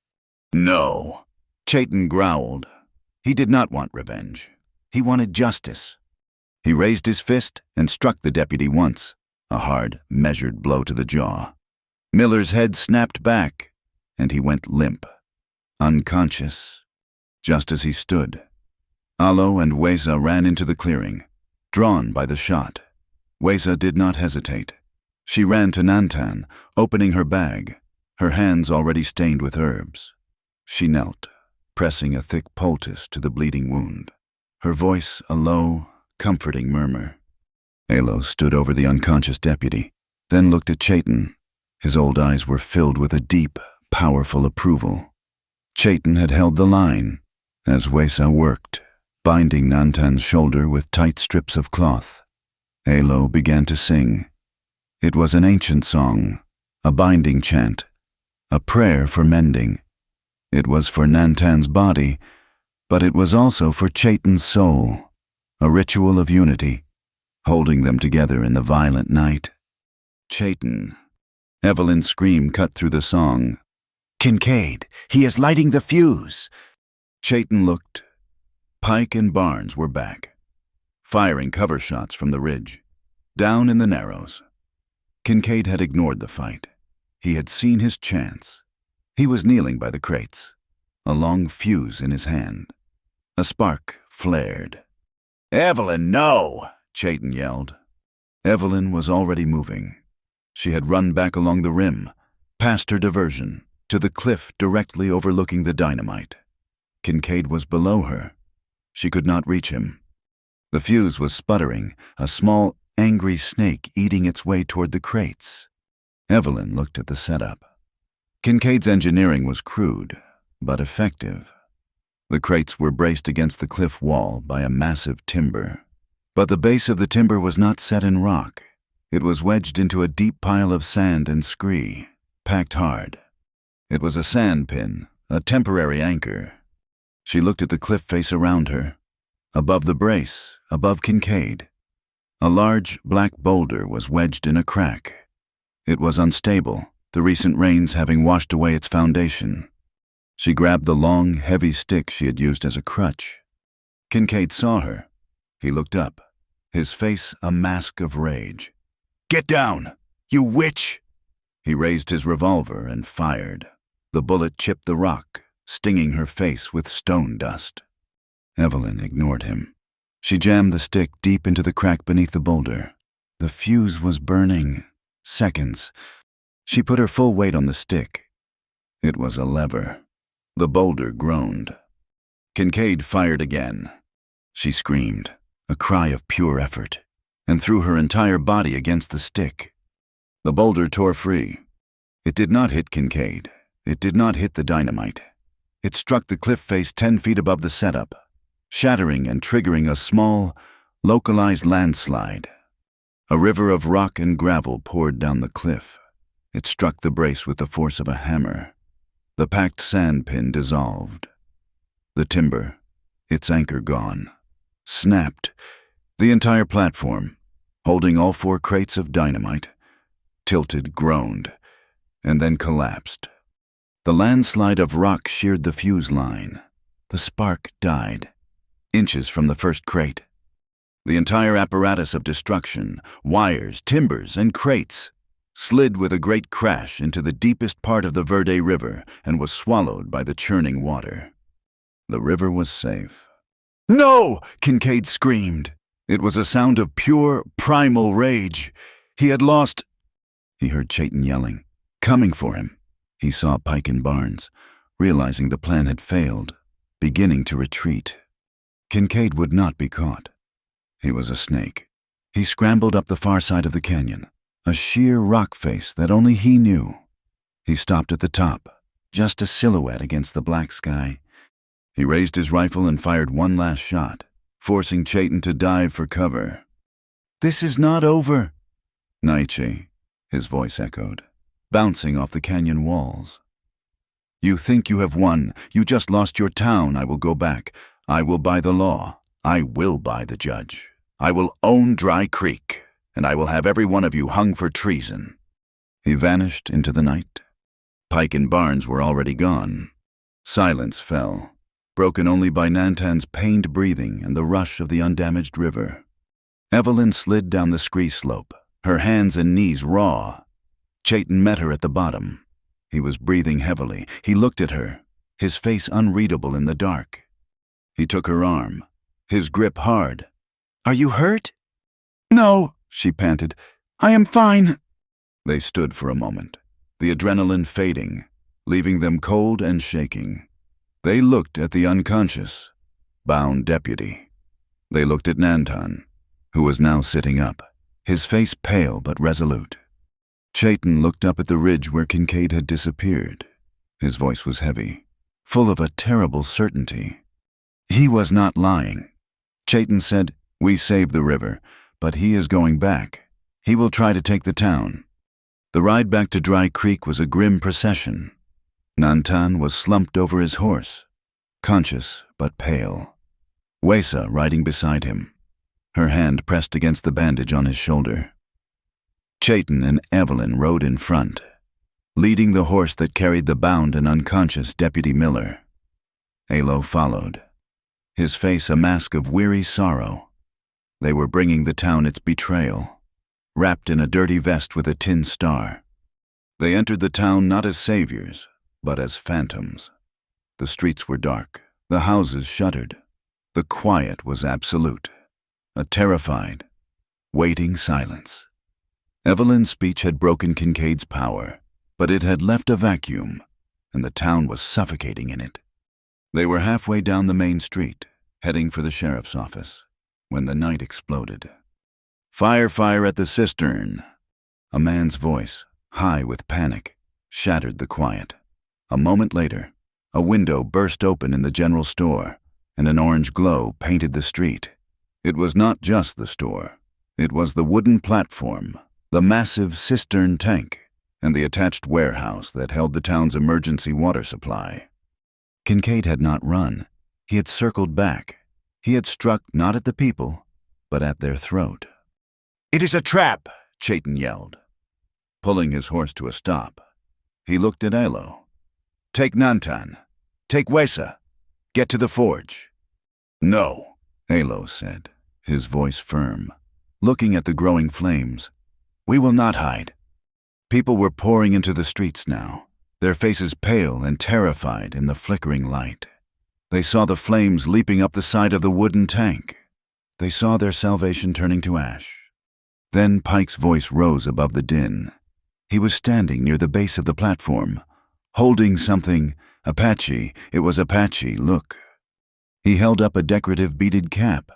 "No," Chayton growled. He did not want revenge. He wanted justice. He raised his fist and struck the deputy once, a hard, measured blow to the jaw. Miller's head snapped back, and he went limp, unconscious. Just as he stood, Alo and Weza ran into the clearing, drawn by the shot. Weza did not hesitate. She ran to Nantan, opening her bag, her hands already stained with herbs. She knelt, pressing a thick poultice to the bleeding wound, her voice a low, comforting murmur. Alo stood over the unconscious deputy, then looked at Chayton. His old eyes were filled with a deep, powerful approval. Chayton had held the line, as Weza worked, binding Nantan's shoulder with tight strips of cloth. Alo began to sing. It was an ancient song, a binding chant, a prayer for mending. It was for Nantan's body, but it was also for Chayton's soul, a ritual of unity, holding them together in the violent night. "Chayton." Evelyn's scream cut through the song. "Kincaid, he is lighting the fuse." Chayton looked. Pike and Barnes were back, firing cover shots from the ridge, down in the narrows. Kincaid had ignored the fight. He had seen his chance. He was kneeling by the crates, a long fuse in his hand. A spark flared. "Evelyn, no!" Chayton yelled. Evelyn was already moving. She had run back along the rim, past her diversion, to the cliff directly overlooking the dynamite. Kincaid was below her. She could not reach him. The fuse was sputtering, a small, angry snake eating its way toward the crates. Evelyn looked at the setup. Kincaid's engineering was crude, but effective. The crates were braced against the cliff wall by a massive timber. But the base of the timber was not set in rock. It was wedged into a deep pile of sand and scree, packed hard. It was a sand pin, a temporary anchor. She looked at the cliff face around her. Above the brace, above Kincaid, a large black boulder was wedged in a crack. It was unstable, the recent rains having washed away its foundation. She grabbed the long, heavy stick she had used as a crutch. Kincaid saw her. He looked up, his face a mask of rage. "Get down, you witch!" He raised his revolver and fired. The bullet chipped the rock, stinging her face with stone dust. Evelyn ignored him. She jammed the stick deep into the crack beneath the boulder. The fuse was burning. Seconds. She put her full weight on the stick. It was a lever. The boulder groaned. Kincaid fired again. She screamed, a cry of pure effort, and threw her entire body against the stick. The boulder tore free. It did not hit Kincaid. It did not hit the dynamite. It struck the cliff face 10 feet above the setup, shattering and triggering a small, localized landslide. A river of rock and gravel poured down the cliff. It struck the brace with the force of a hammer. The packed sand pin dissolved. The timber, its anchor gone, snapped. The entire platform, holding all 4 crates of dynamite, tilted, groaned, and then collapsed. The landslide of rock sheared the fuse line. The spark died, inches from the first crate. The entire apparatus of destruction, wires, timbers, and crates, slid with a great crash into the deepest part of the Verde River and was swallowed by the churning water. The river was safe. "No!" Kincaid screamed. It was a sound of pure, primal rage. He had lost. He heard Chayton yelling, coming for him. He saw Pike and Barnes, realizing the plan had failed, beginning to retreat. Kincaid would not be caught. He was a snake. He scrambled up the far side of the canyon, a sheer rock face that only he knew. He stopped at the top, just a silhouette against the black sky. He raised his rifle and fired one last shot, forcing Chayton to dive for cover. "This is not over." "Naiche," his voice echoed, bouncing off the canyon walls. "You think you have won. You just lost your town. I will go back. I will buy the law. I will buy the judge. I will own Dry Creek, and I will have every one of you hung for treason." He vanished into the night. Pike and Barnes were already gone. Silence fell, broken only by Nantan's pained breathing and the rush of the undamaged river. Evelyn slid down the scree slope, her hands and knees raw. Chayton met her at the bottom. He was breathing heavily. He looked at her, his face unreadable in the dark. He took her arm, his grip hard. "Are you hurt?" "No," she panted. "I am fine." They stood for a moment, the adrenaline fading, leaving them cold and shaking. They looked at the unconscious, bound deputy. They looked at Nantan, who was now sitting up, his face pale but resolute. Chayton looked up at the ridge where Kincaid had disappeared. His voice was heavy, full of a terrible certainty. He was not lying. Chayton said, "We saved the river, but he is going back. He will try to take the town." The ride back to Dry Creek was a grim procession. Nantan was slumped over his horse, conscious but pale. Wesa riding beside him, her hand pressed against the bandage on his shoulder. Chayton and Evelyn rode in front, leading the horse that carried the bound and unconscious Deputy Miller. Alo followed, his face a mask of weary sorrow. They were bringing the town its betrayal, wrapped in a dirty vest with a tin star. They entered the town not as saviors, but as phantoms. The streets were dark, the houses shuttered. The quiet was absolute, a terrified, waiting silence. Evelyn's speech had broken Kincaid's power, but it had left a vacuum, and the town was suffocating in it. They were halfway down the main street, heading for the sheriff's office, when the night exploded. "Fire, fire at the cistern!" A man's voice, high with panic, shattered the quiet. A moment later, a window burst open in the general store, and an orange glow painted the street. It was not just the store. It was the wooden platform, the massive cistern tank, and the attached warehouse that held the town's emergency water supply. Kincaid had not run. He had circled back. He had struck not at the people, but at their throat. "It is a trap!" Chayton yelled, pulling his horse to a stop. He looked at Alo. "Take Nantan. Take Wesa. Get to the forge." "No," Alo said, his voice firm, looking at the growing flames. "We will not hide." People were pouring into the streets now, their faces pale and terrified in the flickering light. They saw the flames leaping up the side of the wooden tank. They saw their salvation turning to ash. Then Pike's voice rose above the din. He was standing near the base of the platform, holding something. Apache, it was Apache, look. He held up a decorative beaded cap,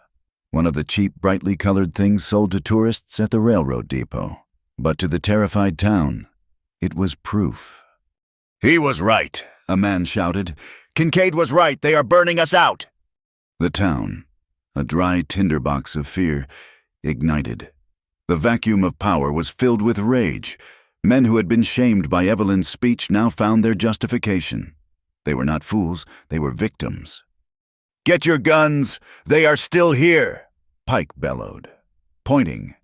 one of the cheap, brightly colored things sold to tourists at the railroad depot. But to the terrified town, it was proof. "He was right," a man shouted. "Kincaid was right. They are burning us out." The town, a dry tinderbox of fear, ignited. The vacuum of power was filled with rage. Men who had been shamed by Evelyn's speech now found their justification. They were not fools, they were victims. "Get your guns! They are still here!" Pike bellowed, pointing.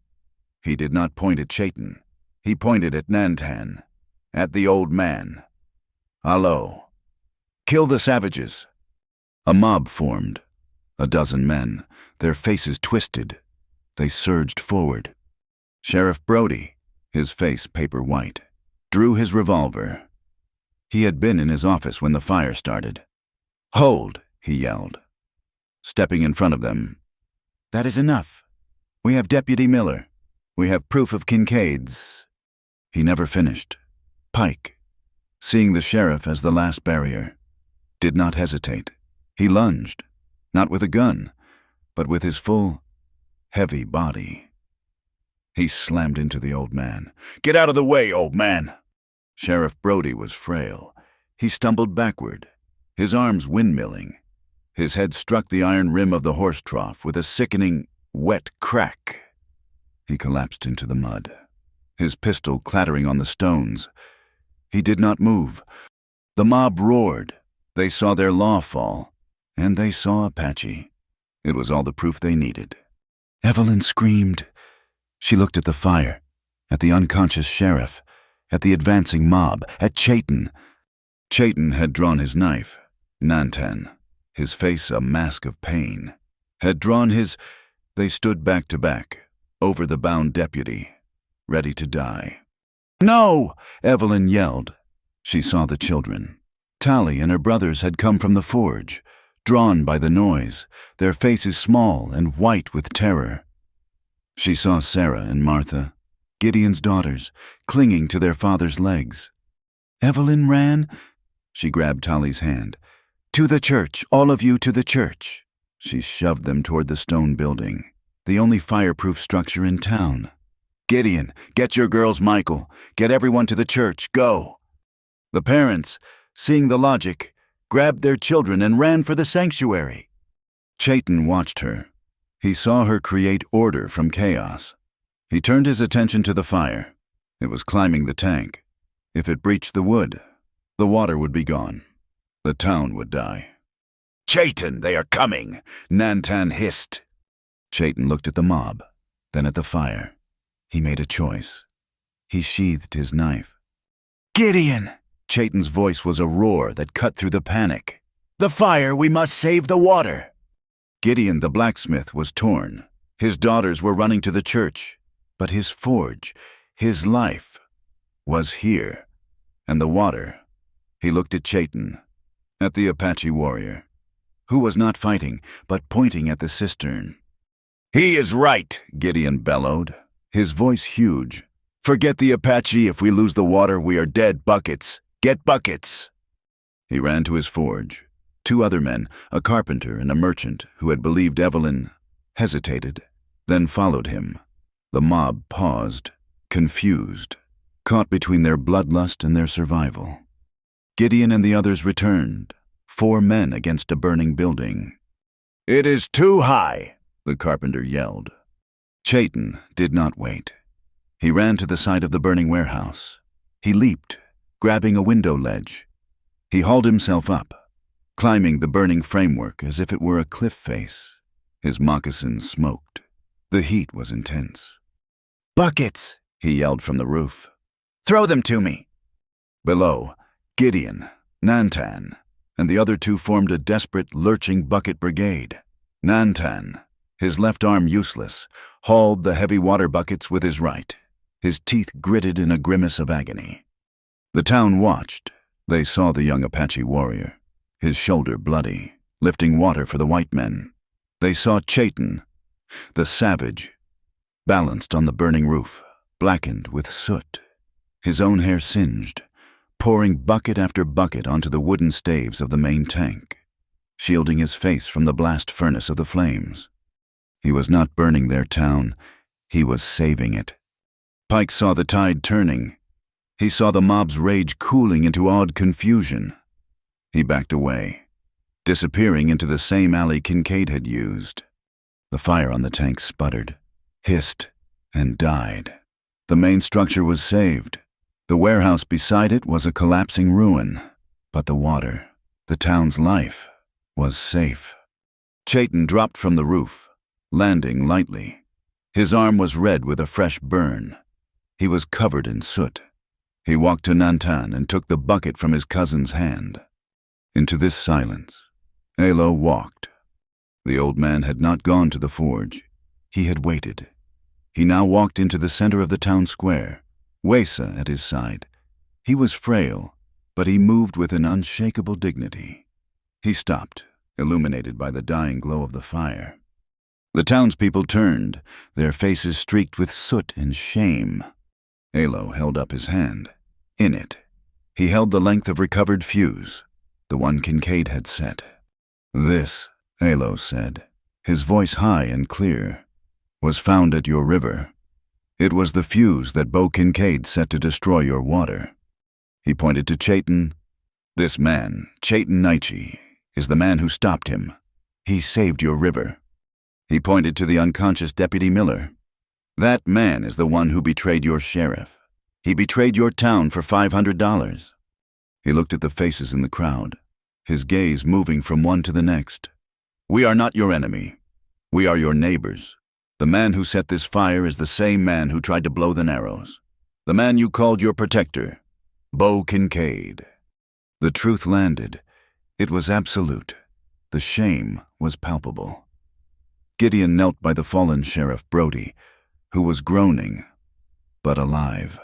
He did not point at Chayton. He pointed at Nantan, at the old man. "Allo! Kill the savages!" A mob formed, a dozen men, their faces twisted. They surged forward. Sheriff Brody, his face paper white, drew his revolver. He had been in his office when the fire started. "Hold," he yelled, stepping in front of them. "That is enough. We have Deputy Miller. We have proof of Kincaid's." He never finished. Pike, seeing the sheriff as the last barrier, did not hesitate. He lunged, not with a gun, but with his full, heavy body. He slammed into the old man. "Get out of the way, old man!" Sheriff Brody was frail. He stumbled backward, his arms windmilling. His head struck the iron rim of the horse trough with a sickening, wet crack. He collapsed into the mud, his pistol clattering on the stones. He did not move. The mob roared. They saw their law fall, and they saw Apache. It was all the proof they needed. Evelyn screamed. She looked at the fire, at the unconscious sheriff, at the advancing mob, at Chayton. Chayton had drawn his knife. Nantan, his face a mask of pain, had drawn his... They stood back to back, over the bound deputy, ready to die. "No!" Evelyn yelled. She saw the children. Tally and her brothers had come from the forge, drawn by the noise, their faces small and white with terror. She saw Sarah and Martha, Gideon's daughters, clinging to their father's legs. Evelyn ran. She grabbed Tally's hand. "To the church, all of you to the church." She shoved them toward the stone building, the only fireproof structure in town. "Gideon, get your girls, Michael. Get everyone to the church. Go." The parents, seeing the logic, grabbed their children and ran for the sanctuary. Chayton watched her. He saw her create order from chaos. He turned his attention to the fire. It was climbing the tank. If it breached the wood, the water would be gone. The town would die. "Chayton, they are coming!" Nantan hissed. Chayton looked at the mob, then at the fire. He made a choice. He sheathed his knife. "Gideon!" Chayton's voice was a roar that cut through the panic. "The fire! We must save the water!" Gideon the blacksmith was torn. His daughters were running to the church. But his forge, his life, was here. And the water. He looked at Chayton, at the Apache warrior, who was not fighting, but pointing at the cistern. "He is right," Gideon bellowed, his voice huge. "Forget the Apache. If we lose the water, we are dead buckets. Get buckets." He ran to his forge. Two other men, a carpenter and a merchant who had believed Evelyn, hesitated, then followed him. The mob paused, confused, caught between their bloodlust and their survival. Gideon and the others returned, 4 men against a burning building. "It is too high," the carpenter yelled. Chayton did not wait. He ran to the side of the burning warehouse. He leaped, grabbing a window ledge. He hauled himself up, climbing the burning framework as if it were a cliff face. His moccasins smoked. The heat was intense. "Buckets!" he yelled from the roof. "Throw them to me!" Below, Gideon, Nantan, and the other 2 formed a desperate, lurching bucket brigade. Nantan, his left arm useless, hauled the heavy water buckets with his right, his teeth gritted in a grimace of agony. The town watched. They saw the young Apache warrior, his shoulder bloody, lifting water for the white men. They saw Chayton, the savage, balanced on the burning roof, blackened with soot, his own hair singed, pouring bucket after bucket onto the wooden staves of the main tank, shielding his face from the blast furnace of the flames. He was not burning their town, he was saving it. Pike saw the tide turning. He saw the mob's rage cooling into awed confusion. He backed away, disappearing into the same alley Kincaid had used. The fire on the tank sputtered, hissed, and died. The main structure was saved. The warehouse beside it was a collapsing ruin, but the water, the town's life, was safe. Chayton dropped from the roof, landing lightly. His arm was red with a fresh burn. He was covered in soot. He walked to Nantan and took the bucket from his cousin's hand. Into this silence, Alo walked. The old man had not gone to the forge. He had waited. He now walked into the center of the town square, Wesa at his side. He was frail, but he moved with an unshakable dignity. He stopped, illuminated by the dying glow of the fire. The townspeople turned, their faces streaked with soot and shame. Alo held up his hand. In it, he held the length of recovered fuse, the one Kincaid had set. This, Alo said, his voice high and clear, was found at your river. It was the fuse that Bo Kincaid set to destroy your water. He pointed to Chayton. This man, Chayton Naichi, is the man who stopped him. He saved your river. He pointed to the unconscious Deputy Miller. That man is the one who betrayed your sheriff. He betrayed your town for $500. He looked at the faces in the crowd, his gaze moving from one to the next. We are not your enemy. We are your neighbors. The man who set this fire is the same man who tried to blow the Narrows. The man you called your protector, Bo Kincaid. The truth landed. It was absolute. The shame was palpable. Gideon knelt by the fallen Sheriff Brody, who was groaning, but alive.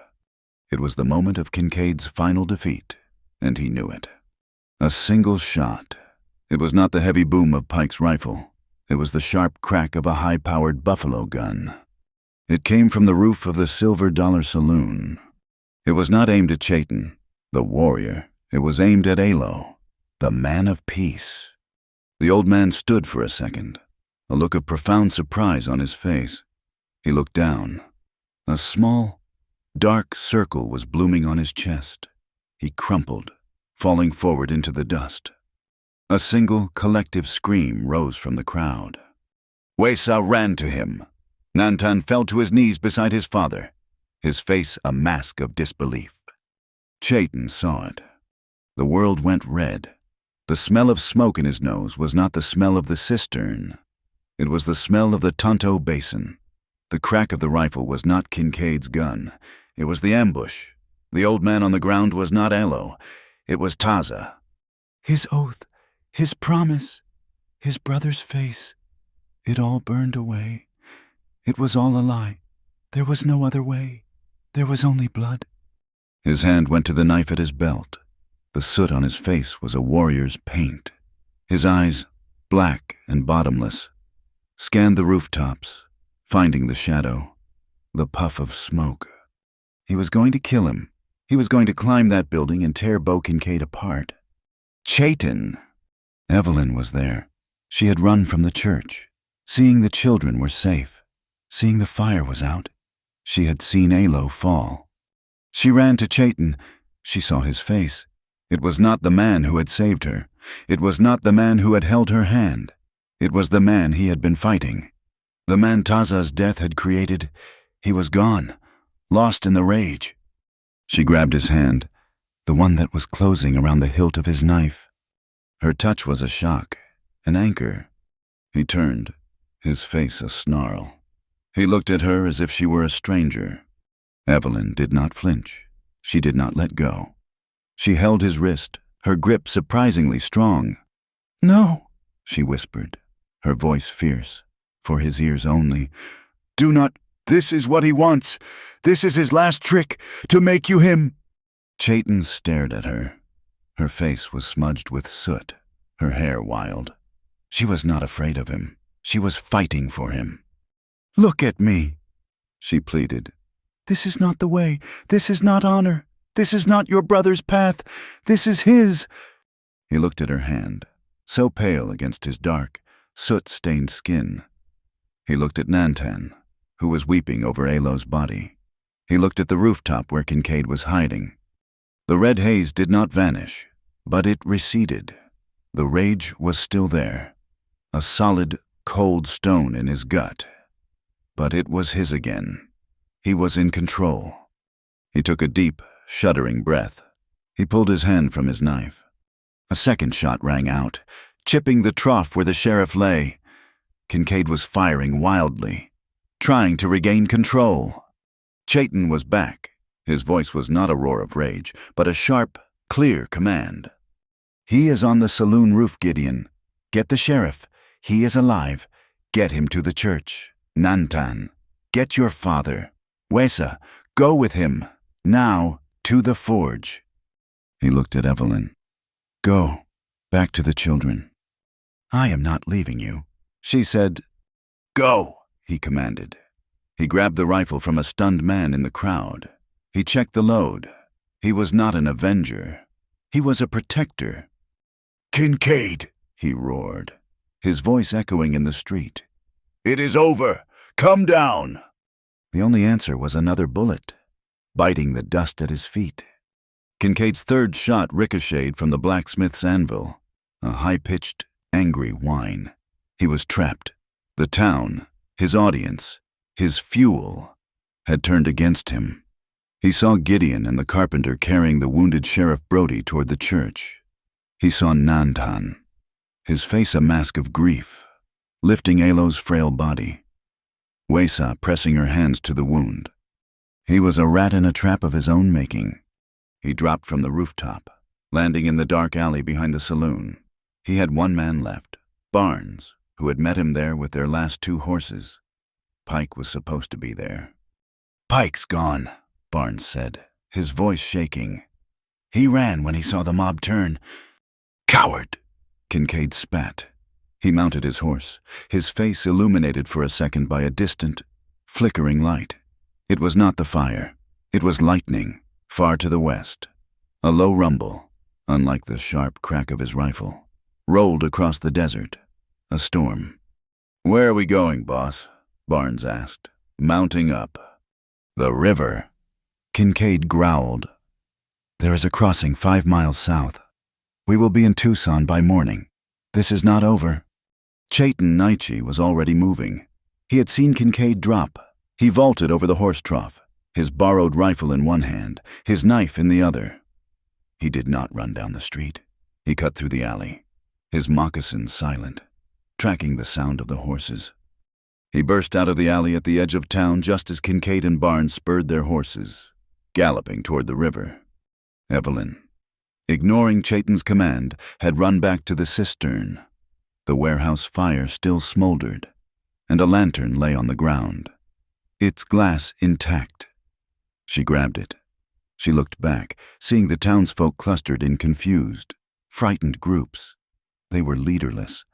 It was the moment of Kincaid's final defeat, and he knew it. A single shot. It was not the heavy boom of Pike's rifle. It was the sharp crack of a high-powered buffalo gun. It came from the roof of the Silver Dollar Saloon. It was not aimed at Chayton, the warrior. It was aimed at Alo, the man of peace. The old man stood for a second, a look of profound surprise on his face. He looked down. A small, dark circle was blooming on his chest. He crumpled, falling forward into the dust. A single, collective scream rose from the crowd. Wesa ran to him. Nantan fell to his knees beside his father, his face a mask of disbelief. Chayton saw it. The world went red. The smell of smoke in his nose was not the smell of the cistern. It was the smell of the Tonto Basin. The crack of the rifle was not Kincaid's gun. It was the ambush. The old man on the ground was not Alo. It was Taza. His oath, his promise, his brother's face. It all burned away. It was all a lie. There was no other way. There was only blood. His hand went to the knife at his belt. The soot on his face was a warrior's paint. His eyes, black and bottomless, scanned the rooftops, finding the shadow, the puff of smoke. He was going to kill him. He was going to climb that building and tear Bo Kincaid apart. Chayton! Evelyn was there. She had run from the church. Seeing the children were safe, seeing the fire was out, she had seen Alo fall. She ran to Chayton. She saw his face. It was not the man who had saved her. It was not the man who had held her hand. It was the man he had been fighting. The man Taza's death had created. He was gone, lost in the rage. She grabbed his hand, the one that was closing around the hilt of his knife. Her touch was a shock, an anchor. He turned, his face a snarl. He looked at her as if she were a stranger. Evelyn did not flinch. She did not let go. She held his wrist, her grip surprisingly strong. "No," she whispered, her voice fierce, for his ears only. "Do not. This is what he wants. This is his last trick, to make you him." Chayton stared at her. Her face was smudged with soot, her hair wild. She was not afraid of him. She was fighting for him. "Look at me," she pleaded. "This is not the way. This is not honor. This is not your brother's path. This is his." He looked at her hand, so pale against his dark, soot-stained skin. He looked at Nantan, who was weeping over Alo's body. He looked at the rooftop where Kincaid was hiding. The red haze did not vanish, but it receded. The rage was still there, a solid, cold stone in his gut. But it was his again. He was in control. He took a deep, shuddering breath. He pulled his hand from his knife. A second shot rang out, chipping the trough where the sheriff lay. Kincaid was firing wildly, trying to regain control. Chayton was back. His voice was not a roar of rage, but a sharp, clear command. "He is on the saloon roof, Gideon. Get the sheriff. He is alive. Get him to the church. Nantan, get your father. Wesa, go with him. Now, to the forge. He looked at Evelyn. Go, back to the children. I am not leaving you. She said, Go, he commanded. He grabbed the rifle from a stunned man in the crowd. He checked the load. He was not an avenger. He was a protector. Kincaid, he roared, his voice echoing in the street. It is over. Come down. The only answer was another bullet, biting the dust at his feet. Kincaid's third shot ricocheted from the blacksmith's anvil, a high-pitched, angry whine. He was trapped. The town, his audience, his fuel, had turned against him. He saw Gideon and the carpenter carrying the wounded Sheriff Brody toward the church. He saw Nantan, his face a mask of grief, lifting Alo's frail body. Wesa pressing her hands to the wound. He was a rat in a trap of his own making. He dropped from the rooftop, landing in the dark alley behind the saloon. He had one man left, Barnes, who had met him there with their last 2 horses. Pike was supposed to be there. Pike's gone, Barnes said, his voice shaking. He ran when he saw the mob turn. Coward! Kincaid spat. He mounted his horse, his face illuminated for a second by a distant, flickering light. It was not the fire. It was lightning, far to the west. A low rumble, unlike the sharp crack of his rifle, rolled across the desert. A storm. Where are we going, boss? Barnes asked, mounting up. The river. Kincaid growled. There is a crossing 5 miles south. We will be in Tucson by morning. This is not over. Chayton Naichi was already moving. He had seen Kincaid drop. He vaulted over the horse trough, his borrowed rifle in one hand, his knife in the other. He did not run down the street. He cut through the alley, his moccasins silent, tracking the sound of the horses. He burst out of the alley at the edge of town just as Kincaid and Barnes spurred their horses, galloping toward the river. Evelyn, ignoring Chayton's command, had run back to the cistern. The warehouse fire still smoldered, and a lantern lay on the ground, its glass intact. She grabbed it. She looked back, seeing the townsfolk clustered in confused, frightened groups. They were leaderless.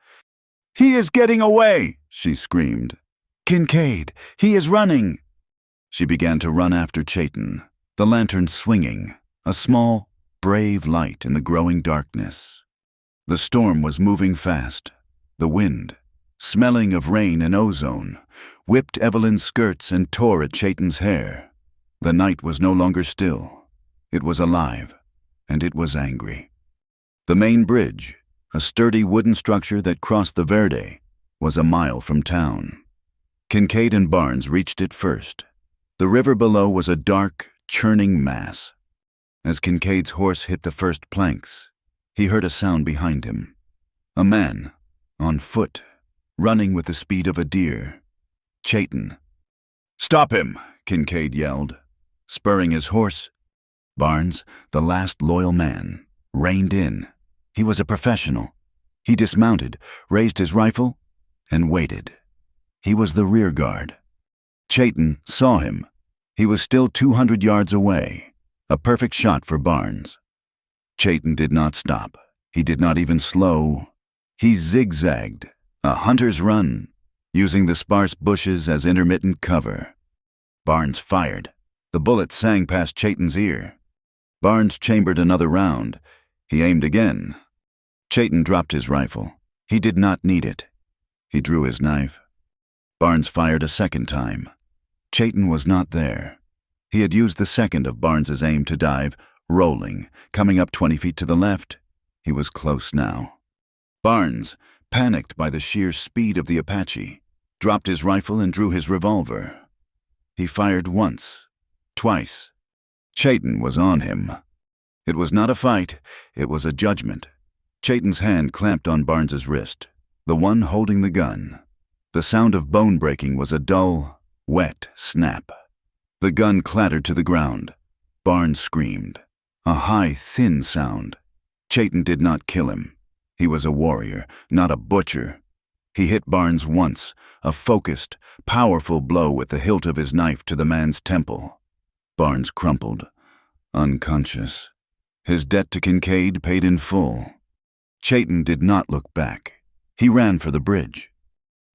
"He is getting away!" she screamed. "Kincaid, he is running!" She began to run after Chayton, the lantern swinging, a small, brave light in the growing darkness. The storm was moving fast. The wind, smelling of rain and ozone, whipped Evelyn's skirts and tore at Chayton's hair. The night was no longer still. It was alive, and it was angry. The main bridge, a sturdy wooden structure that crossed the Verde, was a mile from town. Kincaid and Barnes reached it first. The river below was a dark, churning mass. As Kincaid's horse hit the first planks, he heard a sound behind him. A man, on foot, running with the speed of a deer. Chayton. "Stop him!" Kincaid yelled, spurring his horse. Barnes, the last loyal man, reined in. He was a professional. He dismounted, raised his rifle, and waited. He was the rear guard. Chayton saw him. He was still 200 yards away, a perfect shot for Barnes. Chayton did not stop. He did not even slow. He zigzagged, a hunter's run, using the sparse bushes as intermittent cover. Barnes fired. The bullet sang past Chayton's ear. Barnes chambered another round. He aimed again. Chayton dropped his rifle. He did not need it. He drew his knife. Barnes fired a second time. Chayton was not there. He had used the second of Barnes's aim to dive, rolling, coming up 20 feet to the left. He was close now. Barnes, panicked by the sheer speed of the Apache, dropped his rifle and drew his revolver. He fired once, twice. Chayton was on him. It was not a fight, it was a judgment. Chayton's hand clamped on Barnes's wrist, the one holding the gun. The sound of bone breaking was a dull, wet snap. The gun clattered to the ground. Barnes screamed, a high, thin sound. Chayton did not kill him. He was a warrior, not a butcher. He hit Barnes once, a focused, powerful blow with the hilt of his knife to the man's temple. Barnes crumpled, unconscious. His debt to Kincaid paid in full. Chayton did not look back. He ran for the bridge.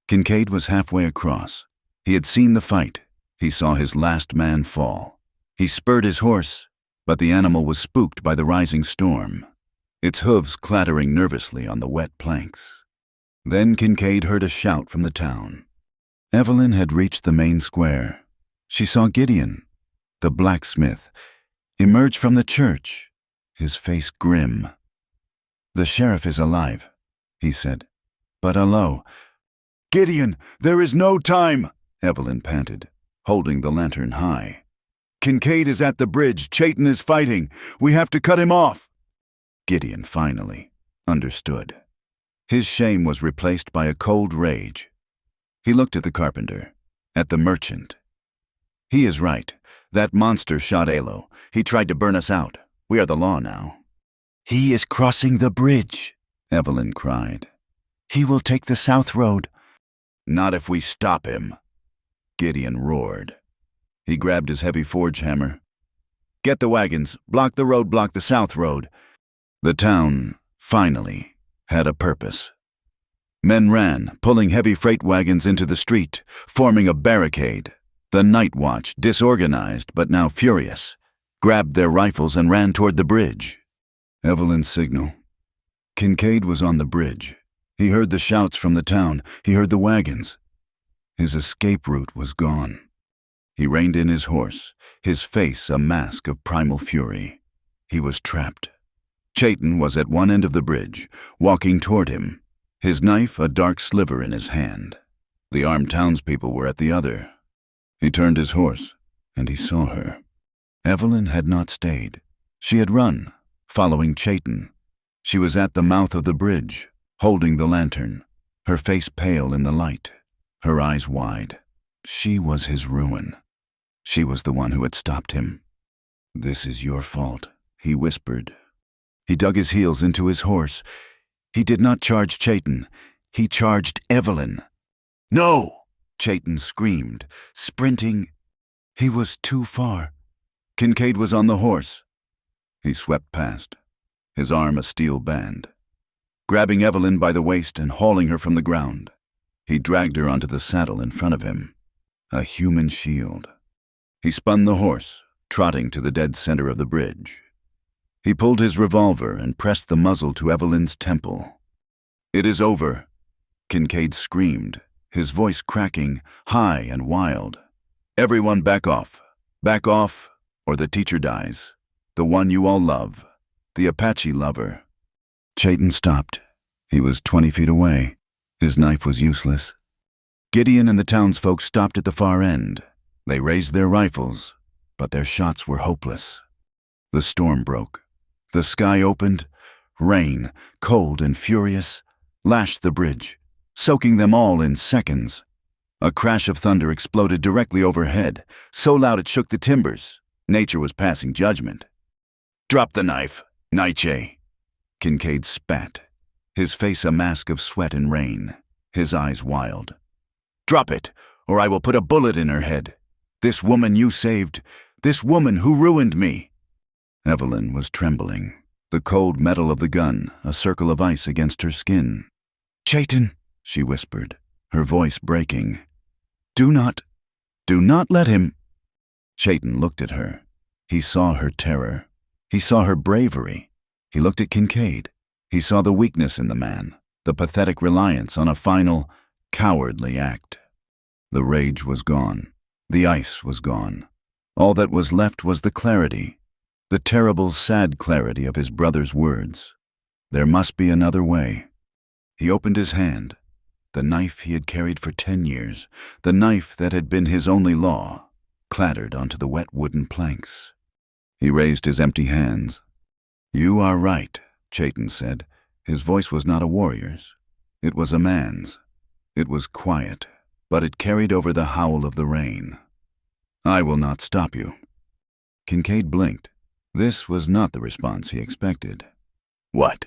Kincaid was halfway across. He had seen the fight. He saw his last man fall. He spurred his horse, but the animal was spooked by the rising storm, its hooves clattering nervously on the wet planks. Then Kincaid heard a shout from the town. Evelyn had reached the main square. She saw Gideon, the blacksmith, emerge from the church, his face grim. "The sheriff is alive," he said, but low. "Gideon, there is no time," Evelyn panted, holding the lantern high. "Kincaid is at the bridge. Chayton is fighting. We have to cut him off." Gideon finally understood. His shame was replaced by a cold rage. He looked at the carpenter, at the merchant. "He is right. That monster shot Alo. He tried to burn us out. We are the law now." "He is crossing the bridge," Evelyn cried. "He will take the south road." "Not if we stop him," Gideon roared. He grabbed his heavy forge hammer. "Get the wagons. Block the road, block the south road." The town, finally, had a purpose. Men ran, pulling heavy freight wagons into the street, forming a barricade. The night watch, disorganized but now furious, grabbed their rifles and ran toward the bridge. Evelyn's signal. Kincaid was on the bridge. He heard the shouts from the town. He heard the wagons. His escape route was gone. He reined in his horse, his face a mask of primal fury. He was trapped. Chayton was at one end of the bridge, walking toward him, his knife a dark sliver in his hand. The armed townspeople were at the other. He turned his horse, and he saw her. Evelyn had not stayed. She had run, following Chayton. She was at the mouth of the bridge, holding the lantern, her face pale in the light, her eyes wide. She was his ruin. She was the one who had stopped him. "This is your fault," he whispered. He dug his heels into his horse. He did not charge Chayton. He charged Evelyn. "No!" Chayton screamed, sprinting. He was too far. Kincaid was on the horse. He swept past, his arm a steel band. Grabbing Evelyn by the waist and hauling her from the ground, he dragged her onto the saddle in front of him, a human shield. He spun the horse, trotting to the dead center of the bridge. He pulled his revolver and pressed the muzzle to Evelyn's temple. "It is over," Kincaid screamed, his voice cracking, high and wild. "Everyone back off, or the teacher dies, the one you all love, the Apache lover." Chayton stopped. He was 20 feet away. His knife was useless. Gideon and the townsfolk stopped at the far end. They raised their rifles, but their shots were hopeless. The storm broke. The sky opened. Rain, cold and furious, lashed the bridge, soaking them all in seconds. A crash of thunder exploded directly overhead, so loud it shook the timbers. Nature was passing judgment. "Drop the knife, Nietzsche," Kincaid spat, his face a mask of sweat and rain, his eyes wild. "Drop it, or I will put a bullet in her head. This woman you saved, this woman who ruined me." Evelyn was trembling, the cold metal of the gun a circle of ice against her skin. "Chayton," she whispered, her voice breaking. Do not let him." Chayton looked at her. He saw her terror. He saw her bravery. He looked at Kincaid. He saw the weakness in the man, the pathetic reliance on a final, cowardly act. The rage was gone. The ice was gone. All that was left was the clarity, the terrible, sad clarity of his brother's words. There must be another way. He opened his hand, the knife he had carried for 10 years, the knife that had been his only law, clattered onto the wet wooden planks. He raised his empty hands. "You are right," Chayton said. His voice was not a warrior's. It was a man's. It was quiet, but it carried over the howl of the rain. "I will not stop you." Kincaid blinked. This was not the response he expected. "What?"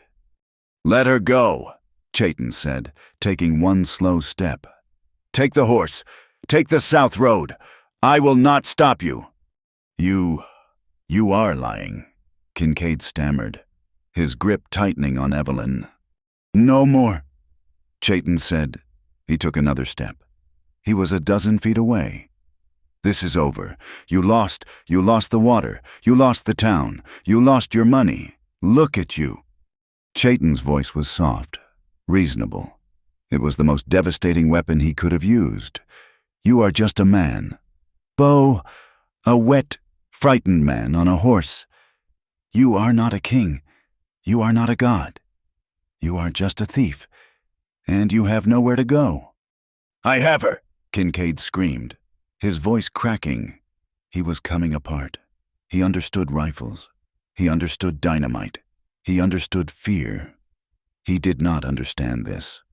"Let her go," Chayton said, taking one slow step. "Take the horse. Take the south road. I will not stop you." You are lying, Kincaid stammered, his grip tightening on Evelyn. No more, Chayton said. He took another step. He was a dozen feet away. This is over. You lost the water. You lost the town. You lost your money. Look at you. Chayton's voice was soft, reasonable. It was the most devastating weapon he could have used. You are just a man. Beau, a wet, frightened man on a horse. You are not a king. You are not a god. You are just a thief. And you have nowhere to go. I have her, Kincaid screamed, his voice cracking. He was coming apart. He understood rifles. He understood dynamite. He understood fear. He did not understand this.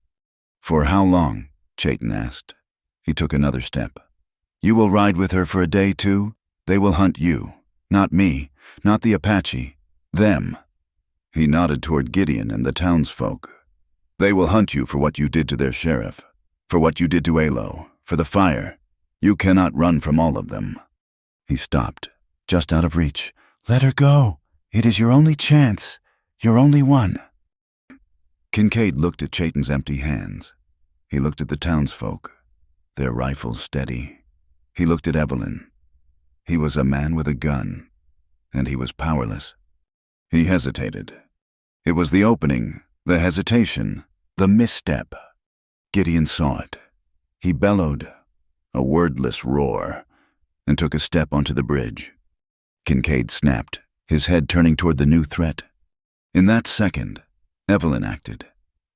For how long? Chayton asked. He took another step. You will ride with her for a day too? They will hunt you. Not me. Not the Apache. Them. He nodded toward Gideon and the townsfolk. They will hunt you for what you did to their sheriff, for what you did to Alo, for the fire. You cannot run from all of them. He stopped, just out of reach. Let her go. It is your only chance. Your only one. Kincaid looked at Chayton's empty hands. He looked at the townsfolk, their rifles steady. He looked at Evelyn. He was a man with a gun, and he was powerless. He hesitated. It was the opening, the hesitation, the misstep. Gideon saw it. He bellowed, a wordless roar, and took a step onto the bridge. Kincaid snapped, his head turning toward the new threat. In that second, Evelyn acted.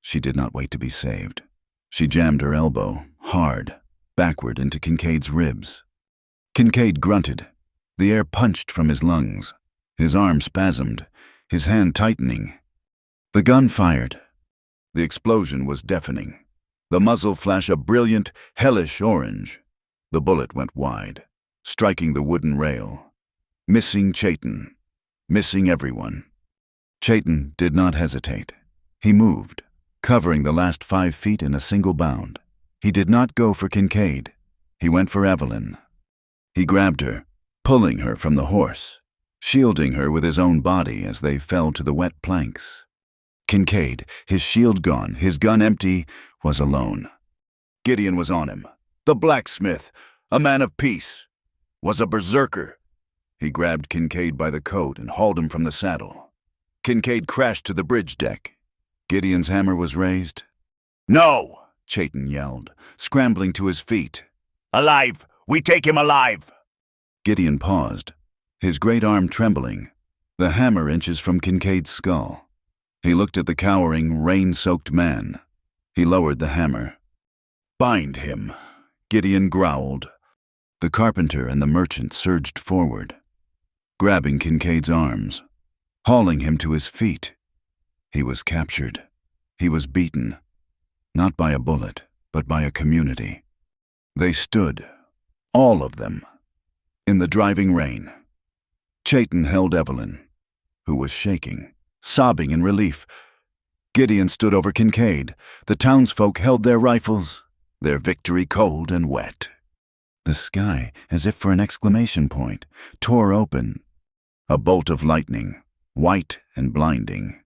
She did not wait to be saved. She jammed her elbow, hard, backward into Kincaid's ribs. Kincaid grunted. The air punched from his lungs. His arm spasmed, his hand tightening. The gun fired. The explosion was deafening. The muzzle flashed a brilliant, hellish orange. The bullet went wide, striking the wooden rail. Missing Chayton. Missing everyone. Chayton did not hesitate. He moved, covering the last 5 feet in a single bound. He did not go for Kincaid. He went for Evelyn. He grabbed her, pulling her from the horse, shielding her with his own body as they fell to the wet planks. Kincaid, his shield gone, his gun empty, was alone. Gideon was on him. The blacksmith, a man of peace, was a berserker. He grabbed Kincaid by the coat and hauled him from the saddle. Kincaid crashed to the bridge deck. Gideon's hammer was raised. No, Chayton yelled, scrambling to his feet. Alive! We take him alive! Gideon paused, his great arm trembling, the hammer inches from Kincaid's skull. He looked at the cowering, rain-soaked man. He lowered the hammer. Bind him, Gideon growled. The carpenter and the merchant surged forward, grabbing Kincaid's arms, hauling him to his feet. He was captured. He was beaten, not by a bullet, but by a community. They stood, all of them, in the driving rain. Chayton held Evelyn, who was shaking, sobbing in relief. Gideon stood over Kincaid. The townsfolk held their rifles, their victory cold and wet. The sky, as if for an exclamation point, tore open. A bolt of lightning, white and blinding,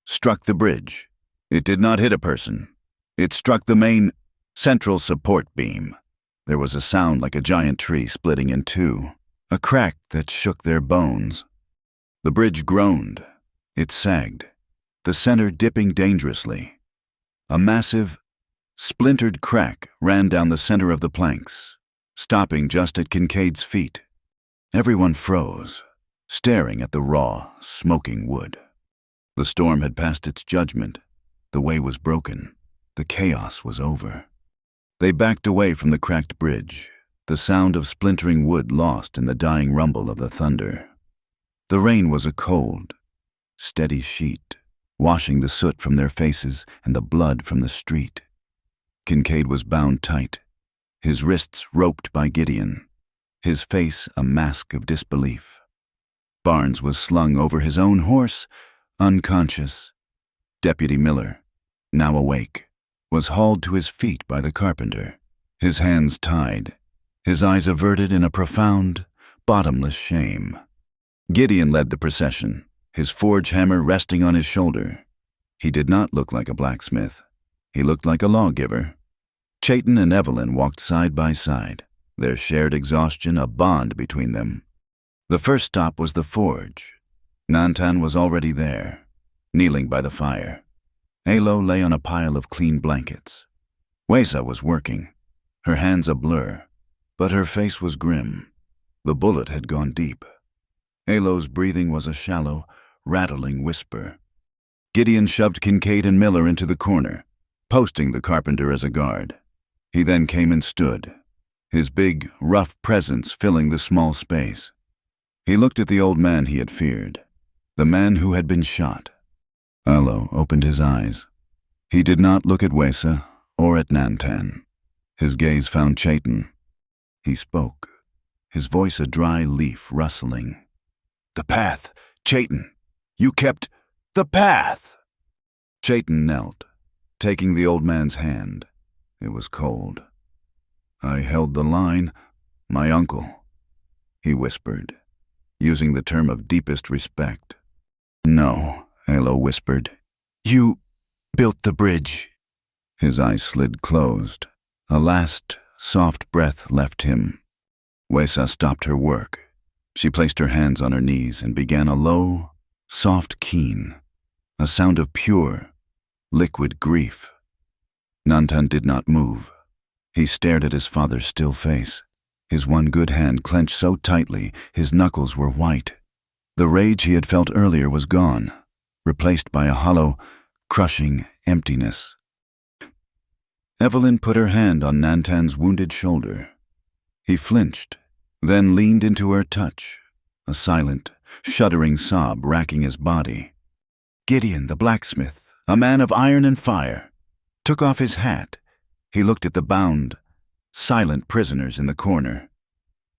struck the bridge. It did not hit a person. It struck the main, central support beam. There was a sound like a giant tree splitting in two, a crack that shook their bones. The bridge groaned. It sagged, the center dipping dangerously. A massive, splintered crack ran down the center of the planks, stopping just at Kincaid's feet. Everyone froze, staring at the raw, smoking wood. The storm had passed its judgment. The way was broken. The chaos was over. They backed away from the cracked bridge, the sound of splintering wood lost in the dying rumble of the thunder. The rain was a cold, steady sheet, washing the soot from their faces and the blood from the street. Kincaid was bound tight, his wrists roped by Gideon, his face a mask of disbelief. Barnes was slung over his own horse, unconscious. Deputy Miller, now awake, was hauled to his feet by the carpenter, his hands tied, his eyes averted in a profound, bottomless shame. Gideon led the procession, his forge hammer resting on his shoulder. He did not look like a blacksmith. He looked like a lawgiver. Chayton and Evelyn walked side by side, their shared exhaustion a bond between them. The first stop was the forge. Nantan was already there, kneeling by the fire. Alo lay on a pile of clean blankets. Wesa was working, her hands a blur, but her face was grim. The bullet had gone deep. Alo's breathing was a shallow, rattling whisper. Gideon shoved Kincaid and Miller into the corner, posting the carpenter as a guard. He then came and stood, his big, rough presence filling the small space. He looked at the old man he had feared, the man who had been shot. Alo opened his eyes. He did not look at Wesa or at Nantan. His gaze found Chayton. He spoke, his voice a dry leaf rustling. "The path, Chayton. You kept the path." Chayton knelt, taking the old man's hand. It was cold. "I held the line, my uncle," he whispered, using the term of deepest respect. "No," Alo whispered. "You built the bridge." His eyes slid closed. A last, soft breath left him. Wesa stopped her work. She placed her hands on her knees and began a low, soft keen, a sound of pure, liquid grief. Nantan did not move. He stared at his father's still face, his one good hand clenched so tightly his knuckles were white. The rage he had felt earlier was gone, replaced by a hollow, crushing emptiness. Evelyn put her hand on Nantan's wounded shoulder. He flinched, then leaned into her touch, a silent, shuddering sob racking his body. Gideon, the blacksmith, a man of iron and fire, took off his hat. He looked at the bound, silent prisoners in the corner.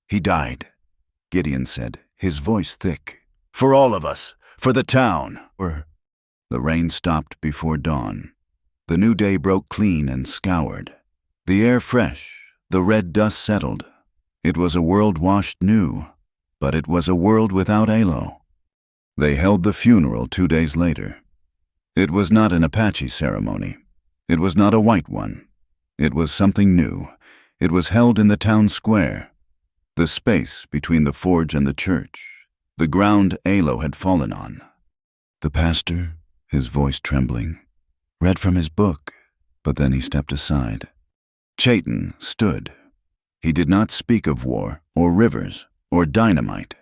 "He died," Gideon said, his voice thick. "For all of us, for the town." The rain stopped before dawn. The new day broke clean and scoured. The air fresh, the red dust settled. It was a world washed new, but it was a world without Alo. They held the funeral 2 days later. It was not an Apache ceremony. It was not a white one. It was something new. It was held in the town square, the space between the forge and the church, the ground Alo had fallen on. The pastor, his voice trembling, read from his book, but then he stepped aside. Chayton stood. He did not speak of war or rivers or dynamite.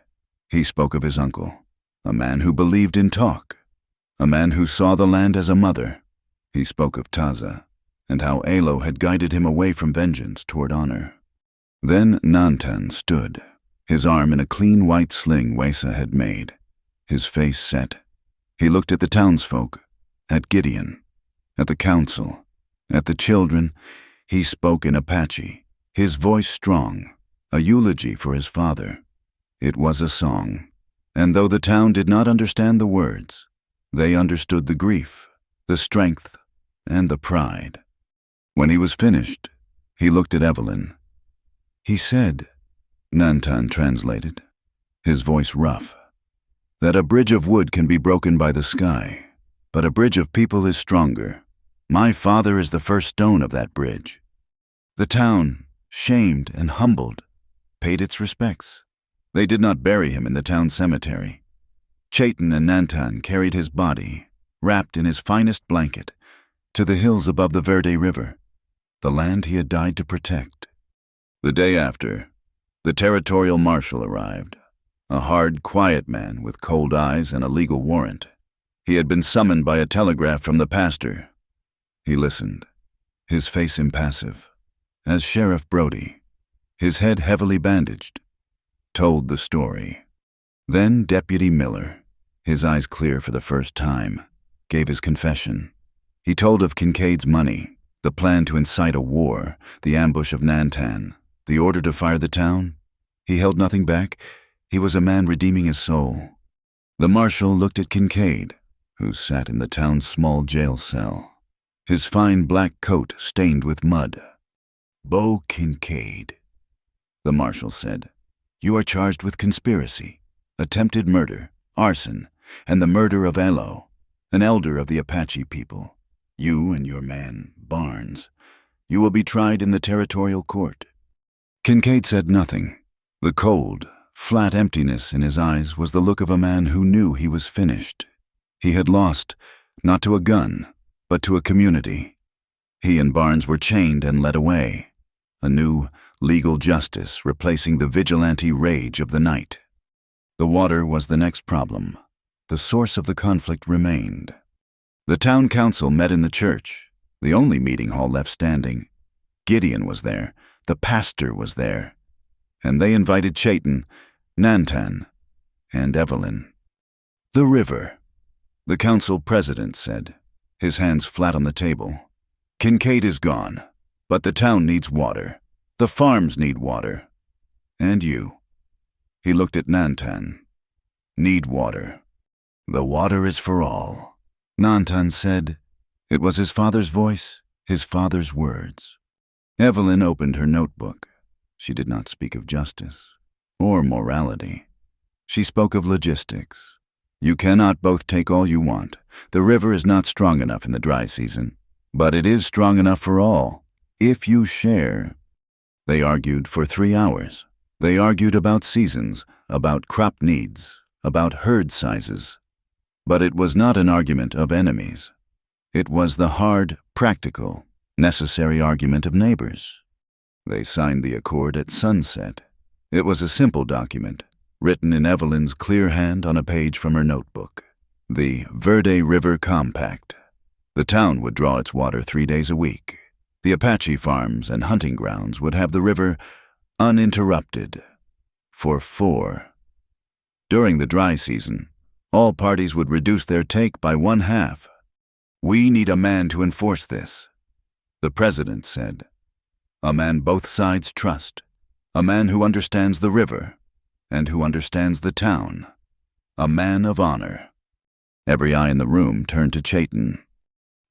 He spoke of his uncle, a man who believed in talk, a man who saw the land as a mother. He spoke of Taza and how Alo had guided him away from vengeance toward honor. Then Nantan stood, his arm in a clean white sling Wesa had made, his face set. He looked at the townsfolk, at Gideon, at the council, at the children. He spoke in Apache, his voice strong, a eulogy for his father. It was a song, and though the town did not understand the words, they understood the grief, the strength, and the pride. When he was finished, he looked at Evelyn. "He said," Nantan translated, his voice rough, "that a bridge of wood can be broken by the sky, but a bridge of people is stronger. My father is the first stone of that bridge." The town, shamed and humbled, paid its respects. They did not bury him in the town cemetery. Chayton and Nantan carried his body, wrapped in his finest blanket, to the hills above the Verde River, the land he had died to protect. The day after, the territorial marshal arrived, a hard, quiet man with cold eyes and a legal warrant. He had been summoned by a telegraph from the pastor. He listened, his face impassive, as Sheriff Brody, his head heavily bandaged, told the story. Then Deputy Miller, his eyes clear for the first time, gave his confession. He told of Kincaid's money, the plan to incite a war, the ambush of Nantan, the order to fire the town. He held nothing back. He was a man redeeming his soul. The marshal looked at Kincaid, who sat in the town's small jail cell, his fine black coat stained with mud. "Beau Kincaid," the marshal said, "you are charged with conspiracy, attempted murder, arson, and the murder of Elo, an elder of the Apache people. You and your man, Barnes. You will be tried in the territorial court." Kincaid said nothing. The cold, flat emptiness in his eyes was the look of a man who knew he was finished. He had lost, not to a gun, but to a community. He and Barnes were chained and led away. A new, legal justice replacing the vigilante rage of the night. The water was the next problem. The source of the conflict remained. The town council met in the church, the only meeting hall left standing. Gideon was there, the pastor was there, and they invited Chayton, Nantan, and Evelyn. "The river," the council president said, his hands flat on the table. "Kincaid is gone, but the town needs water. The farms need water. And you." He looked at Nantan. "Need water. The water is for all," Nantan said. It was his father's voice, his father's words. Evelyn opened her notebook. She did not speak of justice or morality. She spoke of logistics. "You cannot both take all you want. The river is not strong enough in the dry season, but it is strong enough for all, if you share." They argued for 3 hours. They argued about seasons, about crop needs, about herd sizes. But it was not an argument of enemies. It was the hard, practical, necessary argument of neighbors. They signed the accord at sunset. It was a simple document, written in Evelyn's clear hand on a page from her notebook. The Verde River Compact. The town would draw its water 3 days a week. The Apache farms and hunting grounds would have the river uninterrupted for 4. During the dry season, all parties would reduce their take by 1/2. "We need a man to enforce this," the president said. "A man both sides trust. A man who understands the river and who understands the town. A man of honor." Every eye in the room turned to Chayton.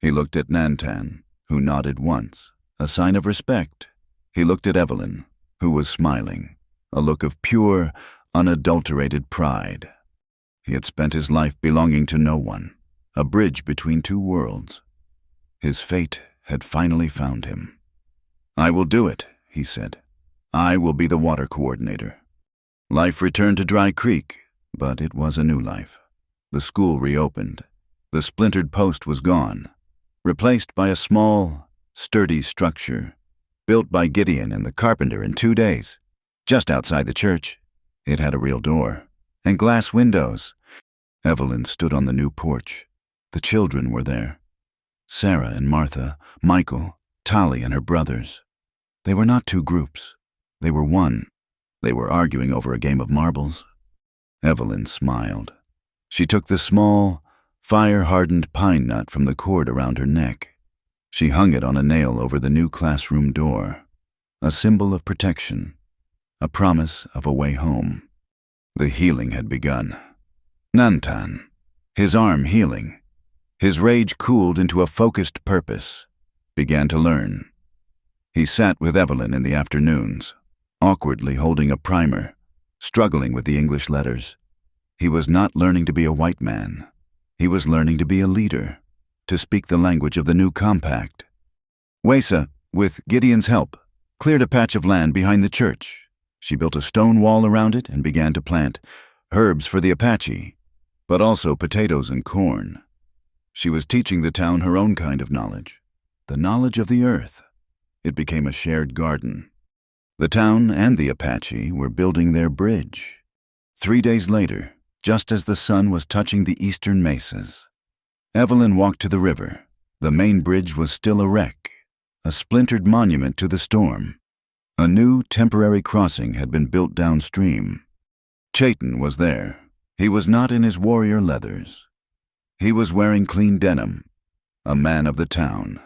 He looked at Nantan, who nodded once, a sign of respect. He looked at Evelyn, who was smiling, a look of pure, unadulterated pride. He had spent his life belonging to no one, a bridge between 2 worlds. His fate had finally found him. "I will do it," he said. "I will be the water coordinator." Life returned to Dry Creek, but it was a new life. The school reopened. The splintered post was gone, replaced by a small, sturdy structure, built by Gideon and the carpenter in 2 days, just outside the church. It had a real door and glass windows. Evelyn stood on the new porch. The children were there. Sarah and Martha, Michael, Tali and her brothers. They were not 2 groups. They were one. They were arguing over a game of marbles. Evelyn smiled. She took the small, fire-hardened pine nut from the cord around her neck. She hung it on a nail over the new classroom door, a symbol of protection, a promise of a way home. The healing had begun. Nantan, his arm healing, his rage cooled into a focused purpose, began to learn. He sat with Evelyn in the afternoons, awkwardly holding a primer, struggling with the English letters. He was not learning to be a white man. He was learning to be a leader, to speak the language of the new compact. Wesa, with Gideon's help, cleared a patch of land behind the church. She built a stone wall around it and began to plant herbs for the Apache, but also potatoes and corn. She was teaching the town her own kind of knowledge, the knowledge of the earth. It became a shared garden. The town and the Apache were building their bridge. 3 days later, just as the sun was touching the eastern mesas, Evelyn walked to the river. The main bridge was still a wreck, a splintered monument to the storm. A new temporary crossing had been built downstream. Chayton was there. He was not in his warrior leathers. He was wearing clean denim, a man of the town.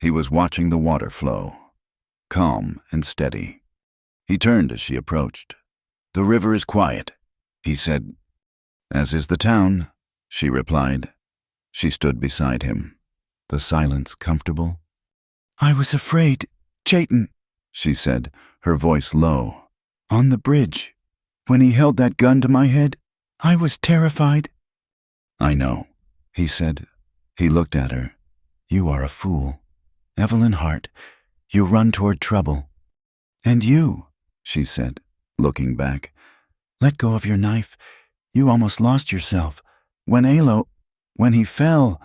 He was watching the water flow, calm and steady. He turned as she approached. "The river is quiet," he said. "As is the town," she replied. She stood beside him, the silence comfortable. "I was afraid, Chayton," she said, her voice low. "On the bridge, when he held that gun to my head, I was terrified. I know, he said. He looked at her. You are a fool. Evelyn Hart, you run toward trouble. And you, she said, looking back. Let go of your knife. You almost lost yourself. When he fell.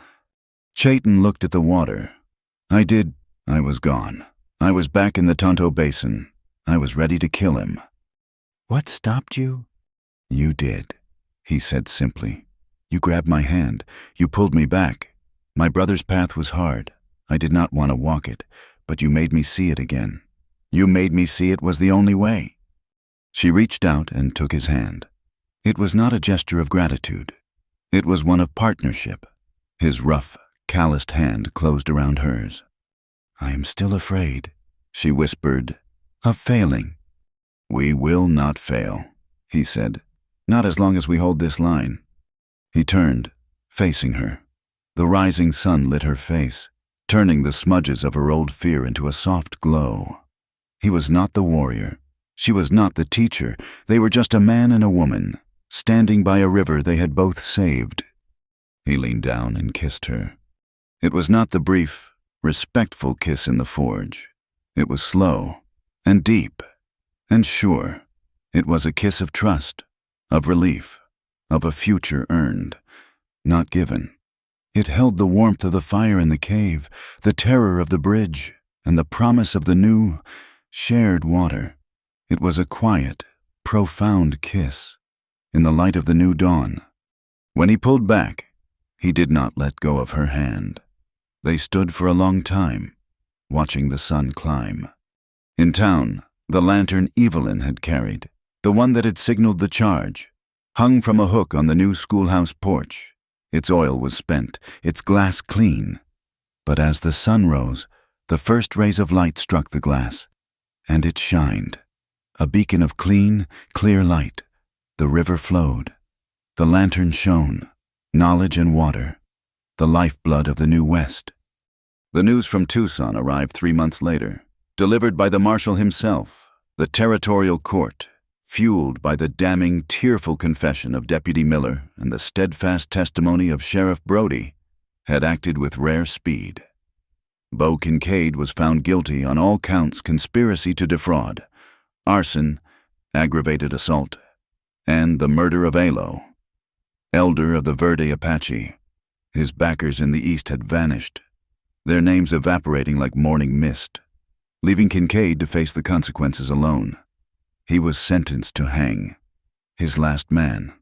Chayton looked at the water. I did. I was gone. I was back in the Tonto Basin. I was ready to kill him. What stopped you? You did, he said simply. You grabbed my hand. You pulled me back. My brother's path was hard. I did not want to walk it, but you made me see it again. You made me see it was the only way. She reached out and took his hand. It was not a gesture of gratitude. It was one of partnership. His rough, calloused hand closed around hers. I am still afraid, she whispered, of failing. We will not fail, he said. Not as long as we hold this line. He turned, facing her. The rising sun lit her face, turning the smudges of her old fear into a soft glow. He was not the warrior. She was not the teacher. They were just a man and a woman, standing by a river they had both saved. He leaned down and kissed her. It was not the brief, respectful kiss in the forge. It was slow and deep and sure. It was a kiss of trust, of relief, of a future earned, not given. It held the warmth of the fire in the cave, the terror of the bridge, and the promise of the new, shared water. It was a quiet, profound kiss, in the light of the new dawn. When he pulled back, he did not let go of her hand. They stood for a long time, watching the sun climb. In town, the lantern Evelyn had carried, the one that had signaled the charge, hung from a hook on the new schoolhouse porch. Its oil was spent, its glass clean. But as the sun rose, the first rays of light struck the glass, and it shined. A beacon of clean, clear light. The river flowed. The lantern shone, knowledge and water, the lifeblood of the New West. The news from Tucson arrived 3 months later, delivered by the marshal himself, the territorial court, fueled by the damning, tearful confession of Deputy Miller and the steadfast testimony of Sheriff Brody, had acted with rare speed. Bo Kincaid was found guilty on all counts: conspiracy to defraud, arson, aggravated assault, and the murder of Alo, elder of the Verde Apache. His backers in the east had vanished, their names evaporating like morning mist, leaving Kincaid to face the consequences alone. He was sentenced to hang. His last man,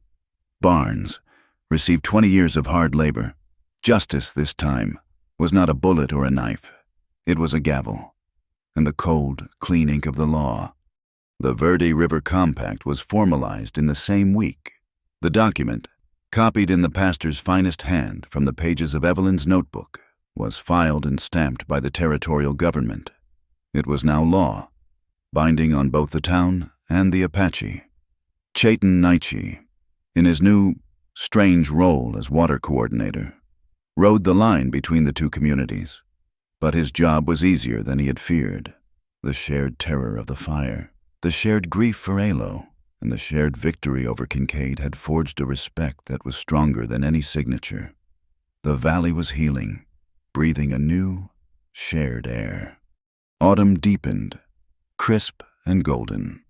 Barnes, received 20 years of hard labor. Justice this time was not a bullet or a knife. It was a gavel, and the cold, clean ink of the law. The Verde River Compact was formalized in the same week. The document, copied in the pastor's finest hand from the pages of Evelyn's notebook, was filed and stamped by the territorial government. It was now law, binding on both the town and the Apache. Chayton Naichi, in his new, strange role as water coordinator, rode the line between the two communities. But his job was easier than he had feared. The shared terror of the fire, the shared grief for Alo, and the shared victory over Kincaid had forged a respect that was stronger than any signature. The valley was healing, breathing a new, shared air. Autumn deepened, crisp and golden.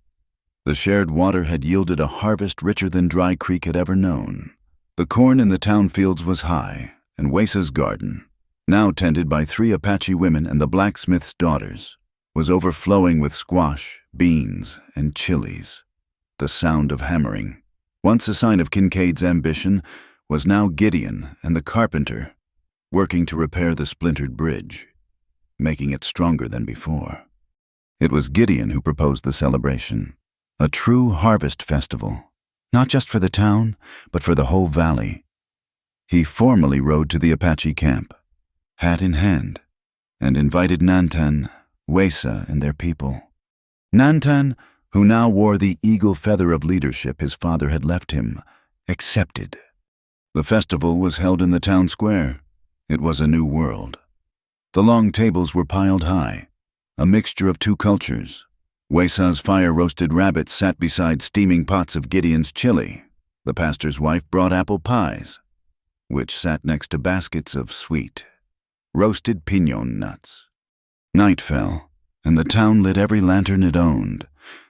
The shared water had yielded a harvest richer than Dry Creek had ever known. The corn in the town fields was high, and Wesa's garden, now tended by 3 Apache women and the blacksmith's daughters, was overflowing with squash, beans, and chilies. The sound of hammering, once a sign of Kincaid's ambition, was now Gideon and the carpenter, working to repair the splintered bridge, making it stronger than before. It was Gideon who proposed the celebration, a true harvest festival, not just for the town, but for the whole valley. He formally rode to the Apache camp, hat in hand, and invited Nantan, Wesa, and their people. Nantan, who now wore the eagle feather of leadership his father had left him, accepted. The festival was held in the town square. It was a new world. The long tables were piled high, a mixture of 2 cultures. Wesa's fire-roasted rabbits sat beside steaming pots of Gideon's chili. The pastor's wife brought apple pies, which sat next to baskets of sweet, roasted piñon nuts. Night fell, and the town lit every lantern it owned.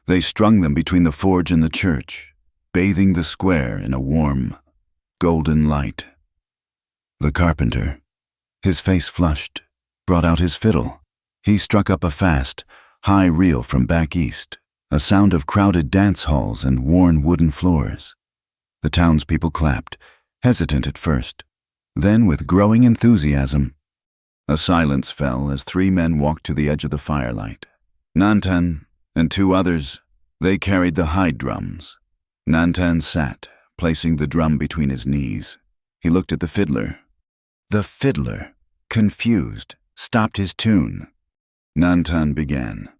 They strung them between the forge and the church, bathing the square in a warm, golden light. The carpenter, his face flushed, brought out his fiddle. He struck up a fast, high reel from back east, a sound of crowded dance halls and worn wooden floors. The townspeople clapped, hesitant at first, then with growing enthusiasm. A silence fell as 3 men walked to the edge of the firelight. Nantan and 2 others, they carried the hide drums. Nantan sat, placing the drum between his knees. He looked at the fiddler. The fiddler, confused, stopped his tune. Nantan began.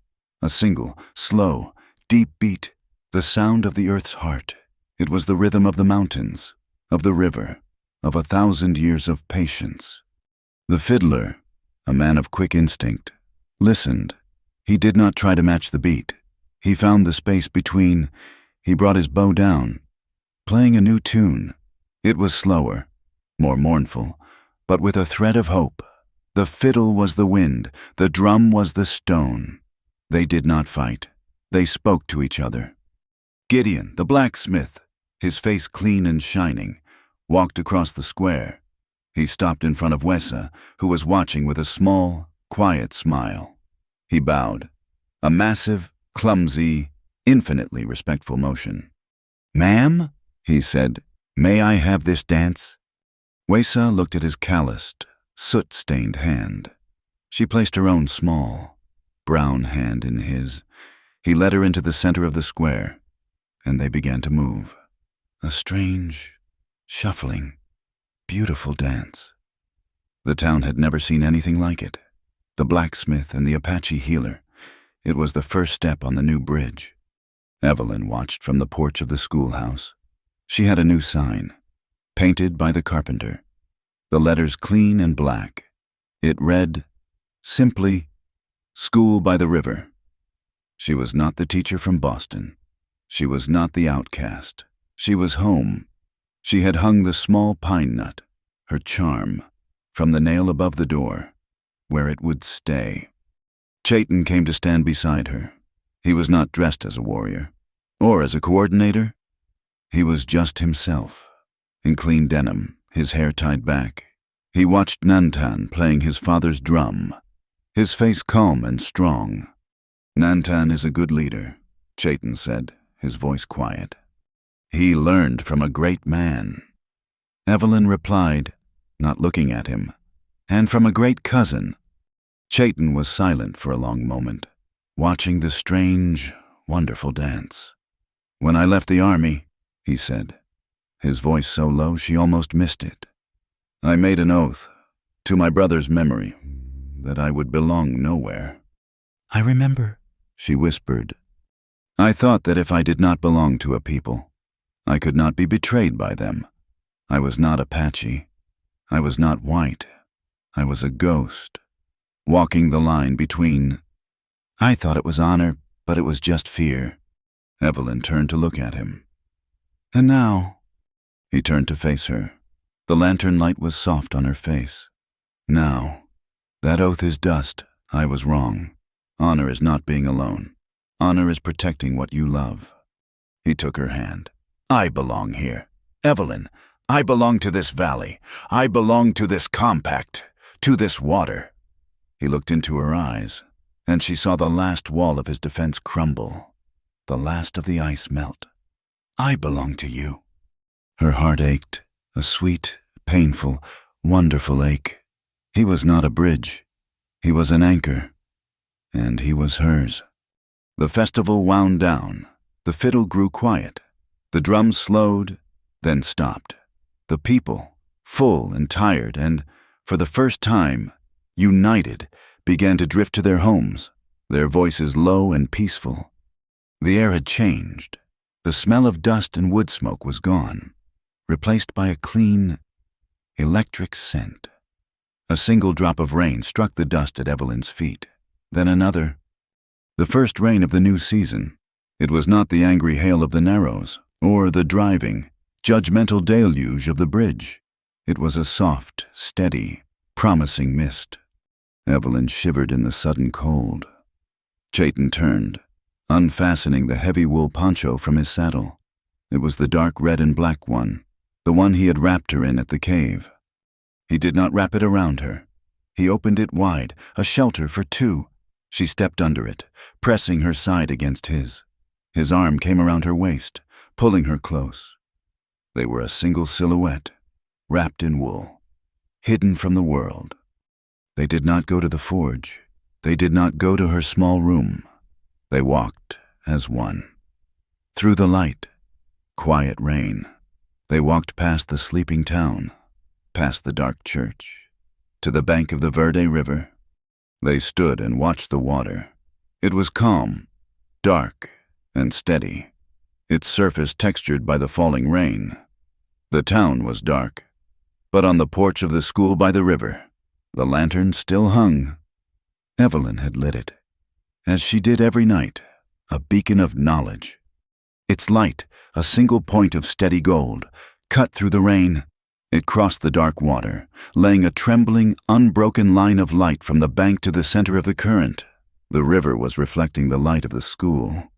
A single, slow, deep beat, the sound of the earth's heart. It was the rhythm of the mountains, of the river, of 1,000 years of patience. The fiddler, a man of quick instinct, listened. He did not try to match the beat. He found the space between. He brought his bow down, playing a new tune. It was slower, more mournful, but with a thread of hope. The fiddle was the wind, the drum was the stone. They did not fight. They spoke to each other. Gideon, the blacksmith, his face clean and shining, walked across the square. He stopped in front of Wessa, who was watching with a small, quiet smile. He bowed, a massive, clumsy, infinitely respectful motion. "Ma'am," he said, "may I have this dance?" Wessa looked at his calloused, soot-stained hand. She placed her own small, brown hand in his. He led her into the center of the square, and they began to move. A strange, shuffling, beautiful dance. The town had never seen anything like it. The blacksmith and the Apache healer. It was the first step on the new bridge. Evelyn watched from the porch of the schoolhouse. She had a new sign, painted by the carpenter. The letters clean and black. It read, simply, "School by the River." She was not the teacher from Boston. She was not the outcast. She was home. She had hung the small pine nut, her charm, from the nail above the door, where it would stay. Chayton came to stand beside her. He was not dressed as a warrior, or as a coordinator. He was just himself, in clean denim, his hair tied back. He watched Nantan playing his father's drum, his face calm and strong. "Nantan is a good leader," Chayton said, his voice quiet. "He learned from a great man." Evelyn replied, not looking at him, "And from a great cousin." Chayton was silent for a long moment, watching the strange, wonderful dance. "When I left the army," he said, his voice so low she almost missed it, "I made an oath, to my brother's memory, that I would belong nowhere." "I remember," she whispered. "I thought that if I did not belong to a people, I could not be betrayed by them. I was not Apache. I was not white. I was a ghost, walking the line between. I thought it was honor, but it was just fear." Evelyn turned to look at him. "And now?" He turned to face her. The lantern light was soft on her face. "Now, that oath is dust. I was wrong. Honor is not being alone. Honor is protecting what you love." He took her hand. "I belong here. Evelyn, I belong to this valley. I belong to this compact, to this water." He looked into her eyes, and she saw the last wall of his defense crumble, the last of the ice melt. "I belong to you." Her heart ached, a sweet, painful, wonderful ache. He was not a bridge. He was an anchor, and he was hers. The festival wound down. The fiddle grew quiet. The drums slowed, then stopped. The people, full and tired and, for the first time, united, began to drift to their homes, their voices low and peaceful. The air had changed. The smell of dust and wood smoke was gone, replaced by a clean, electric scent. A single drop of rain struck the dust at Evelyn's feet, then another. The first rain of the new season. It was not the angry hail of the Narrows, or the driving, judgmental deluge of the bridge. It was a soft, steady, promising mist. Evelyn shivered in the sudden cold. Chayton turned, unfastening the heavy wool poncho from his saddle. It was the dark red and black one, the one he had wrapped her in at the cave. He did not wrap it around her. He opened it wide, a shelter for two. She stepped under it, pressing her side against his. His arm came around her waist, pulling her close. They were a single silhouette, wrapped in wool, hidden from the world. They did not go to the forge. They did not go to her small room. They walked as one. Through the light, quiet rain, they walked past the sleeping town, past the dark church, to the bank of the Verde River. They stood and watched the water. It was calm, dark, and steady, its surface textured by the falling rain. The town was dark, but on the porch of the school by the river, the lantern still hung. Evelyn had lit it, as she did every night, a beacon of knowledge. Its light, a single point of steady gold, cut through the rain. It crossed the dark water, laying a trembling, unbroken line of light from the bank to the center of the current. The river was reflecting the light of the school.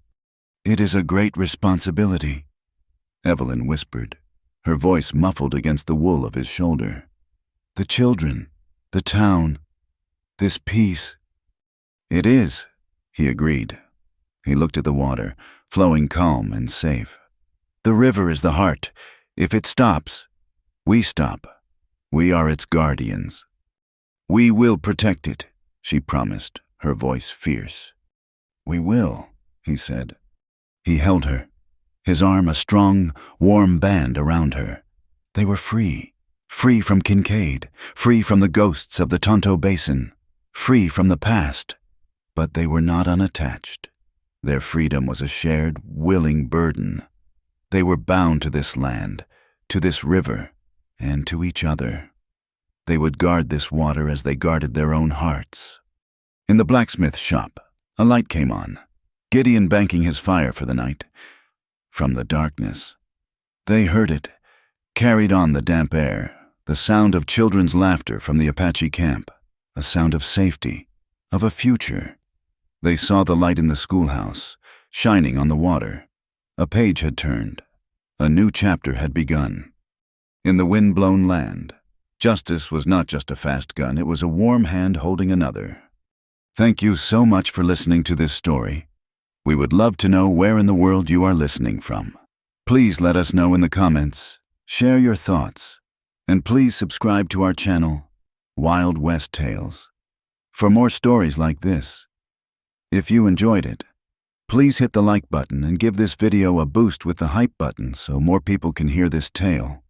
"It is a great responsibility," Evelyn whispered, her voice muffled against the wool of his shoulder. "The children, the town, this peace." "It is," he agreed. He looked at the water, flowing calm and safe. "The river is the heart. If it stops, we stop. We are its guardians." "We will protect it," she promised, her voice fierce. "We will," he said. He held her, his arm a strong, warm band around her. They were free, free from Kincaid, free from the ghosts of the Tonto Basin, free from the past. But they were not unattached. Their freedom was a shared, willing burden. They were bound to this land, to this river, and to each other. They would guard this water as they guarded their own hearts. In the blacksmith shop, a light came on, Gideon banking his fire for the night. From the darkness, they heard it, carried on the damp air, the sound of children's laughter from the Apache camp, a sound of safety, of a future. They saw the light in the schoolhouse, shining on the water. A page had turned. A new chapter had begun. In the wind-blown land, justice was not just a fast gun, it was a warm hand holding another. Thank you so much for listening to this story. We would love to know where in the world you are listening from. Please let us know in the comments, share your thoughts, and please subscribe to our channel, Wild West Tales, for more stories like this. If you enjoyed it, please hit the like button and give this video a boost with the hype button so more people can hear this tale.